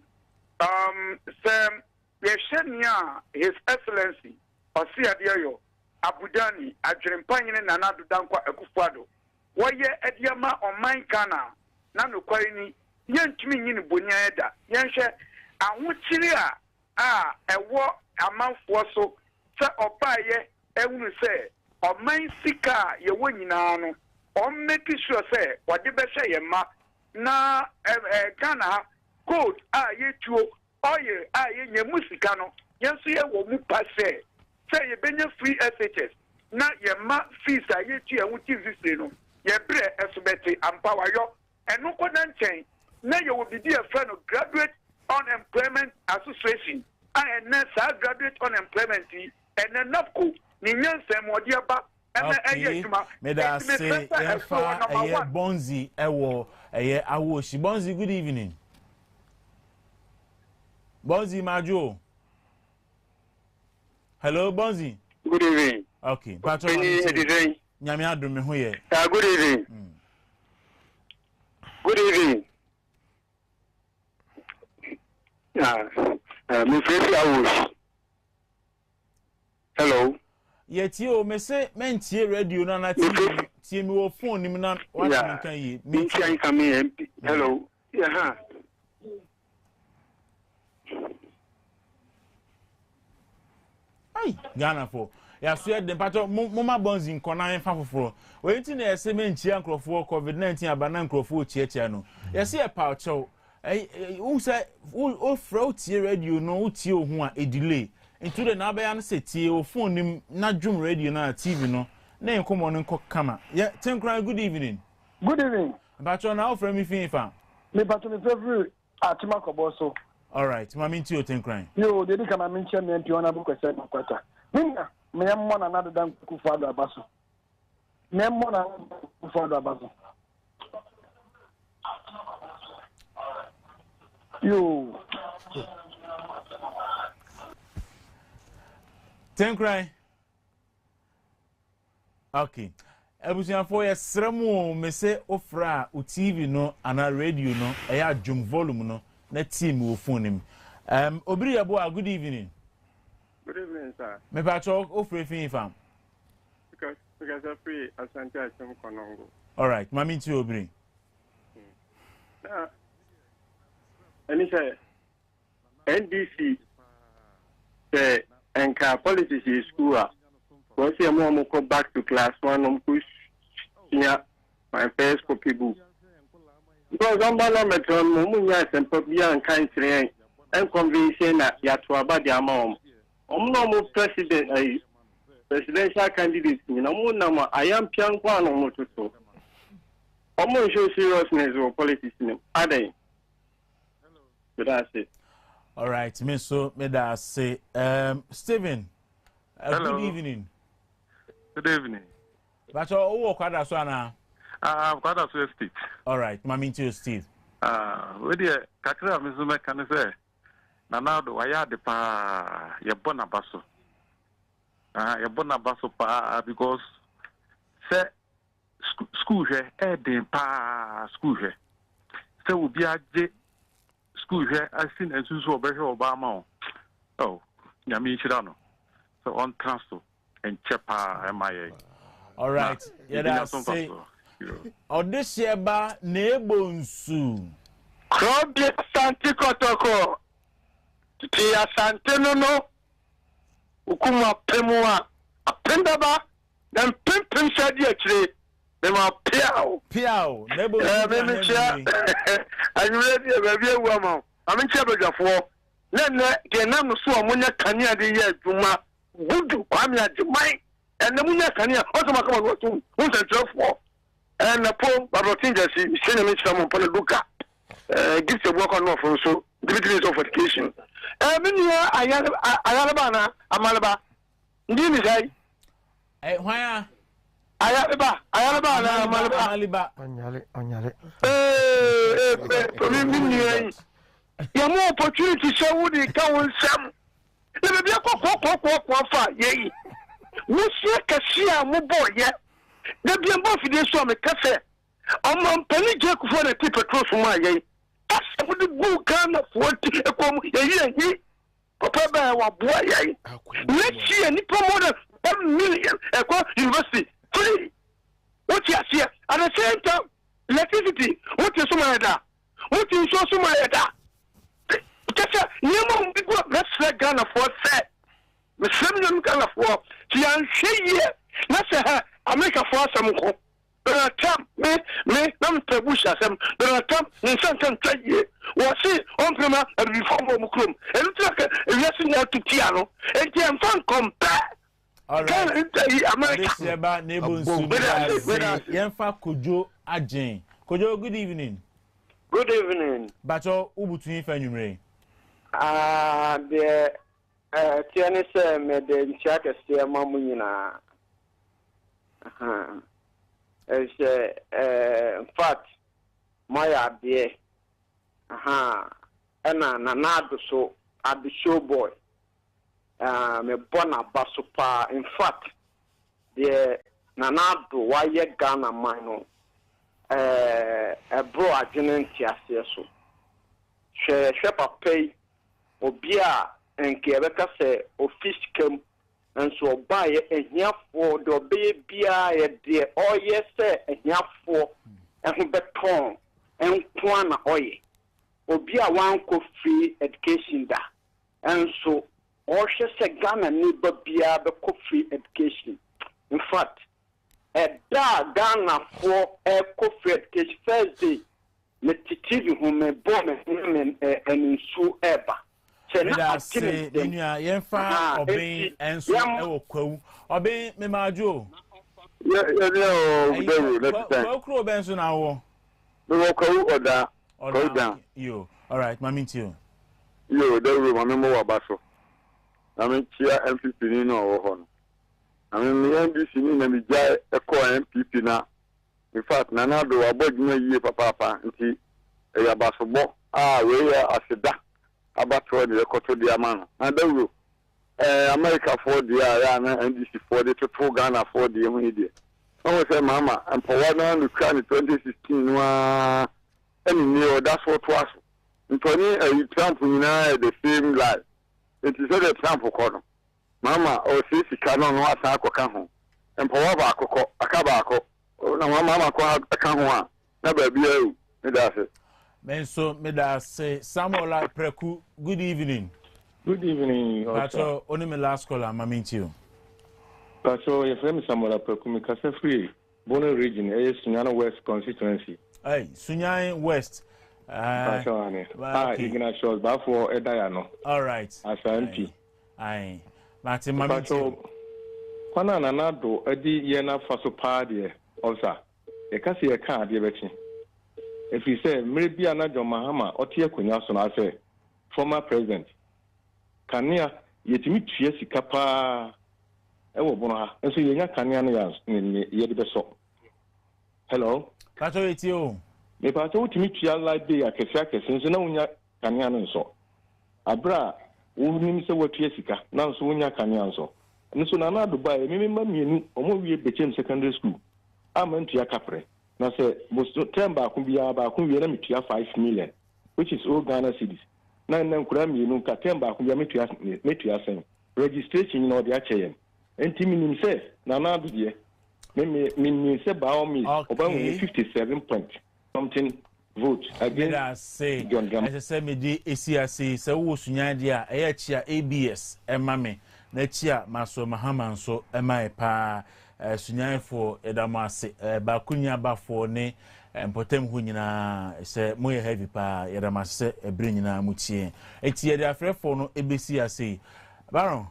Sam, Yeshenia, His Excellency, Osia Diayo, Abudani, Adrimpanian and Anadu Dankwa Ekufado. Waye Ediama or Mine Kana, Nano Kwaini, Yanchmin in Bunyada, Yansha, and Wuchiria, a war a month or so, Sir Opaye, Ewu say, or Mine Sika, Yawinano. Or make sure say what the best say ma na Ghana code ye tu oil ye musikano yes ye wo mu passe say ye benya free SHS na ye ma fees ye tu e wuti visa no ye bre esubeti empower yo eno ko dan chen na ye will be a friend of graduate unemployment association and na sa graduate unemployment and na NAFCO ni nyanse mo dia ba. Okay, Medo say Bonzi Ewo Awoshi. Bonzi, good evening. Bonzi Majo. Hello, Bonzi. Good evening. Okay, Patron. Nyami adu me hoye. Good evening. Good evening. Me friend Awoshi. Hello. Yet you me say mentie radio na tie me wo phone nim na what me kan yi me can come in. Hello. Yeah. Ai Ghana for ya so e dem pato mama bonzi nkona en fa foforo we nti na ese mentie ankrofo COVID-19 abana ankrofo chiachia no yesi e pa chow u say o fro tie radio no u tie ohu a delay into the nabayan city or phone him not Jum radio na TV no name come on and cook kama. Yeah, Tenkran, good evening. Good evening. But you're now from me fam. Me but me favorite Atimako Boso. All right, Mammy to Tenkran. You did come and mention me and you on a book or seven quarter. Minna, me am one another than Kufado Abaso. Me am one Kufado Abaso. You. Tenkran. Okay. Ebusian for ya sremu me se ofra o TV no ana radio no eya dwom volume no na team wo phone him. Obiri yabo good evening. Good evening, sir. Me pa talk ofra fin fam. Because I free Asante Asem Konongo. All right, mami ti obiri. And say NDC the Enka politics is school. Once you go back to class one, push my first copy book. Because I'm not a metron, and Popia and kind and convincing that Yatuaba the amount. I'm not president, presidential candidate. I am Pian Kwan on Mototo. I'm not sure seriousness or politics. Are they? That's it. All right, me so me da say Stephen. Good evening. Good evening. But who kwada so na? Kwada so Steve. All right, mami to Steve. We dey kakra me so me kan say na na do waya de pa ye bona baso. Ye bona baso pa because say school here den pa school here. Say obi aje school here I seen ensusu obehwe obama oh nyame chira no. So on transfer and chepa MIA. All right. Yeah, say. This year ba nebonsu. Krobi Santi Kotoko. Tia Santino no. Ukuma Pemua. Apendaba. Then Pim said actually. They were Piao. Nebonsu. I'm ready, baby, woman. I'm in charge of war. Then the name of Suamunia Kanya the year Juma. Budu Kwamia Jumai. And the Munya Kanya also come to who's a job for. And the poor Barotinja, send me some Panaduka. Gives a work on offer, so degrees of education. Ayalabana, Amalaba. Didn't say, why? Ayalaba, Amalaba. Onyale. You more opportunity, so would it count some? Let me be a quack, yea. Monsieur Cassia, my boy, yet. There be a both of this one, a cafe. I'm penny jack for the tip across my yea. That's what the book can afford to come ye. Papa, what boy, yea. Let's see any more than 1 million across university. Free. What you see at the same time, electricity. What is my da? What is so my da? You know, let's let Ghana for set. The same Ghana for. She and she, let's say, I make a for some. But I tell me, I'm the bush as them. But I tell me, sometimes try ye. Was it on Prima and reform of Mukum? And it's like a lesson to Tiano. And can fun compare. All right. This is about neighbors. Yenfa Kojo Ajin. Kojo, good evening. Good evening. But your Ubutu Fenumre. The Tiani say me the Chaka say Mamuna. In fact, my idea. And another so at the show boy. Me bona basupa. In fact, the Nanado why Ghana mino. A bro agent so. Shepa pay Obia and Quebec say office came and so buy a here for the baby a dear oh yes a here for and beton and Kwana oil. Obia one free education da and so all she said Ghana need Babia the free education. In fact, a Ghana for a free education Thursday. Me titiri hu me born and so ever. Meda say nua yenfa oben enso e wo kwawu oben me majo Kwaku oben so na wo me wo kwawu oda yo all right mami ntio yo Dawuro mami mo wa baso na me chia MPP ni no wo ho no na me NDC ni na me ja e ko MPP na. In fact, Nanado abodima ye papa nti ya basobo we ya aseda abatro de koto de amano na Dawuro America for the ya na NDC for the to Ghana for the hu ide no say mama and for one on the 2016 wa any new that's what was ntoni Trump na the same life it is the Trump kono mama o sisi kanon no asa akoka ho empowa ba akoko akaba akoko na mama ko aka ho a na ba bia u me da se menso me da se Samuel Preku good evening. Good evening. Pacho only me last call am mentio. Pacho your friend Samuel Preku me kase free Bono region Sunyana West constituency. Hey Sunyana West Pacho ane Ignatius ba for edaya no. All right. As MP. Aye. Martin Pacho kwana Nanado edi ye na faso pa de osa e kasi e kan de bechi if you say maybe anajo mahama otie akunya so na say former president kanea yetimi tua sika pa ewo bono ha enso yenya kanea no ya ye de beso hello pato etio me pato utimi tua live day akese enso na unya kanea no nso abra woni se watua sika na nso unya kanea nso nso na na Dubai me mienu omo wie Bechem secondary school amantua kapre na se bosto temba ko bia ba ko wie na metua 5 million which is all Ghana cedis na nkura mienu ka temba ko bia metua sen registration no de acheyen enti minim se na na do de me se ba o mi oba 57 point something vote again I say me di ACRC se wo sunya dia e chia ABS emame na chia maso mahama nso emai pa sunyan for edamase ba kunya ba for ne mpotem hu nyina se moye heavy pa edamase ebre nyina mutie etie dia frɛ for no ebesi ase baron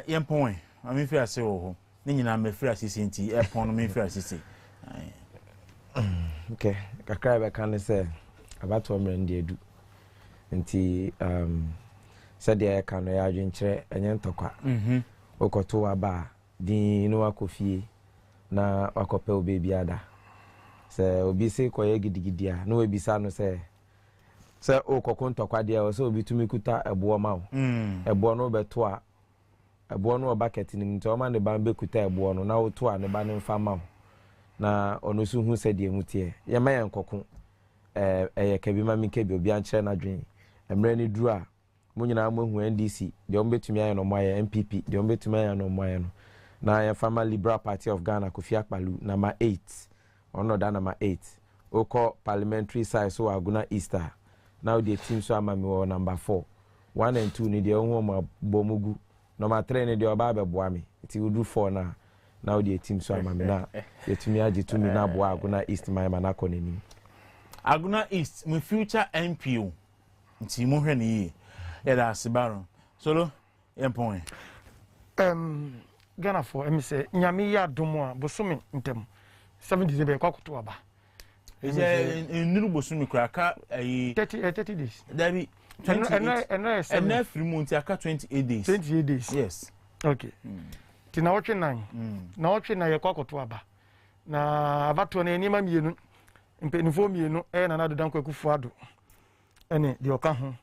yempon ami fi ase wo ho ne nyina me fi ase nti epon no me fi ase okay kakra be kan se abato mre ndi edu nti said ya kan ya adwenkyere enye ntokwa okoto aba din no akofie na akope obebi ada se obi se koye gidigidia na obi sa no se okoko ntokwa dia o se obi tumi kuta ebo ma o ebo no beto a ebo no bucket ni nti o ma ne ba bekuta ebo no na oto a ne ba ne mfa ma o na ono su hu se die mutie ye ma yan kokko eye kabi ma mi kebi obi ankyere na dwen emre ni duru a munyina amohu NDC de ombetumi aye no moye MPP de ombetumi aye no moye no na ya Family Liberal Party of Ghana Kofi Akpalu number 8 ono da number 8 oko parliamentary side so Aguna Easter now the team so amami wo number 4 1 and 2 ni de ohu ma bomugu number 3 ni de oba beboa me ti udu 4 na now the team so amami na yetumi age tumi na boa Aguna East my manako neni Aguna East my future MPO nti mo hwe ni yeah, Baron. Solo, point. Ghana for me say nyame ya domo bosome ntem 7 December Kwaku to aba. Is in new bosome kraka 30 days. Dabi 28 and every month aka 28 days. 28 days. Yes. Okay. Ti na watch 9. Na watch na ye Kwaku to aba. Na abato na enima mienu. Mpenifo mienu na na dodan Kwaku fuado. Ene di oka ho.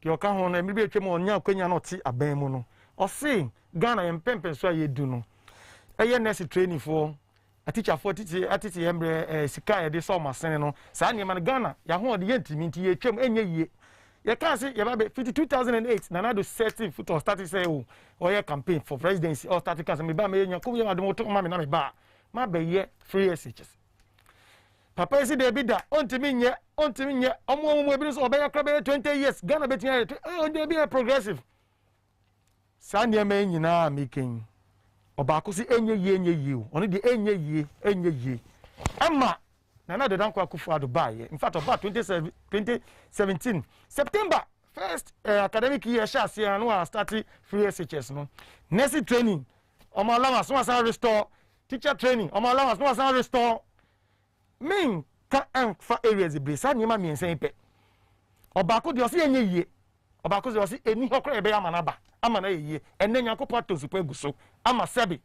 Yoka ho na mi be twem onya akwanya no ti aban mu no o se Ghana yempempe so ayedu no eye nurse training for a teacher for atiti embre sika ye de so masene no sa ne man Ghana ya ho de yentimi nti ye twem enye yie ye kan se ye ba be 2008 nanado 30 foot of start say o ye campaign for presidency or start kan se me ba me nya ko ye adom to ma me na me ba ma be ye free SHS papa isi de bida ontimi nye omo ebi so obeya krabe 20 years Ghana betia de be progressive sanya me nyina making obaako si enye yie oni de enye yie ama na de dan Kwaku ado baye in fact about 2017 September first academic year shasi anu start free SHS no next training omo allowance no san restore teacher training omo allowance no san restore min ka fa areas brisa nyema miensen pe obako de o se enye yie obako de o se eni hokra ebe amanaba amana yie enne nyankopɔ to super guso ama sebi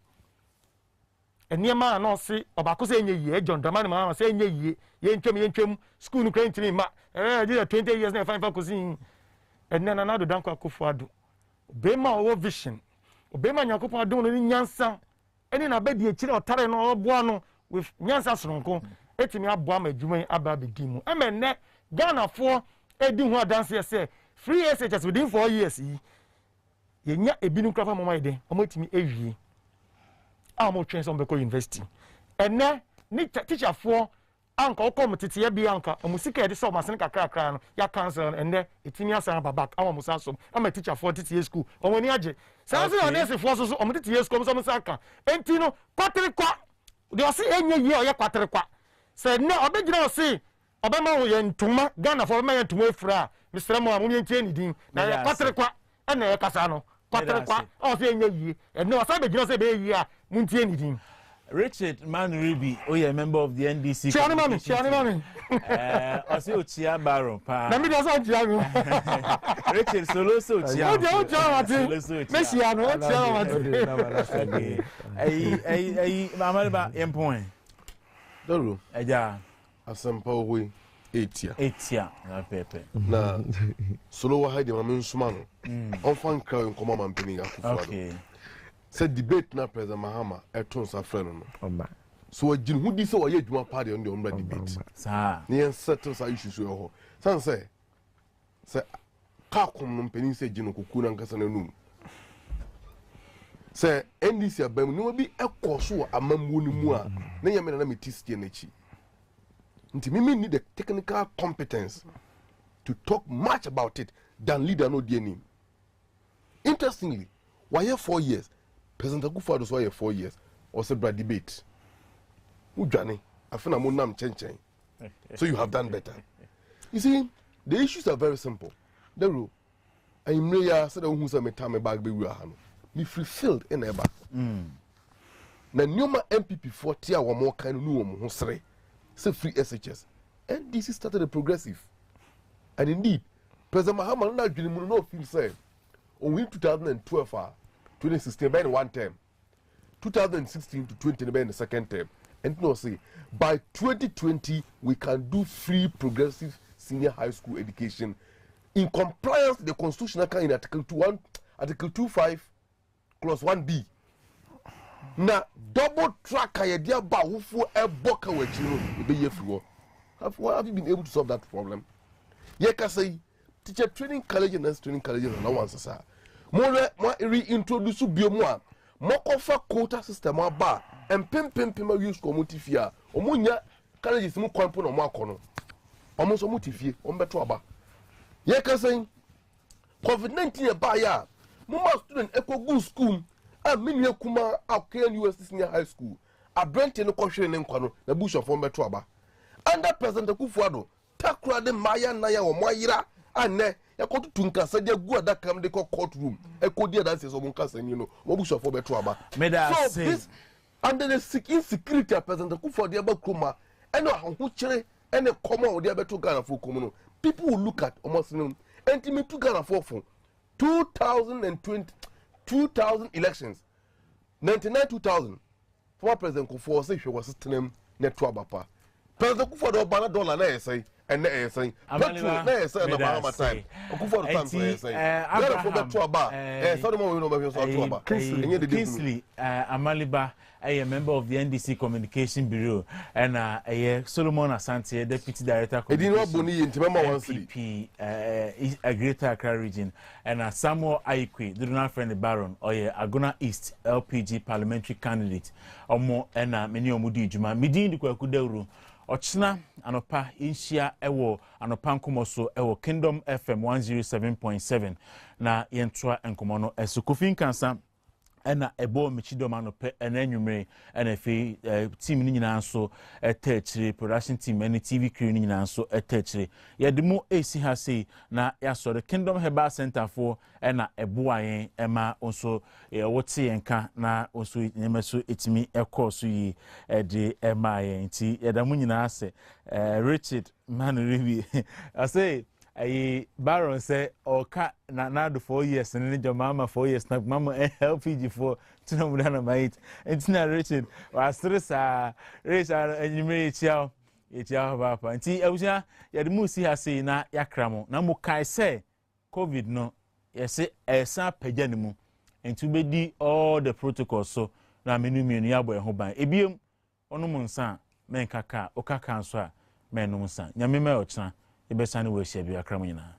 eniema na se obako se enye yie John Dramani ma se enye yie ye ntwem school no kran timi ma dey 20 years na fa kosi enne na do dan Kwaku ado obema o vision obema nyankopɔ adom no nyansa eni na bedi ekire otare no oboa no with nyansa soronko etimi aboa ma adwuma aba bedimu emenne Ghana for edi ho adanse say free SHS within 4 years yi yenya ebinu krafa mama ide omotimi ewie a mo twen so mbeko university enne ni teacher for anka okom tete bi anka omusika ede so masene kakra no ya cancel enne etimi asan babak awa musa so ama teacher for tete school omoni age sanse onese for so omtete school so musaka enti no kwatere kwa de o se enye ye o ye kwatere kwa se ne obegyina o se obema wo ye ntuma Ghana for obema ye ntuma efura Mr. Mo amu yentie ni din na ye kwatere kwa na ye kasa no kwatere kwa o se enye yie ene o sa begyina se be yie a muntie ni din Richard Manuribi, oh yeah, member of the NDC. Chiani. I say Ochia Baron. Na me doesn't Chiani. Richard Soloso Chia. Messiano, Mamma Empoint. Dawuro. Eja. Asempa we 8 year. Na pepe. Na solo wa haide mamen suma no. Onfan kra nkoma mampeni akufo. Okay. Say debate na President Mahama eton sa friend no. So agin hu di se wo ye adwuma party on the omra debate. Sa. Ne settle sa issues yo ho. San say ka kom no mpeni se agin koku na nkasa na num. Say NDC abam no bi ekoso amamwo ni mu a na yeme na metistie na chi. Nti me need the technical competence to talk much about it than leader no die name. Interestingly, why here 4 years? President Akufo-Addo so here 4 years or say bra debate. Ujane, afina mo nam chen. So you have done better. You see, the issues are very simple. Dawuro, ayimre ya say the who say me time bag be wi ha no. Me fulfilled in eba. Na nyoma MPP 40 a wo mo kan no wo ho sere. Say free SHS. NDC started a progressive. And indeed, President Mahama na dwene no feel say on 2012 2016 by one term, 2016 to 20 by the second term, and no say by 2020 we can do free progressive senior high school education in compliance with the constitutional in Article 21, Article 25, Clause 1B. Na double track idea ba wofo e boka wachiro e be yefuo. Have you been able to solve that problem? Ye ka say teacher training college and nurse training college na one sasa. Mo reintroduce biomu a mokofa quota system aba empempempem use community fia omunya colleges mu kwampo no mo akono omo so mutifie ombeto aba ye ka say COVID-19 aba ya mo ma student ekogu school a menu kuma akyan US senior high school a brent no kohwe ne nkwa no na bush of ombeto aba under President Akufo-Addo takura de maya na ya wo moyira anne yakotu tunkasa de gu adakam de courtroom ekodi adanse so munkasa ni no mo bush of ombeto aba so this under the insecurity of President Akufo-Addo aba kuma eno ho kire ene common odi abeto Ghana for komuno people will look at almost intimate to Ghana for 2000 elections 99-2000 former President Akufo say she was sitting network bapa President Akufo-Addo bana dollar na say and na say petrol na say na Bahama time Akufo-Addo time say Ghana for beto aba sorry mo we no be so aba Kingsley Amaliba a member of the NDC Communication Bureau and Solomon Asante deputy director NPP a Greater Accra region and Samuel Aikwe do not friend the Baron or Agona East LPG parliamentary candidate or more and many omudi juma midin di Kwaku Dawuro Ochina anopa inshia ewo anopa nkomoso ewo Kingdom FM 107.7 na yentoa enkomo no esukufin kansa ena ebo michido manope enanwumre ena fe team ni nyina so etachire production team ene TV crew ni nyina so etachire yedemu esi ha sei na yaso the Kingdom Herbal Center for ena ebo ayen ema onso wote yenka na onso nyemeso etimi ekoso yi de ema ayen ti yedamu nyina ase Richard Manuribi I say Baron say oka na do 4 years and your mama 4 years na mama LPG for tuna mudana mate entina Richard was stress Richard enyime echiao papa nti ewusia ya de mu si ha sei na yakramo na mu kai say COVID no yese esa pagya ne mu enti bedi all the protocols so na menu ya boy ho ban ebiem onu mu nsa men kaka okaka nso a men no nsa nyame me ochina ibesane we hia bi akramo nyina